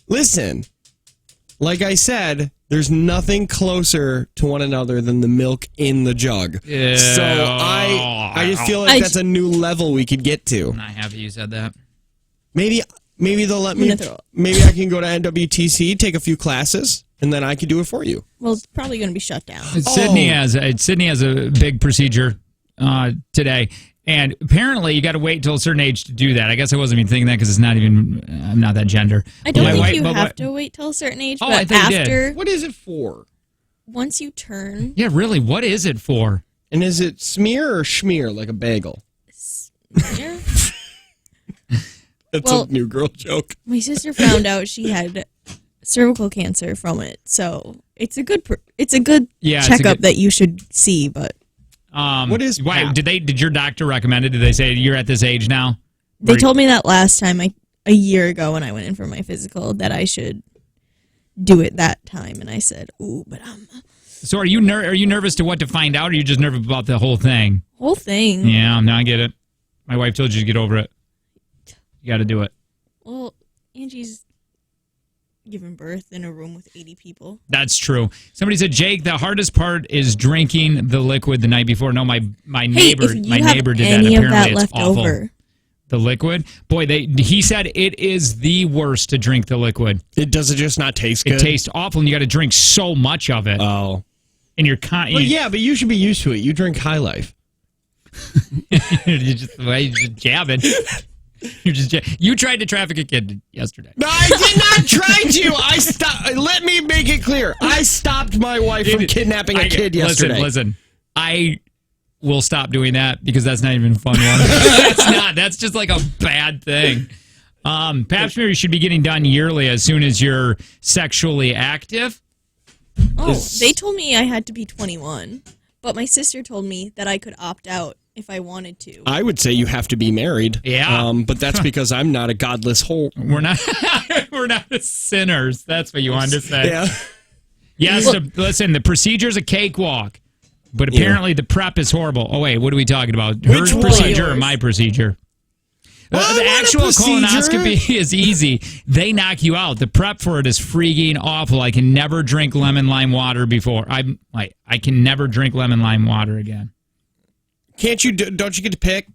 Listen, like I said, there's nothing closer to one another than the milk in the jug. Yeah. So I just feel like that's a new level we could get to. I'm not happy you said that. Maybe Maybe they'll let I'm me. gonna throw up. Maybe I can go to NWTC, take a few classes, and then I can do it for you. Well, it's probably going to be shut down. Sydney has a big procedure today, and apparently you got to wait till a certain age to do that. I guess I wasn't even thinking that because it's not even. I'm not that gender. I don't think you have to wait till a certain age. Oh, but I thought you after, did. What is it for? once you turn, Yeah, really. What is it for? And is it smear or schmear like a bagel? smear. That's Well- a new girl joke. My sister found out she had cervical cancer from it, so it's a good Yeah, it's a checkup good- that you should see. But What is why PAP? did your doctor recommend it? Did they say you're at this age now? they told me that last time, a year ago when I went in for my physical, that I should do it that time, and I said, "Ooh, but So are you nervous to what to find out, or are you just nervous about the whole thing? whole thing." Yeah, no, I get it. My wife told you to get over it. You got to do it. Well, Angie's giving birth in a room with 80 people. That's true. Somebody said, Jake, the hardest part is drinking the liquid the night before. No, my neighbor, hey, if you my have neighbor did that. any Apparently, of that it's left awful. over, The liquid, boy, he said it is the worst to drink the liquid. It does it just not taste good? It tastes awful, and you got to drink so much of it. Oh. And you're Well, yeah, but you should be used to it. You drink High Life. you're just jabbing. You tried to traffic a kid yesterday. No, I did not try to. I stopped. Let me make it clear. I stopped my wife from kidnapping a kid yesterday. Listen. I will stop doing that because that's not even a fun one. That's not. That's just like a bad thing. Pap smear should be getting done yearly as soon as you're sexually active. oh, they told me I had to be 21, but my sister told me that I could opt out if I wanted to. I would say you have to be married. Yeah. But that's because I'm not a godless whore. We're not. We're not sinners. That's what you wanted to say. Yeah. Yes. Listen, the procedure's a cakewalk, but apparently the prep is horrible. Oh wait, what are we talking about? Which Her one? procedure or my procedure? I The want a actual procedure. colonoscopy is easy. They knock you out. The prep for it is freaking awful. I can never drink lemon lime water before. I can never drink lemon lime water again. Can't you? Don't you get to pick?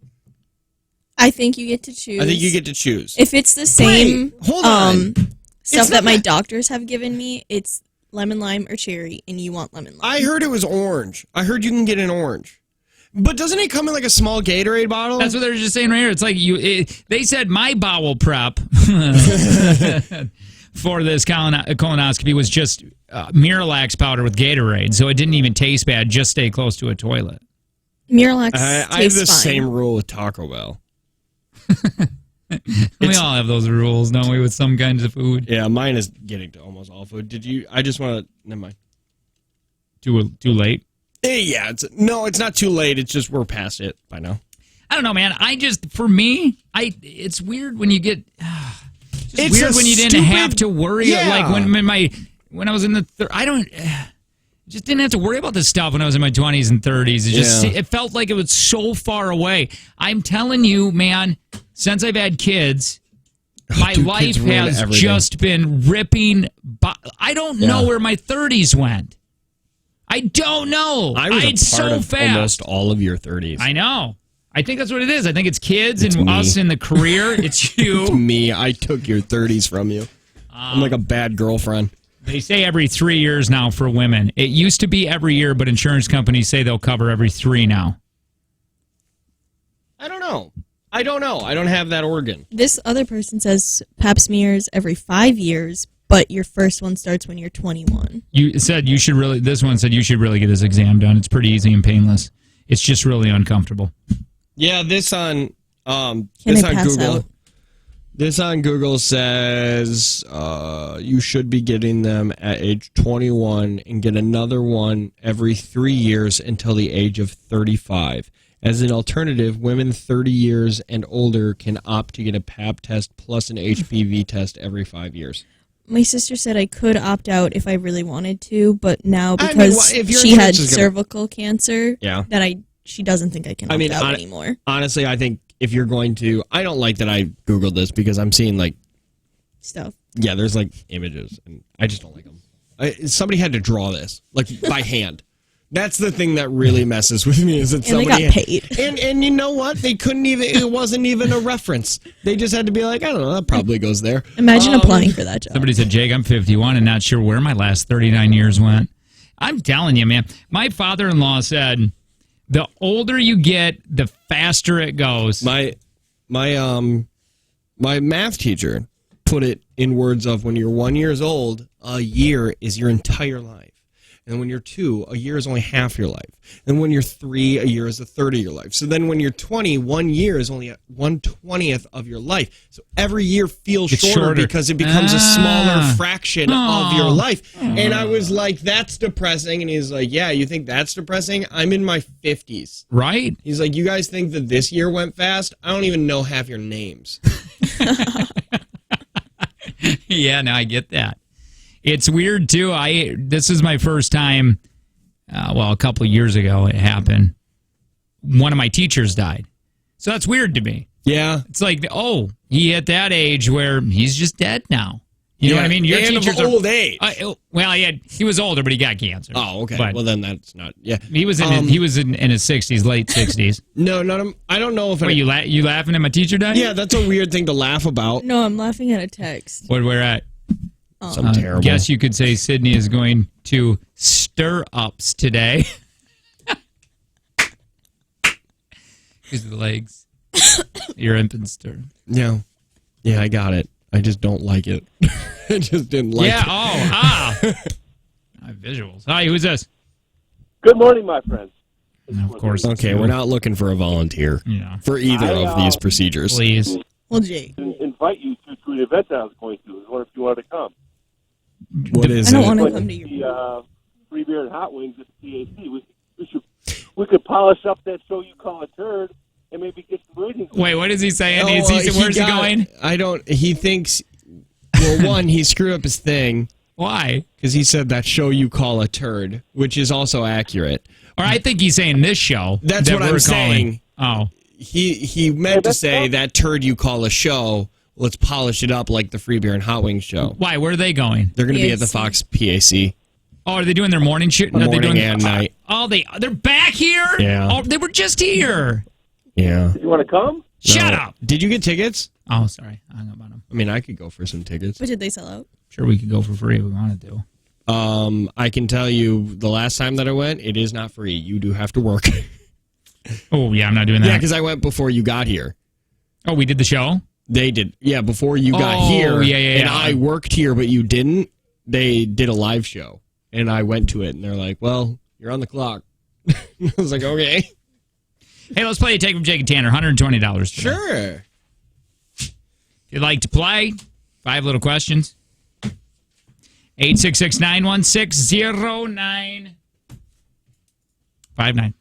I think you get to choose. I think you get to choose. If it's the same Hold on. stuff It's that not my that- doctors have given me, it's lemon lime or cherry, and you want lemon lime. I heard it was orange. I heard you can get an orange. But doesn't it come in like a small Gatorade bottle? That's what they're just saying right here. It's like they said my bowel prep for this colonoscopy was just Miralax powder with Gatorade, so it didn't even taste bad. Just stay close to a toilet. Miralax I have tastes the fine. same rule with Taco Bell. We all have those rules, don't we, with some kinds of food? Yeah, mine is getting to almost all food. Did you? I just want to. Never mind. Too late? Yeah, it's not too late. It's just we're past it by now. I don't know, man. For me, it's weird when you get. It's It's weird a when you didn't stupid- have to worry. Yeah. Like when I was in the just didn't have to worry about this stuff when I was in my 20s and 30s. It felt like it was so far away. I'm telling you, man. Since I've had kids, my Dude, life kids ruin has everything. just been ripping. I don't know where my 30s went. I don't know. I was It's a part so of fast. almost all of your 30s. I know. I think that's what it is. I think it's kids It's and me. us in the career. It's you. It's me. I took your 30s from you. I'm like a bad girlfriend. They say every 3 years now for women. It used to be every year, but insurance companies say they'll cover every 3 now. I don't know. I don't have that organ. This other person says pap smears every 5 years, but your first one starts when you're 21. You said you should really. This one said you should really get this exam done. It's pretty easy and painless. It's just really uncomfortable. Yeah, this on Can this I on pass Google. out? This on Google says you should be getting them at age 21 and get another one every 3 years until the age of 35. As an alternative, women 30 years and older can opt to get a Pap test plus an HPV test every 5 years. My sister said I could opt out if I really wanted to, but now I mean, because if your she had insurance is gonna- cervical cancer, Yeah. that she doesn't think I can opt out anymore. Honestly, I think if you're going to, I don't like that I Googled this because I'm seeing like, Stuff. yeah, there's like images and I just don't like them. Somebody had to draw this like by hand. That's the thing that really messes with me is that And somebody they got paid. And you know what? They couldn't even. It wasn't even a reference. They just had to be like, I don't know. That probably goes there. Imagine applying for that job. Somebody said, Jake, I'm 51 and not sure where my last 39 years went. I'm telling you, man. My father-in-law said, the older you get, the faster it goes. My math teacher put it in words of when you're 1 year old, a year is your entire life. And when you're 2, a year is only half your life. And when you're 3, a year is a third of your life. So then when you're 20, 1 year is only 1/20th of your life. So every year feels shorter because it becomes a smaller fraction of your life. And I was like, that's depressing. And he's like, yeah, you think that's depressing? I'm in my 50s. Right? He's like, you guys think that this year went fast? I don't even know half your names. Yeah, no, I get that. It's weird, too. This is my first time, a couple of years ago it happened. One of my teachers died. So that's weird to me. Yeah. It's like, he at that age where he's just dead now. You know what I mean? Your teachers of old age. He was older, but he got cancer. Oh, okay. But well, then that's not. Yeah, he was in his 60s, late 60s. No, I don't know if. Wait, you laughing at my teacher died? Yeah, that's a weird thing to laugh about. No, I'm laughing at a text. What we're at? Some terrible. Guess you could say Sydney is going to stir ups today. Because of the legs. Your infant stir. Yeah, I got it. I just don't like it. I just didn't like it. Visuals. Hi, who's this? Good morning, my friends. Of course. Okay, we're not looking for a volunteer for either of these procedures. Please. Well, Jake. Invite you to an event that I was going to. I was wondering if you wanted to come. What is I don't it? want to come to you. The free beer and hot wings at the CAC. We could polish up that show you call a turd and maybe get some ratings. Wait, what is he saying? Where's he going? I don't. He thinks. Well, one, he screwed up his thing. Why? Because he said that show you call a turd, which is also accurate. Or I think he's saying this show. That's what I'm saying. Oh. He meant to say that turd you call a show. Let's polish it up like the free beer and hot wings show. Why? Where are they going? They're going to be at the Fox PAC. Oh, are they doing their morning shoot? No, Morning they're doing and night. Oh, they're back here? Yeah. Oh, they were just here. Yeah. You want to come? Shut up. Did you get tickets? Oh, sorry. I hung up on them. I mean, I could go for some tickets. But did they sell out? Sure, we could go for free if we wanted to. I can tell you the last time that I went, it is not free. You do have to work. Oh, yeah, I'm not doing that. Yeah, because I went before you got here. Oh, we did the show? They did. Yeah, before you got here. And I worked here, but you didn't. They did a live show. And I went to it, and they're like, well, you're on the clock. I was like, okay. Hey, let's play a take from Jake and Tanner. $120 today. Sure. If you'd like to play, 5 little questions. 866-916-0959.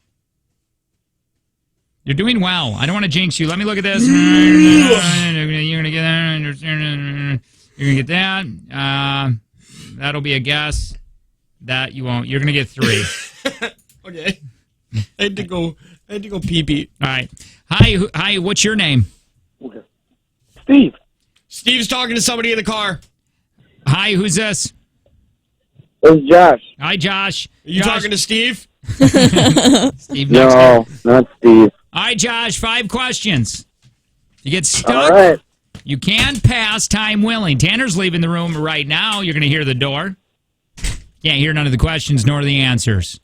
You're doing well. I don't want to jinx you. Let me look at this. You're going to get that. You're going to get that. That'll be a guess. That you won't. You're going to get 3. Okay. I had to go pee-pee. All right. Hi, what's your name? Okay. Steve. Steve's talking to somebody in the car. Hi, who's this? It's Josh. Hi, Josh. Are you talking to Steve? Steve next. No, not Steve. All right, Josh, 5 questions. You get stuck. All right. You can pass, time willing. Tanner's leaving the room right now. You're going to hear the door. Can't hear none of the questions nor the answers.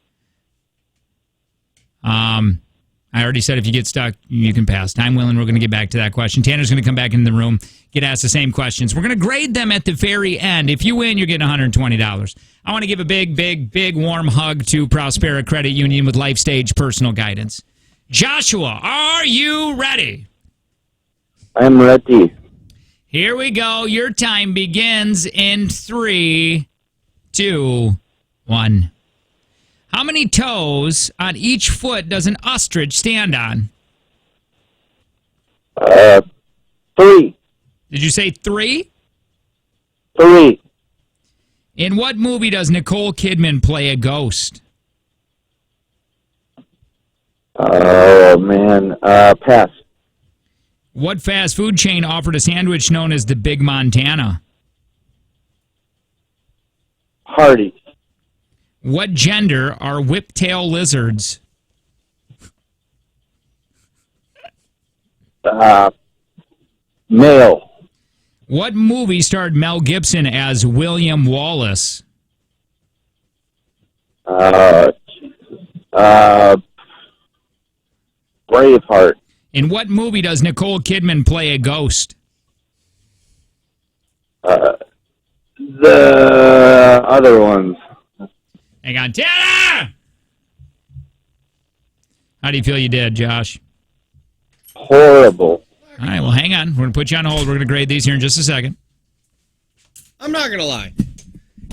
I already said if you get stuck, you can pass. Time willing, we're going to get back to that question. Tanner's going to come back in the room, get asked the same questions. We're going to grade them at the very end. If you win, you're getting $120. I want to give a big warm hug to Prospera Credit Union with Life Stage Personal Guidance. Joshua, are you ready? I'm ready. Here we go. Your time begins in 3, 2, 1. How many toes on each foot does an ostrich stand on? 3. Did you say 3? 3. In what movie does Nicole Kidman play a ghost? Oh, man. Pass. What fast food chain offered a sandwich known as the Big Montana? Hardy. What gender are whiptail lizards? Male. What movie starred Mel Gibson as William Wallace? Braveheart. In what movie does Nicole Kidman play a ghost? The other ones. Hang on, Tanner! How do you feel you did, Josh? Horrible. All right, well, hang on. We're going to put you on hold. We're going to grade these here in just a second. I'm not going to lie.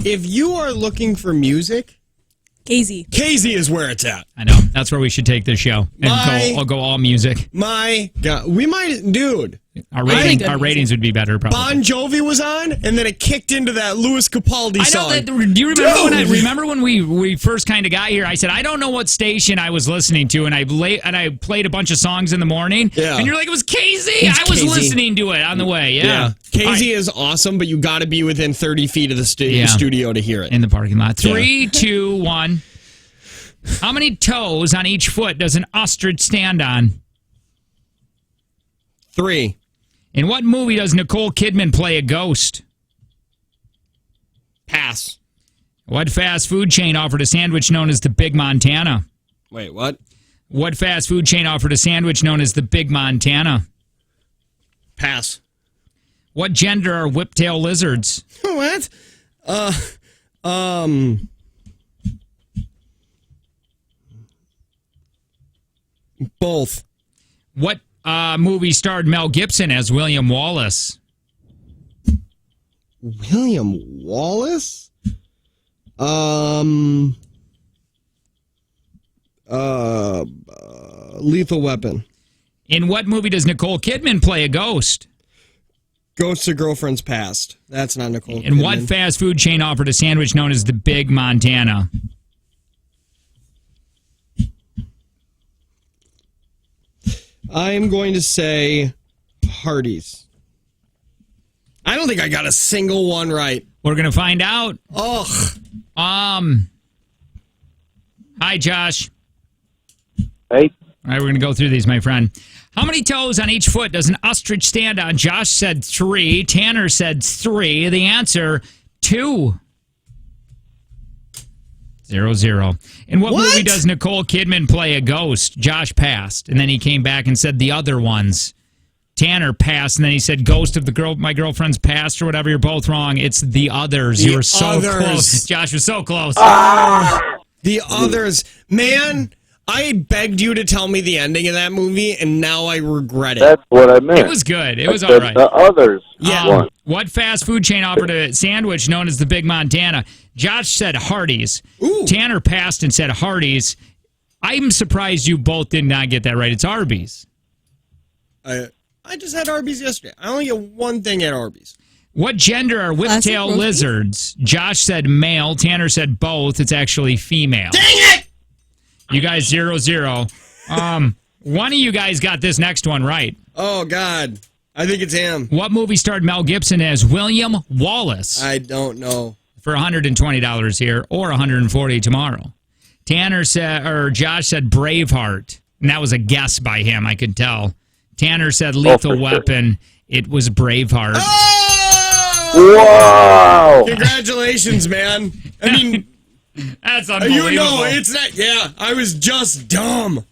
If you are looking for music, KZ is where it's at. I know. That's where we should take this show. And I'll go all music. My God. We might, dude. Our ratings would be better, probably. Bon Jovi was on, and then it kicked into that Louis Capaldi song. I know that. Do you remember when we first kind of got here? I said I don't know what station I was listening to, and I played a bunch of songs in the morning. Yeah. And you're like, it was KZ. I was listening to it on the way. Yeah. KZ is awesome, but you got to be within 30 feet of the studio to hear it. In the parking lot. 3, 2, 1. How many toes on each foot does an ostrich stand on? 3. In what movie does Nicole Kidman play a ghost? Pass. What fast food chain offered a sandwich known as the Big Montana? Wait, what? What fast food chain offered a sandwich known as the Big Montana? Pass. What gender are whiptail lizards? What? Both. What movie starred Mel Gibson as William Wallace? William Wallace? Lethal Weapon. In what movie does Nicole Kidman play a ghost? Ghosts of Girlfriend's Past. That's not Nicole Kidman. In what fast food chain offered a sandwich known as the Big Montana? I am going to say Hardee's. I don't think I got a single one right. We're going to find out. Ugh. Hi, Josh. Hey. All right, we're going to go through these, my friend. How many toes on each foot does an ostrich stand on? Josh said 3. Tanner said 3. The answer, 2. 0-0. In what movie does Nicole Kidman play a ghost? Josh passed, and then he came back and said the other ones. Tanner passed, and then he said ghost of my girlfriend's past or whatever. You're both wrong. It's The Others. You were so close. Josh was so close. The Others. Man, I begged you to tell me the ending of that movie, and now I regret it. That's what I meant. It was good. It was all right. The Others. Yeah. What fast food chain offered a sandwich known as the Big Montana? Josh said Hardee's. Ooh. Tanner passed and said Hardee's. I'm surprised you both did not get that right. It's Arby's. I just had Arby's yesterday. I only get one ththing at Arby's. What gender are whiptail lizards? Josh said male. Tanner said both. It's actually female. Dang it! You guys 0-0. One of you guys got this next one right. Oh, God. I think it's him. What movie starred Mel Gibson as William Wallace? I don't know. For $120 here, or $140 tomorrow. Josh said Braveheart, and that was a guess by him, I could tell. Tanner said Lethal Weapon. It was Braveheart. Oh! Wow! Congratulations, man. I mean, that's unbelievable. You know, it's not. Yeah, I was just dumb.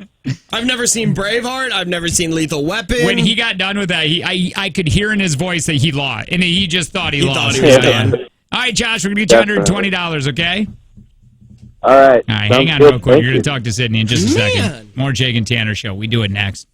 I've never seen Braveheart. I've never seen Lethal Weapon. When he got done with that, I could hear in his voice that he lost, and he just thought he lost. Thought he was done. All right, Josh, we're going to get you $120, okay? All right. All right, hang on real quick. You're going to talk to Sydney in just a second. More Jake and Tanner show. We do it next.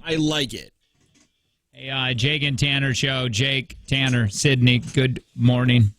I like it. Hey, Jake and Tanner show. Jake, Tanner, Sydney, good morning.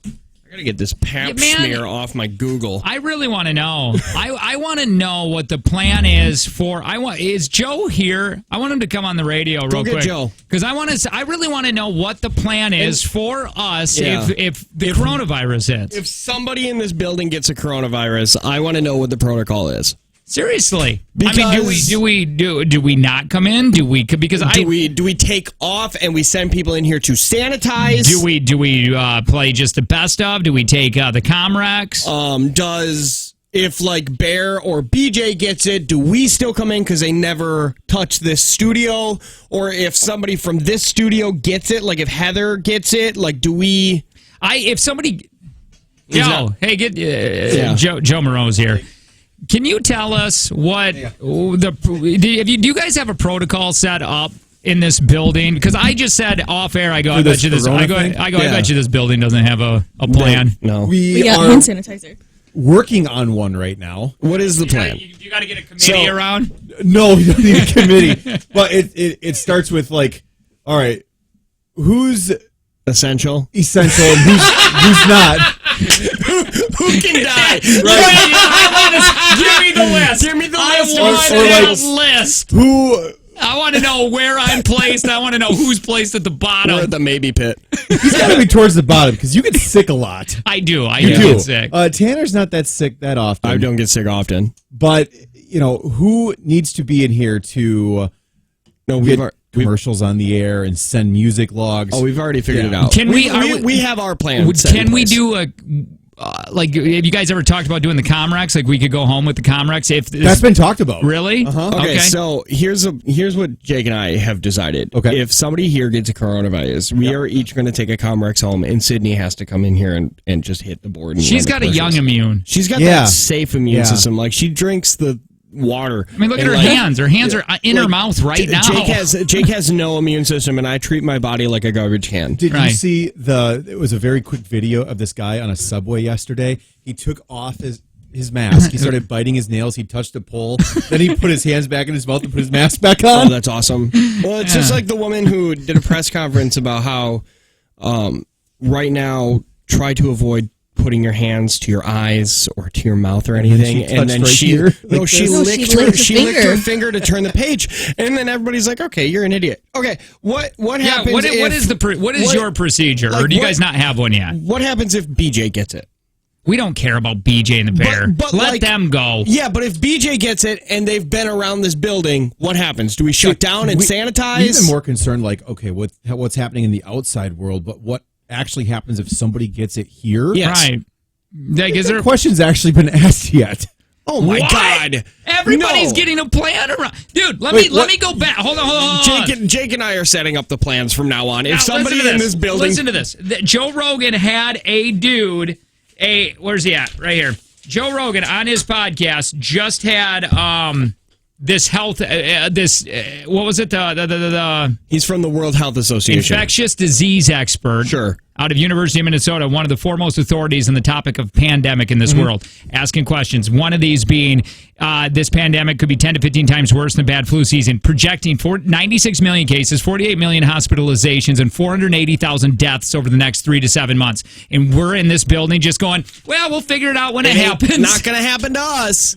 I gotta get this pap smear off my Google. I really want to know. I want to know what the plan is for. Is Joe here? I want him to come on the radio real quick. Joe, because I really want to know what the plan is for us if the coronavirus hits. If somebody in this building gets a coronavirus, I want to know what the protocol is. Seriously, because I mean, do we not come in? Do we take off and we send people in here to sanitize? Do we play just the best of? Do we take the Comrex? If like Bear or BJ gets it, do we still come in because they never touch this studio? Or if somebody from this studio gets it, like if Heather gets it, like do we? If somebody, Joe, Joe Moreau's here. Can you tell us what do you guys have a protocol set up in this building? Because I just said off air, I bet you this building doesn't have a plan. No. We got hand sanitizer. Working on one right now. What is the plan? You got to get a committee around? No, you don't need a committee. But it starts with like, all right, who's essential and who's not? Who can die? Give me the list. Give me the list. I want a list. Who? I want to know where I'm placed. I want to know who's placed at the bottom. Or at the maybe pit. He's got to be towards the bottom because you get sick a lot. I do. I do get sick. Tanner's not that sick that often. I don't get sick often. But, who needs to be in here to get commercials on the air and send music logs? Oh, we've already figured it out. Can we have our plan. Can we do a... have you guys ever talked about doing the Comrex? Like we could go home with the Comrex? That's been talked about. Really? Uh-huh. Okay, so here's what Jake and I have decided. Okay. If somebody here gets a coronavirus, we are each going to take a Comrex home, and Sydney has to come in here and just hit the board. She's got a young immune. She's got that safe immune system. Like she drinks the water. I mean, look at her hands. Her hands are in her mouth right now. Jake has no immune system, and I treat my body like a garbage can. Did you see it was a very quick video of this guy on a subway yesterday. He took off his mask. He started biting his nails. He touched a pole. Then he put his hands back in his mouth and put his mask back on. Oh, that's awesome. Well, it's just like the woman who did a press conference about how right now try to avoid putting your hands to your eyes or to your mouth or anything, and then she licked her finger to turn the page, and then everybody's like, "Okay, you're an idiot." Okay, what happens? What is your procedure, or do you guys not have one yet? What happens if BJ gets it? We don't care about BJ and the Bear. But let them go. Yeah, but if BJ gets it and they've been around this building, what happens? Do we shut down and sanitize? We've been more concerned, like, okay, what's happening in the outside world, but what actually happens if somebody gets it here? Yes. Right. Like, is there questions actually been asked yet? Oh my God! Everybody's getting a plan around, dude. Let me go back. Hold on. Jake and I are setting up the plans from now on. If somebody in this building, listen to this. Joe Rogan had a dude. Where's he at? Right here. Joe Rogan on his podcast just had this health. What was it? He's from the World Health Association, infectious disease expert. Sure. Out of University of Minnesota, one of the foremost authorities on the topic of pandemic in this world, asking questions. One of these being, this pandemic could be 10 to 15 times worse than a bad flu season, projecting 96 million cases, 48 million hospitalizations, and 480,000 deaths over the next 3 to 7 months. And we're in this building just going, well, we'll figure it out when it happens. Not going to happen to us.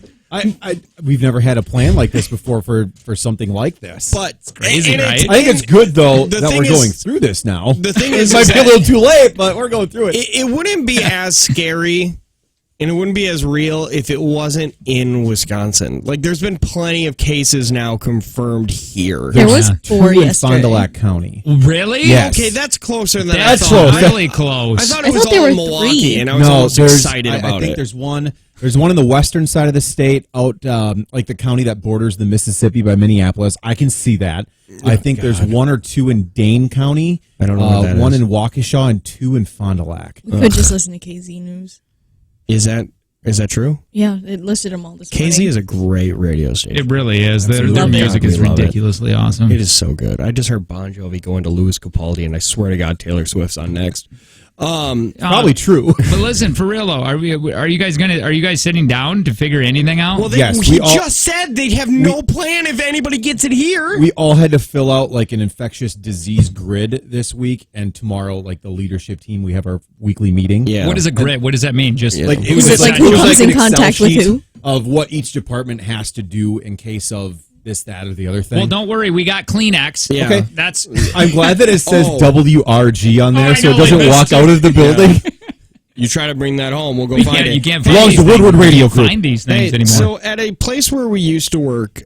We've never had a plan like this before for something like this. But it's crazy, right? I think it's good though that we're going through this now. The thing is, it might be a little too late, but we're going through it. It wouldn't be as scary, and it wouldn't be as real if it wasn't in Wisconsin. Like, there's been plenty of cases now confirmed here. There was 4 in yesterday. Fond du Lac County. Really? Yes. Okay, that's closer than that's I thought. close. Really close. I thought it was all in Milwaukee, and I was almost excited about it. I think there's one. There's one in the western side of the state, out like the county that borders the Mississippi by Minneapolis. I can see that. I think there's 1 or 2 in Dane County. I don't know what that one is. in Waukesha and 2 in Fond du Lac. We could just listen to KZ News. Is that true? Yeah, it listed them all this morning. KZ is a great radio station. It really is. Their Love music it. is ridiculously awesome. It is so good. I just heard Bon Jovi going to Louis Capaldi, and I swear to God, Taylor Swift's on next. Probably true. But listen, for real though, are you guys sitting down to figure anything out? Well, Yes, he we all- just said they'd have no plan if anybody gets it here. We all had to fill out like an infectious disease grid this week, and tomorrow, like the leadership team, we have our weekly meeting. Yeah. What is a grid? What does that mean? Just Like who's it like it was who's an in Excel contact with sheet who? of what each department has to do in case of this, that, or the other thing. Well, don't worry, we got Kleenex. Yeah. Okay. That's I'm glad that it says Oh. WRG on there, I so know, it doesn't like this walk too. out of the building. You try to bring that home, we'll go you find can't, it. you can't Belongs find to these Woodward things. Radio You can't Group. find these things anymore. So at a place where we used to work,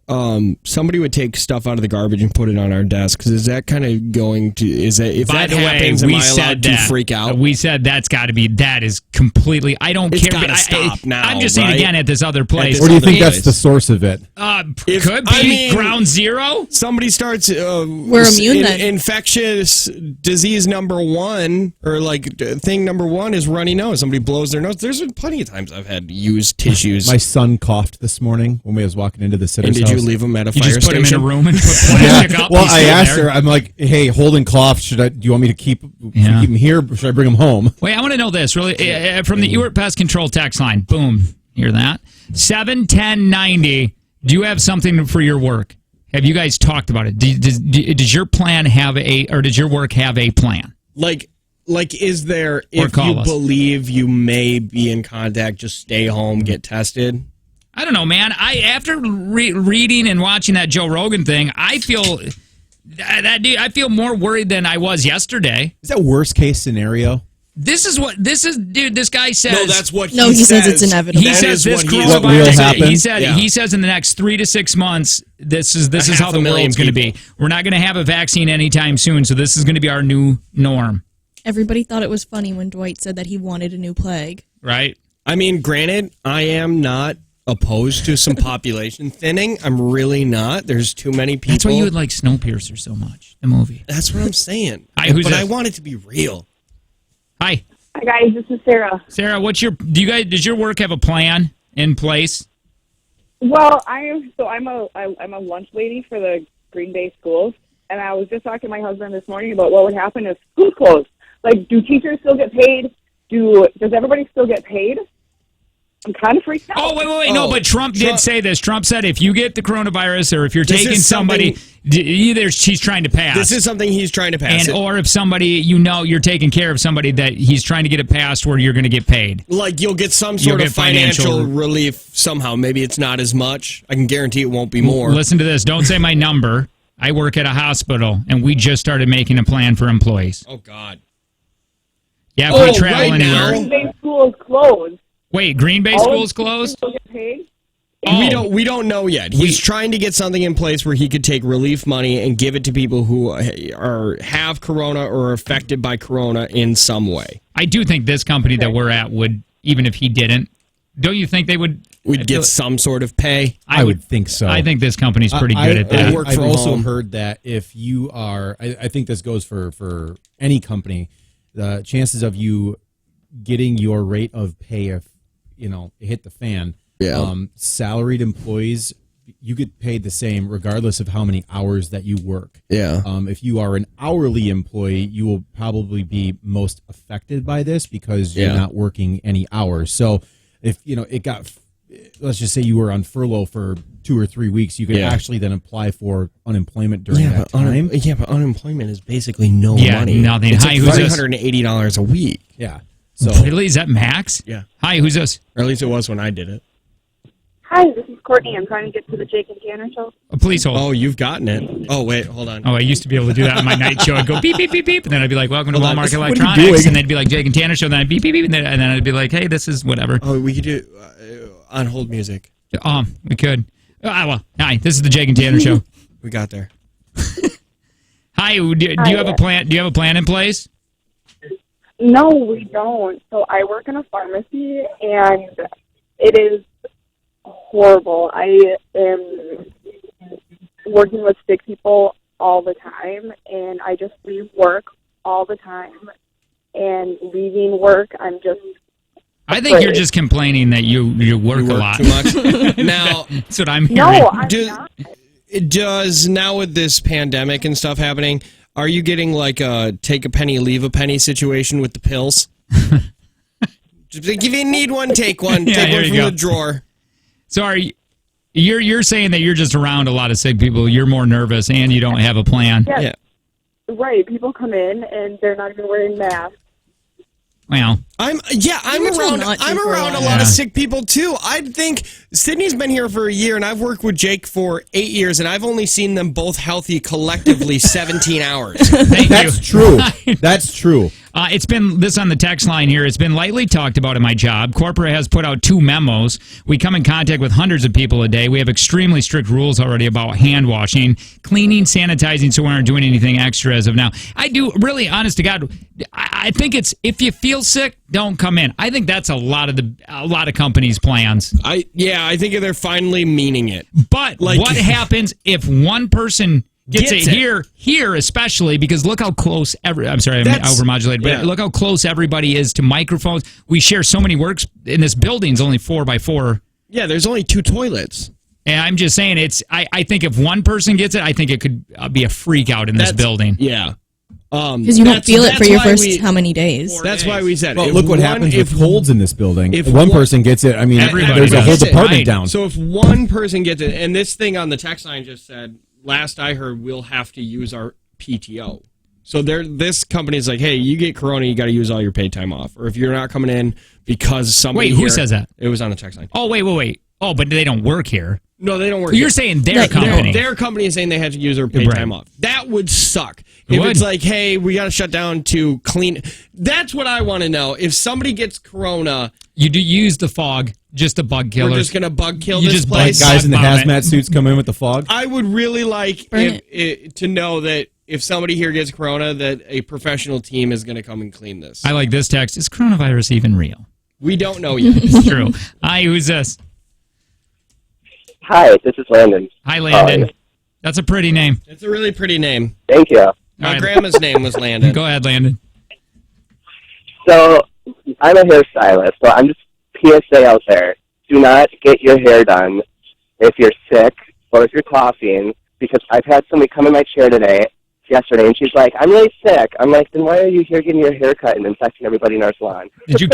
somebody would take stuff out of the garbage and put it on our desks. Is that kind of going to? Is that if By that the happens, way, am we I said allowed that. to freak out? We said that is completely. I don't It's care. gotta stop now, I'm just saying right? again at this other place. Or do you think Other that's the source of it? If- Could be I mean- ground zero. Somebody starts We're immune then. infectious disease number one, or like thing number one is runny nose. Somebody blows their nose. There's been plenty of times I've had to use tissues. My son coughed this morning when we was walking into the and sitter's did house. you leave them at a You fire just put him in station? a room and put plastic up. Well, He's I still asked there. her. I'm like, "Hey, Holden coughed. Do you want me to keep Yeah. him here? Or should I bring him home?" Wait, I want to know this really from the Ewart Pest Control text line. Boom, hear that? 71090. Do you have something for your work? Have you guys talked about it? Does your plan have does your work have a plan? Like, is there, Or if call you us. believe you may be in contact, just stay home, get tested? I don't know, man. After reading and watching that Joe Rogan thing, I feel that dude. I feel more worried than I was yesterday. Is that worst case scenario? This is, dude. This guy says. No, that's what No, he he says says. it's inevitable. He That says is this what he is. What will coronavirus. happen? He said Yeah. he says in the next 3 to 6 months, this is how the 500,000 world's going to be. people. We're not going to have a vaccine anytime soon, so this is going to be our new norm, Everybody thought it was funny when Dwight said that he wanted a new plague. right? I mean, granted, I am not opposed to some population thinning. I'm really not. There's too many people. That's why you would like Snowpiercer so much, the movie. That's what I'm saying. Hi, who's but this? I want it to be real. Hi, Hi guys, this is Sarah. Sarah. Does your work have a plan in place? Well, I'm a lunch lady for the Green Bay schools, and I was just talking to my husband this morning about what would happen if school closed. Like, do teachers still get paid? Does everybody still get paid? I'm kind of freaked out. Oh, wait. No, but Trump did say this. Trump said if you get the coronavirus or if you're This taking is somebody, either he's trying to pass. This is something he's trying to pass. or if somebody, you're taking care of somebody that he's trying to get it passed where you're going to get paid. Like, you'll get some You'll sort get of financial financial relief somehow. Maybe it's not as much. I can guarantee it won't be more. Listen to this. Don't say my number. I work at a hospital, and we just started making a plan for employees. Oh, God. Yeah, if we travel right anywhere. now? Green Bay school is closed. Wait, Green Bay All school's of the teachers closed? Still get paid? We don't know yet. He's trying to get something in place where he could take relief money and give it to people who have corona or are affected by corona in some way. I do think this company that we're at would, even if he didn't, don't you think they would? We'd get some sort of pay. I would think so. I think this company's pretty good at that. work I've from also home. heard that if you are, I think this goes for any company, the chances of you getting your rate of pay if it hit the fan. Yeah. Salaried employees, you get paid the same regardless of how many hours that you work. Yeah. If you are an hourly employee, you will probably be most affected by this because you're Yeah. not working any hours. So if it got, let's just say you were on furlough for 2 or 3 weeks, you could Yeah. actually then apply for unemployment during that time. but unemployment is basically no Yeah, money. nothing. It's Hi, like who's this? $380 a week. Yeah. So Really? Is that max? Yeah. Hi, who's this? Or at least it was when I did it. Hi, this is Courtney. I'm trying to get to the Jake and Tanner show. Please hold. Oh, you've gotten it. Oh, wait, hold on. Oh, I used to be able to do that on my night show. I'd go beep, beep, beep, beep, and then I'd be like, welcome to Hold on. Walmart What are you Electronics, doing? and they'd be like, Jake and Tanner show, and then I'd beep, beep, beep, and then I'd be like, hey, this is whatever. Oh, we could do on hold music. We could. Hi, this is the Jake and Tanner show. We got there. Hi, do you have a plan? Do you have a plan in place? No, we don't. So I work in a pharmacy, and it is horrible. I am working with sick people all the time, and I just leave work all the time. And leaving work, I'm just I think you're just complaining that you work You a work lot. too much. Now, That's what I'm hearing. no, I'm do- not. it does now with this pandemic and stuff happening. Are you getting like a take a penny, leave a penny situation with the pills? Just like, if you need one, take one. Yeah, Take there one you from go. the drawer. So you're saying that you're just around a lot of sick people. You're more nervous, and you don't have a plan. Yes. Yeah. Right. People come in and they're not even wearing masks. Well, I'm were told around not to I'm for a around a while. lot of Yeah. sick people too. I think Sydney's been here for a year and I've worked with Jake for 8 years and I've only seen them both healthy collectively 17 hours. thank That's you. true. That's true. It's been this on the text line here. It's been lightly talked about in my job. Corporate has put out 2 memos. We come in contact with hundreds of people a day. We have extremely strict rules already about hand washing, cleaning, sanitizing, so we aren't doing anything extra as of now. I do, really, honest to God, I think it's if you feel sick, don't come in. I think that's a lot of companies' plans. I think they're finally meaning it. But Like- what happens if one person gets Gets it here especially because look how close I'm sorry, I'm That's- overmodulated, but yeah. look how close everybody is to microphones. We share so many works in this building's only 4x4. Yeah, there's only 2 toilets. And I'm just saying I think if one person gets it, I think it could be a freak out in this building. Yeah. Because you don't feel it for your first how many days? That's why we said. Well, if look what one- happens if with colds in this building. if If one one- person gets it, I mean, Everybody there's a whole gets it. department Right. down. So if one person gets it, and this thing on the text line just said, last I heard, we'll have to use our PTO. So this company is like, hey, you get corona, you got to use all your paid time off, or if you're not coming in because somebody. Wait, who here- says that? It was on the text line. Oh, wait. Oh, but they don't work here. No, they don't work. You're here. saying their company. Their company is saying they had to use their paid Right. time off. That would suck. It If would. it's like, hey, we got to shut down to clean. That's what I want to know. If somebody gets corona, You do use the fog, just the bug killers. we're just gonna bug kill You this just place. bug Guys in the bomb it. hazmat suits come in with the fog. I would really like Burn to know that if somebody here gets corona, that a professional team is going to come and clean this. I like this text. Is coronavirus even real? We don't know yet. It's true. Hi, who's this? Hi, this is Landon. Hi, Landon. Hi. That's a pretty name. It's a really pretty name. Thank you. My right. grandma's name was Landon. Go ahead, Landon. So, I'm a hairstylist, so I'm just PSA out there. Do not get your hair done if you're sick or if you're coughing, because I've had somebody come in my chair yesterday, and she's like, I'm really sick. I'm like, then why are you here getting your hair cut and infecting everybody in our salon? Did you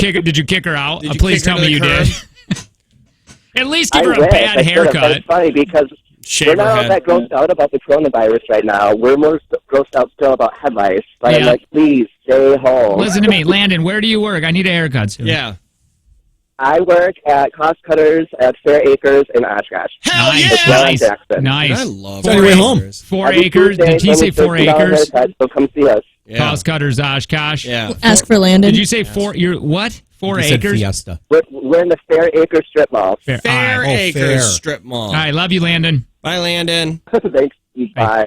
kick her out? Did you Please kick her tell to me the you curb? did. At least give I her a wish bad I could've, but haircut. it's funny because Shave we're her not all head. that grossed out about the coronavirus right now. We're more grossed out still about head lice. But I'm Yeah. like, please stay home. Listen to me, Landon. Where do you work? I need a haircut soon. Yeah. I work at Cost Cutters at Fair Acres in Oshkosh. Hell Nice, yeah! It's well in nice, Jackson. nice. I love It's on your way home. haircutters. 4 Every acres. Tuesday, Did he say it's 4 $13 acres? haircut, so come see us. Yeah. Cost cutters, Oshkosh. Yeah. Ask for Landon. Did you say 4? You're what? 4 He said acres. Fiesta. We're in the Fair Acres strip mall. Fair. Fair All right. Acres fair. Strip Mall. All right, love you, Landon. Bye, Landon. Thanks. Bye.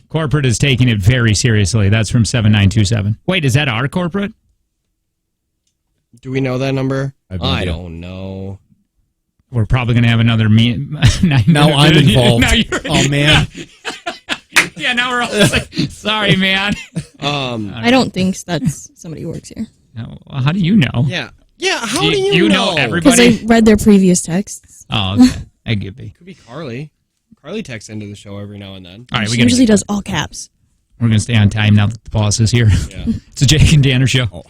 Corporate is taking it very seriously. That's from 7927. Wait, is that our corporate? Do we know that number? I have no I idea. don't know. We're probably going to have another meeting. Now I'm involved. Now you're, Oh, man. yeah, now we're all like, sorry, man. I don't think that's somebody who works here. No, well, how do you know? Yeah. Yeah, how do you know Because everybody? I read their previous texts. Oh, okay. I could be. Could be Carly. Carly texts into the show every now and then. All right, She usually does all caps. we're going to stay on time now that the boss is here. Yeah. It's a Jake and Danner show. Oh.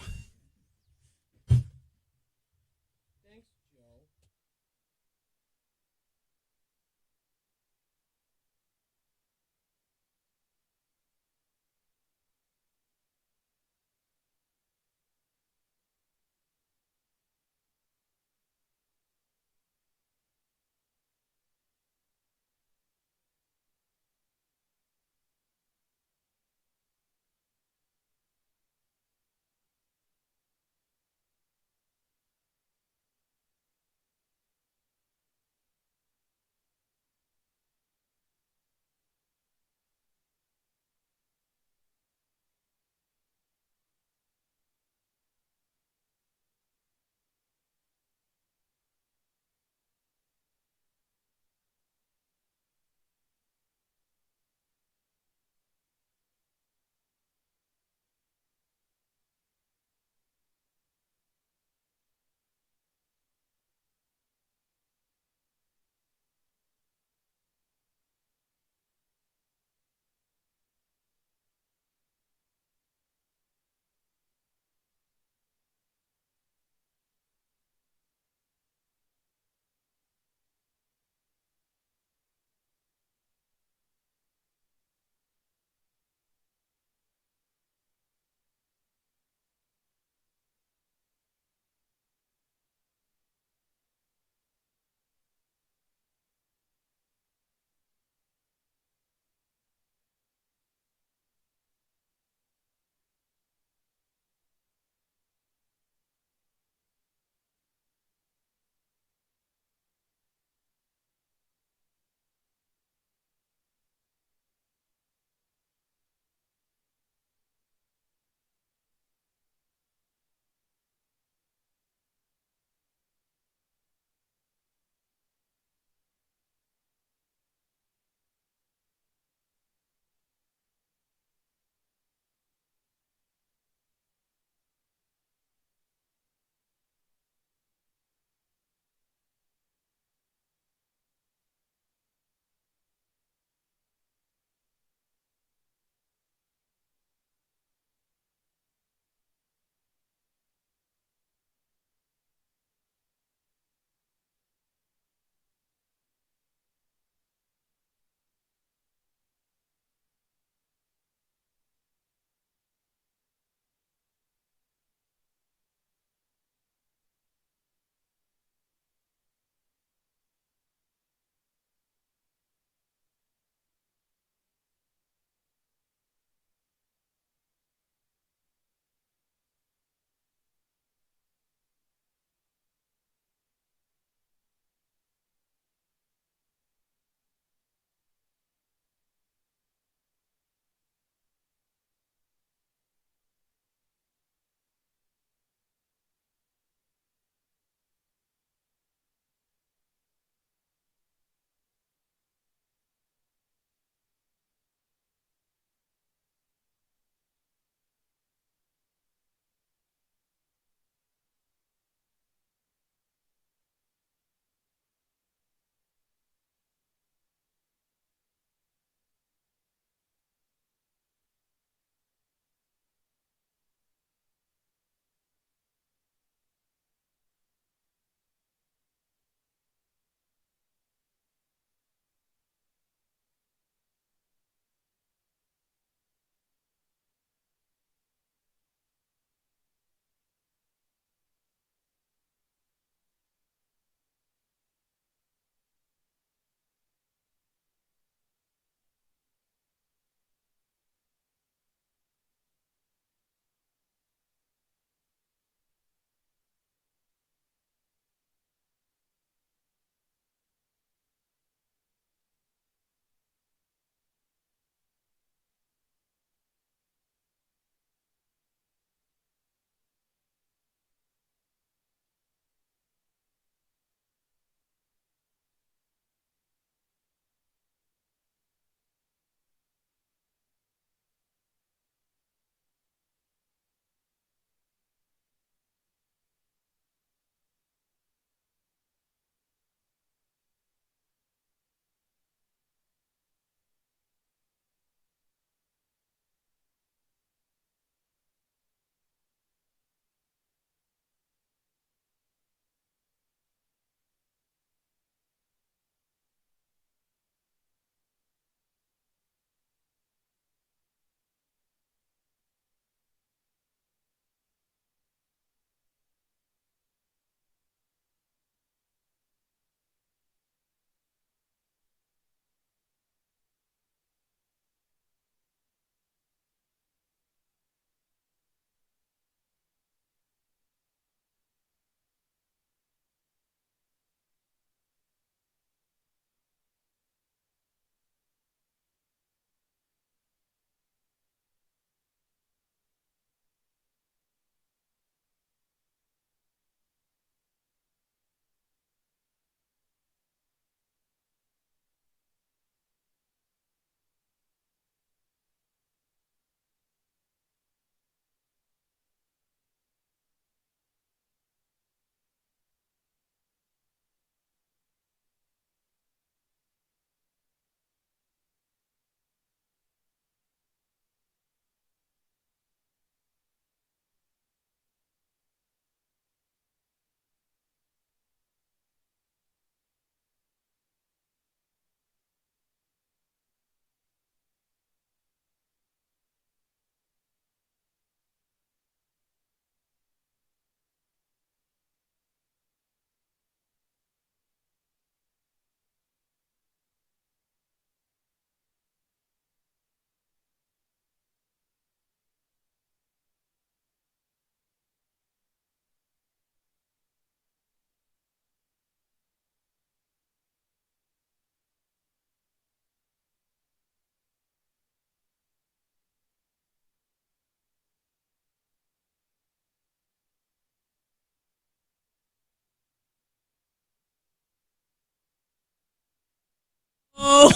Oh,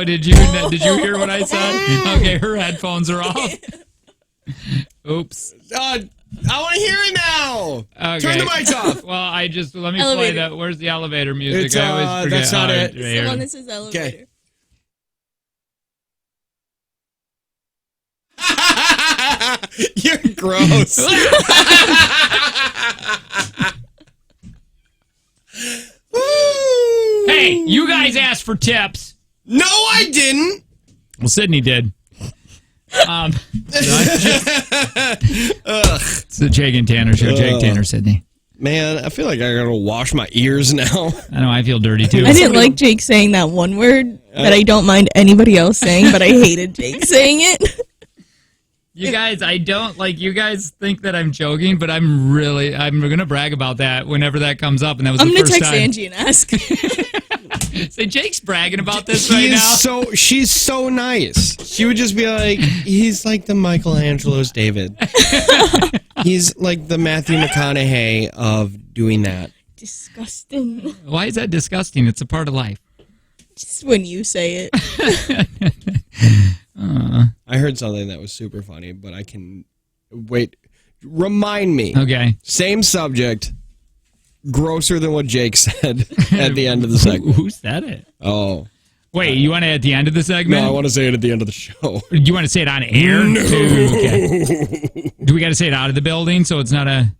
did you hear what I said? Okay, her headphones are off. Oops. I want to hear it now. Okay. Turn the mics off. Well, let me Elevator. play that. Where's the elevator music? It's, I always forget. that's not it. It's the one that says elevator. Okay. You're gross. Hey, you guys asked for tips. No, I didn't. Well, Sydney did. It's the Jake and Tanner show. Jake, Tanner, Sydney. Man, I feel like I gotta wash my ears now. I know, I feel dirty too. I didn't like Jake saying that one word that I don't mind anybody else saying, but I hated Jake saying it. You guys, I don't like. You guys think that I'm joking, but I'm gonna brag about that whenever that comes up, and that was the first time. I'm gonna text Angie and ask. Say, Jake's bragging about this right now. She's so nice. She would just be like, he's like the Michelangelo's David. He's like the Matthew McConaughey of doing that. Disgusting. Why is that disgusting? It's a part of life. Just when you say it. I heard something that was super funny, but I can wait. Remind me. Okay. Same subject. Grosser than what Jake said at the end of the segment. Who said it? Oh. Wait, you want it at the end of the segment? No, I want to say it at the end of the show. Do you want to say it on air? No. Okay. Do we got to say it out of the building so it's not a...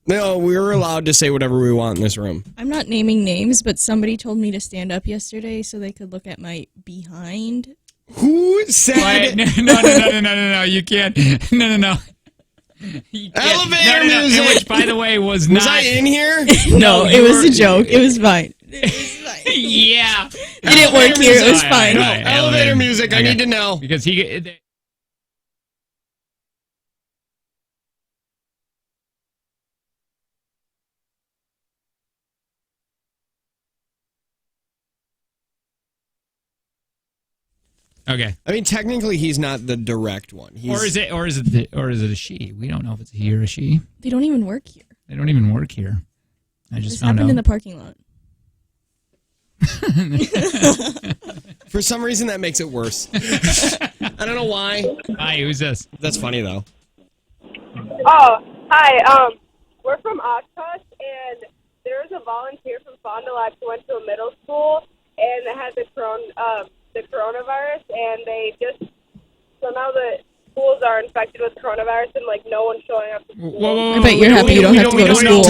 No, we're allowed to say whatever we want in this room. I'm not naming names, but somebody told me to stand up yesterday so they could look at my behind. Who said... No, you can't. No. Elevator music! Which, by the way, was not... Was I in here? No, it was a joke. It was fine. Yeah. It didn't work here. It was fine. No, elevator music. I need to know. Because he... Okay. I mean, technically, he's not the direct one. Or is it a she? We don't know if it's a he or a she. They don't even work here. They don't even work here. I just This found happened out. in the parking lot. For some reason, that makes it worse. I don't know why. Hi, who's this? That's funny, though. Oh, hi. We're from Oshkosh, and there was a volunteer from Fond du Lac who went to a middle school, and it had the coronavirus, and so now the schools are infected with coronavirus, and like no one's showing up to school. Whoa, I bet you're happy you don't have to go to school.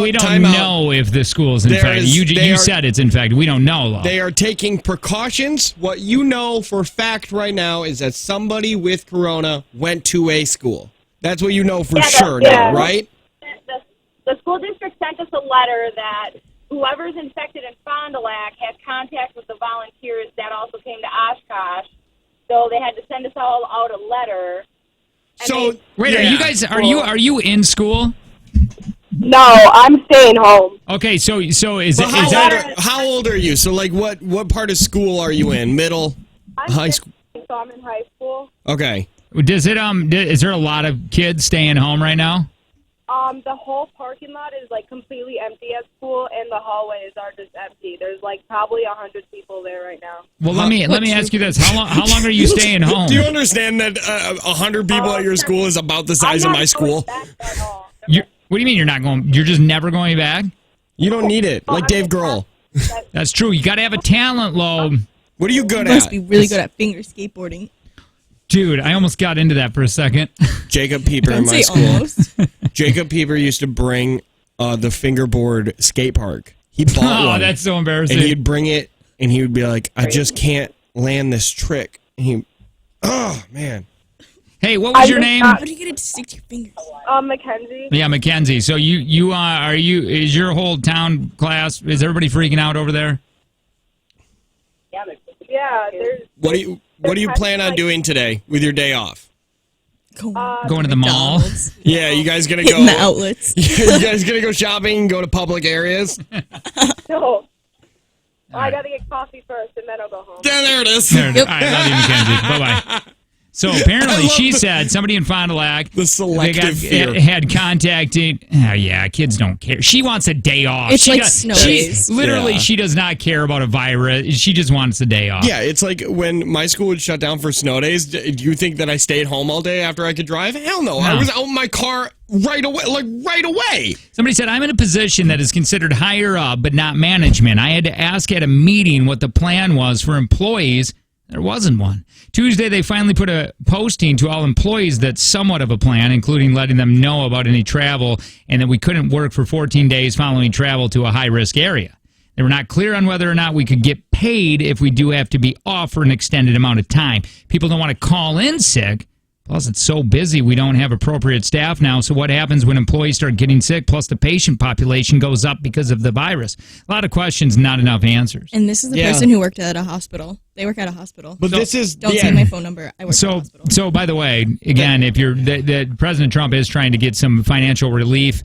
We don't know if the school's infected. You said it's infected. We don't know, though. They are taking precautions. What you know for fact right now is that somebody with corona went to a school. That's what you know for sure now, right? The school district sent us a letter that whoever's infected in Fond du Lac has contact with the volunteers that also came to Oshkosh. So they had to send us all out a letter. So wait, are you guys are you in school? No, I'm staying home. Okay, so how old are you? So like what part of school are you in? Middle, high school? So I'm in high school. Okay. Does it is there a lot of kids staying home right now? The whole parking lot is like completely empty at school, and the hallways are just empty. There's like probably 100 people there right now. Well, let me ask you this: how long are you staying home? Do you understand that 100 people at your school is about the size of my school? What do you mean you're not going? You're just never going back? You don't need it, like Dave Grohl. That's true. You got to have a talent lobe. What are you good You must at? be really good at finger skateboarding. Dude, I almost got into that for a second. Jacob Pieper in my school. Almost. Jacob Pieper used to bring the fingerboard skate park. He bought one. Oh, that's so embarrassing. And he'd bring it, and he would be like, I just can't land this trick. And oh, man. Hey, what was your name? How do you get it to stick to your fingers? Mackenzie. Yeah, Mackenzie. So is your whole town class, is everybody freaking out over there? Yeah, there's... What do you plan on doing today with your day off? Going to the mall? Yeah, you guys gonna Hitting the outlets. You guys gonna go shopping and go to public areas? No. I gotta get coffee first, and then I'll go home. Yeah, there it is. All right, love you, Mackenzie. Bye-bye. So apparently she said somebody in Fond du Lac The selective fear. had contacted. Oh, yeah, kids don't care. She wants a day off. It's like snow days. Literally, she does not care about a virus. She just wants a day off. Yeah, it's like when my school would shut down for snow days. Do you think that I stayed home all day after I could drive? Hell no. I was out in my car right away. Somebody said, I'm in a position that is considered higher up, but not management. I had to ask at a meeting what the plan was for employees. There wasn't one. Tuesday, they finally put a posting to all employees that's somewhat of a plan, including letting them know about any travel and that we couldn't work for 14 days following travel to a high-risk area. They were not clear on whether or not we could get paid if we do have to be off for an extended amount of time. People don't want to call in sick. Plus, it's so busy, we don't have appropriate staff now. So what happens when employees start getting sick, plus the patient population goes up because of the virus? A lot of questions, not enough answers. And this is the person who worked at a hospital. They work at a hospital. But this is... Don't say my phone number. I work at a hospital. So, by the way, again, if you're... President Trump is trying to get some financial relief,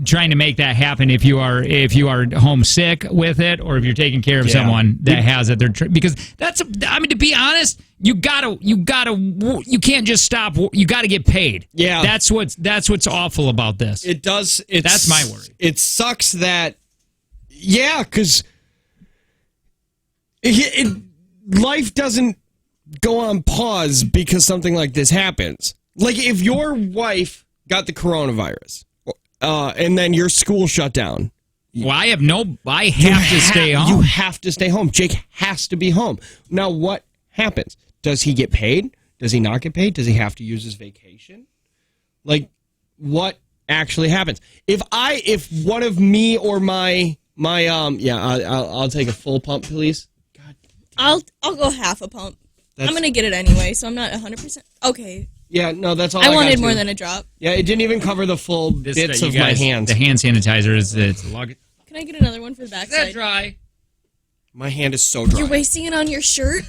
trying to make that happen if you are homesick with it, or if you're taking care of someone that has it. Because that's... to be honest... You can't just stop. You got to get paid. Yeah, that's what's awful about this. It does. That's my worry. It sucks that. Yeah, because life doesn't go on pause because something like this happens. Like if your wife got the coronavirus, and then your school shut down. Well, I have to stay home. You have to stay home. Jake has to be home. Now, what happens? Does he get paid? Does he not get paid? Does he have to use his vacation? Like, what actually happens? If one of me or I'll take a full pump, please. God. I'll go half a pump. I'm gonna get it anyway, so I'm not 100%. Okay. Yeah, no, that's all. I wanted more than a drop. Yeah, it didn't even cover the full bits of my hands. The hand sanitizer is Can I get another one for the backside? Is that dry? My hand is so dry. You're wasting it on your shirt.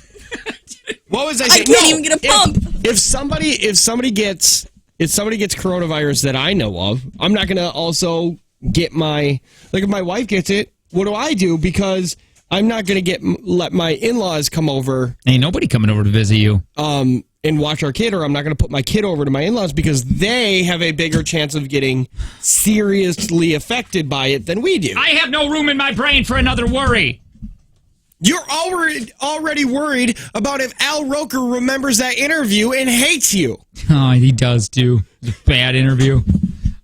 What was I saying? I can't even get a pump. If somebody gets coronavirus that I know of, I'm not gonna also get if my wife gets it, what do I do? Because I'm not gonna let my in-laws come over. Ain't nobody coming over to visit you. And watch our kid, or I'm not gonna put my kid over to my in-laws because they have a bigger chance of getting seriously affected by it than we do. I have no room in my brain for another worry. You're already worried about if Al Roker remembers that interview and hates you. Oh, he does, too. It's a bad interview.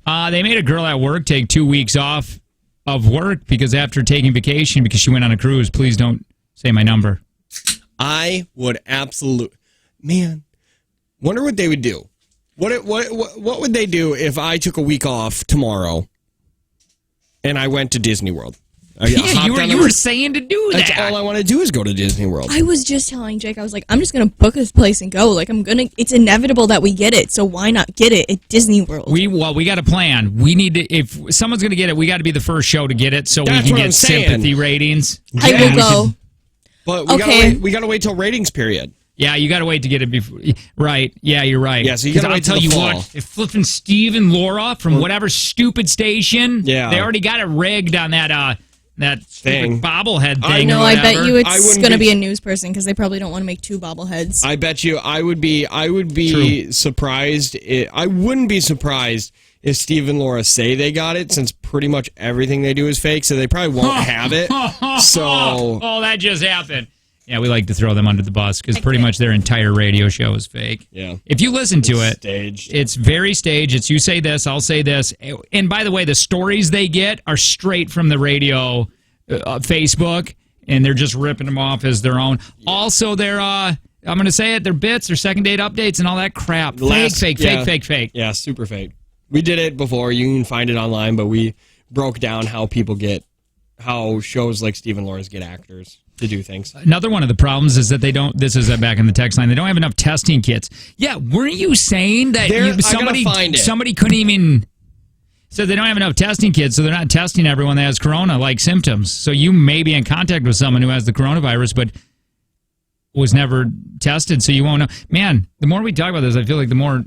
They made a girl at work take 2 weeks off of work because after taking vacation because she went on a cruise. Please don't say my number. I would absolutely... Man, wonder what they would do. What would they do if I took a week off tomorrow and I went to Disney World? You were saying to do that. That's all I want to do is go to Disney World. I was just telling Jake, I was like, I'm just going to book this place and go. Like, it's inevitable that we get it, so why not get it at Disney World? We got a plan. We need to, if someone's going to get it, we got to be the first show to get it so we can get sympathy ratings. I will go. But we got to wait till ratings period. Yeah, you got to wait to get it before. Right. Yeah, you're right. Yeah, so you got to wait till the fall. I'll tell you what, if flipping Steve and Laura from whatever stupid station, they already got it rigged on that stupid bobblehead thing. I know. I bet you it's going to be a news person because they probably don't want to make two bobbleheads. I bet you I would be surprised. I wouldn't be surprised if Steve and Laura say they got it, since pretty much everything they do is fake, so they probably won't have it. Oh, that just happened. Yeah, we like to throw them under the bus because pretty much their entire radio show is fake. Yeah. If you listen to it, staged. It's very staged. It's you say this, I'll say this. And by the way, the stories they get are straight from the radio Facebook, and they're just ripping them off as their own. Yeah. Also, they're, I'm going to say it, their bits, their second date updates, and all that crap. Fake. Yeah, super fake. We did it before. You can find it online, but we broke down how shows like Steve and Laura's get actors to do things. Another one of the problems is that they don't, this is back in the text line, they don't have enough testing kits. Yeah, weren't you saying that somebody couldn't even, so they don't have enough testing kits, so they're not testing everyone that has corona-like symptoms. So you may be in contact with someone who has the coronavirus, but was never tested, so you won't know. Man, the more we talk about this, I feel like the more,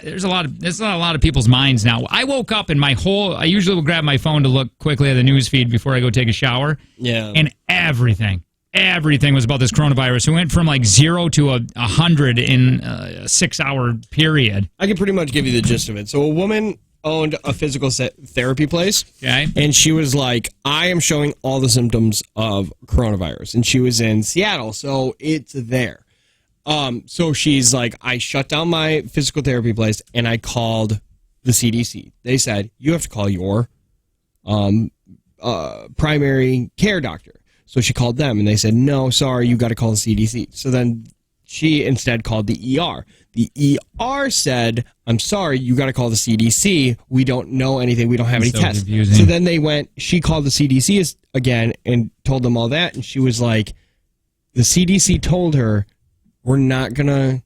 there's a lot of people's minds now. I woke up and I usually will grab my phone to look quickly at the news feed before I go take a shower. Yeah. And everything everything was about this coronavirus. It went from like 0 to 100 in a 6-hour period. I can pretty much give you the gist of it. So a woman owned a physical therapy place. Okay. And she was like, I am showing all the symptoms of coronavirus. And she was in Seattle, so it's there. So she's like, I shut down my physical therapy place and I called the CDC. They said, you have to call your primary care doctor. So she called them and they said, no, sorry, you got to call the CDC. So then she instead called the ER. The ER said, I'm sorry, you got to call the CDC. We don't know anything. We don't have any tests. Confusing. So then she called the CDC again and told them all that. And she was like, the CDC told her, we're not going to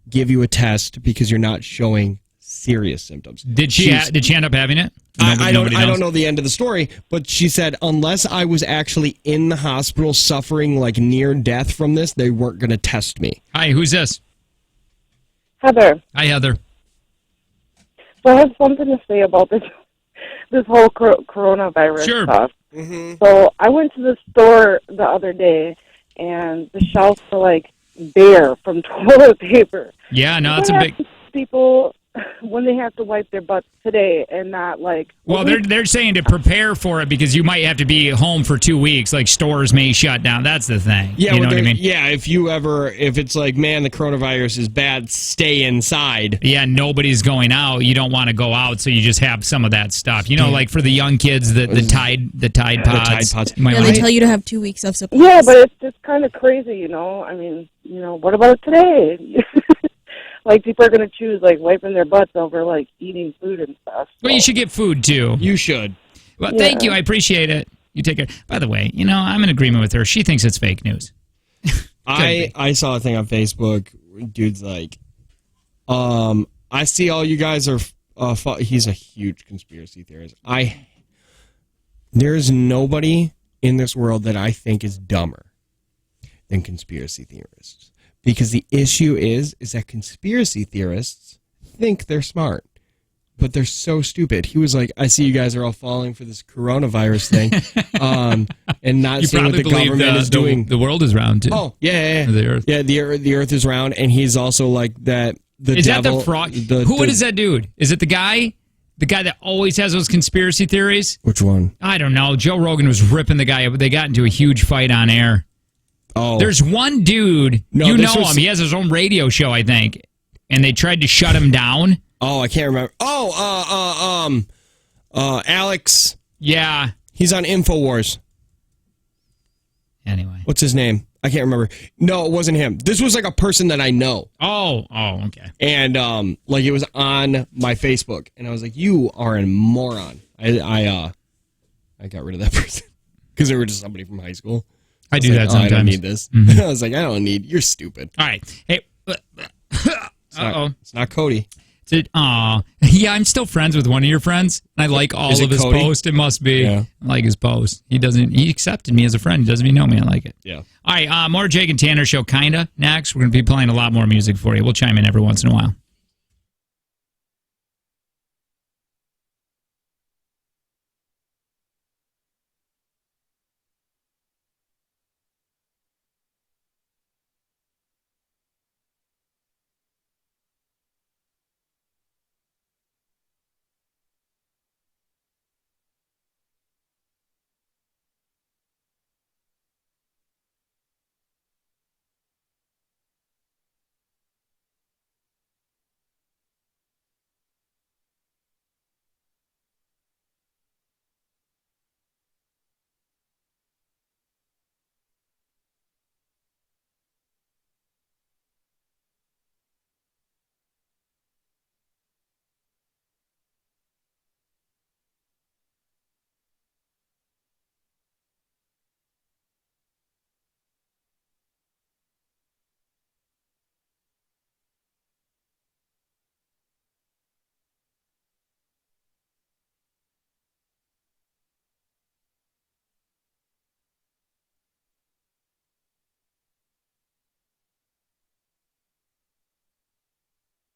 give you a test because you're not showing serious symptoms. Did she end up having it? I don't know the end of the story, but she said unless I was actually in the hospital suffering like near death from this, they weren't going to test me. Hi, who's this? Heather. Hi, Heather. So I have something to say about this whole coronavirus stuff. Mm-hmm. So I went to the store the other day, and the shelves were like bare from toilet paper. Yeah, no, that's a big. People when they have to wipe their butts today and not like. Well, they're saying to prepare for it because you might have to be home for 2 weeks. Like stores may shut down. That's the thing. Yeah, you know what I mean? Yeah, if it's like, man, the coronavirus is bad, stay inside. Yeah, nobody's going out. You don't want to go out, so you just have some of that stuff. You know, like for the young kids, the Tide Pods. The Tide Pods. They tell you to have 2 weeks of supply. Yeah, but it's just kind of crazy, you know. I mean, you know, what about today? Like, people are going to choose, like, wiping their butts over, like, eating food and stuff. So. Well, you should get food, too. You should. Well, thank you. I appreciate it. You take care. By the way, you know, I'm in agreement with her. She thinks it's fake news. I saw a thing on Facebook. Dude's like, I see all you guys are... he's a huge conspiracy theorist. There's nobody in this world that I think is dumber than conspiracy theorists. Because the issue is that conspiracy theorists think they're smart, but they're so stupid. He was like, I see you guys are all falling for this coronavirus thing and not seeing what the government is doing. The world is round, too. Oh, yeah. The earth. Yeah, the earth is round, and he's also like that. Is that the fraud? Who is that dude? Is it the guy? The guy that always has those conspiracy theories? Which one? I don't know. Joe Rogan was ripping the guy up. They got into a huge fight on air. Oh. There's one dude, him. He has his own radio show, I think, and they tried to shut him down. Oh, I can't remember. Alex. Yeah. He's on InfoWars. Anyway. What's his name? I can't remember. No, it wasn't him. This was like a person that I know. Oh, okay. And like it was on my Facebook, and I was like, "You are a moron." I got rid of that person because they were just somebody from high school. I do that sometimes. I don't need this. Mm-hmm. I was like, you're stupid. All right. Hey. It's not Cody. Yeah, I'm still friends with one of your friends. I like all of his posts. It must be. Yeah. I like his post. He accepted me as a friend. He doesn't even know me. I like it. Yeah. All right. More Jake and Tanner show, kinda. Next, we're going to be playing a lot more music for you. We'll chime in every once in a while.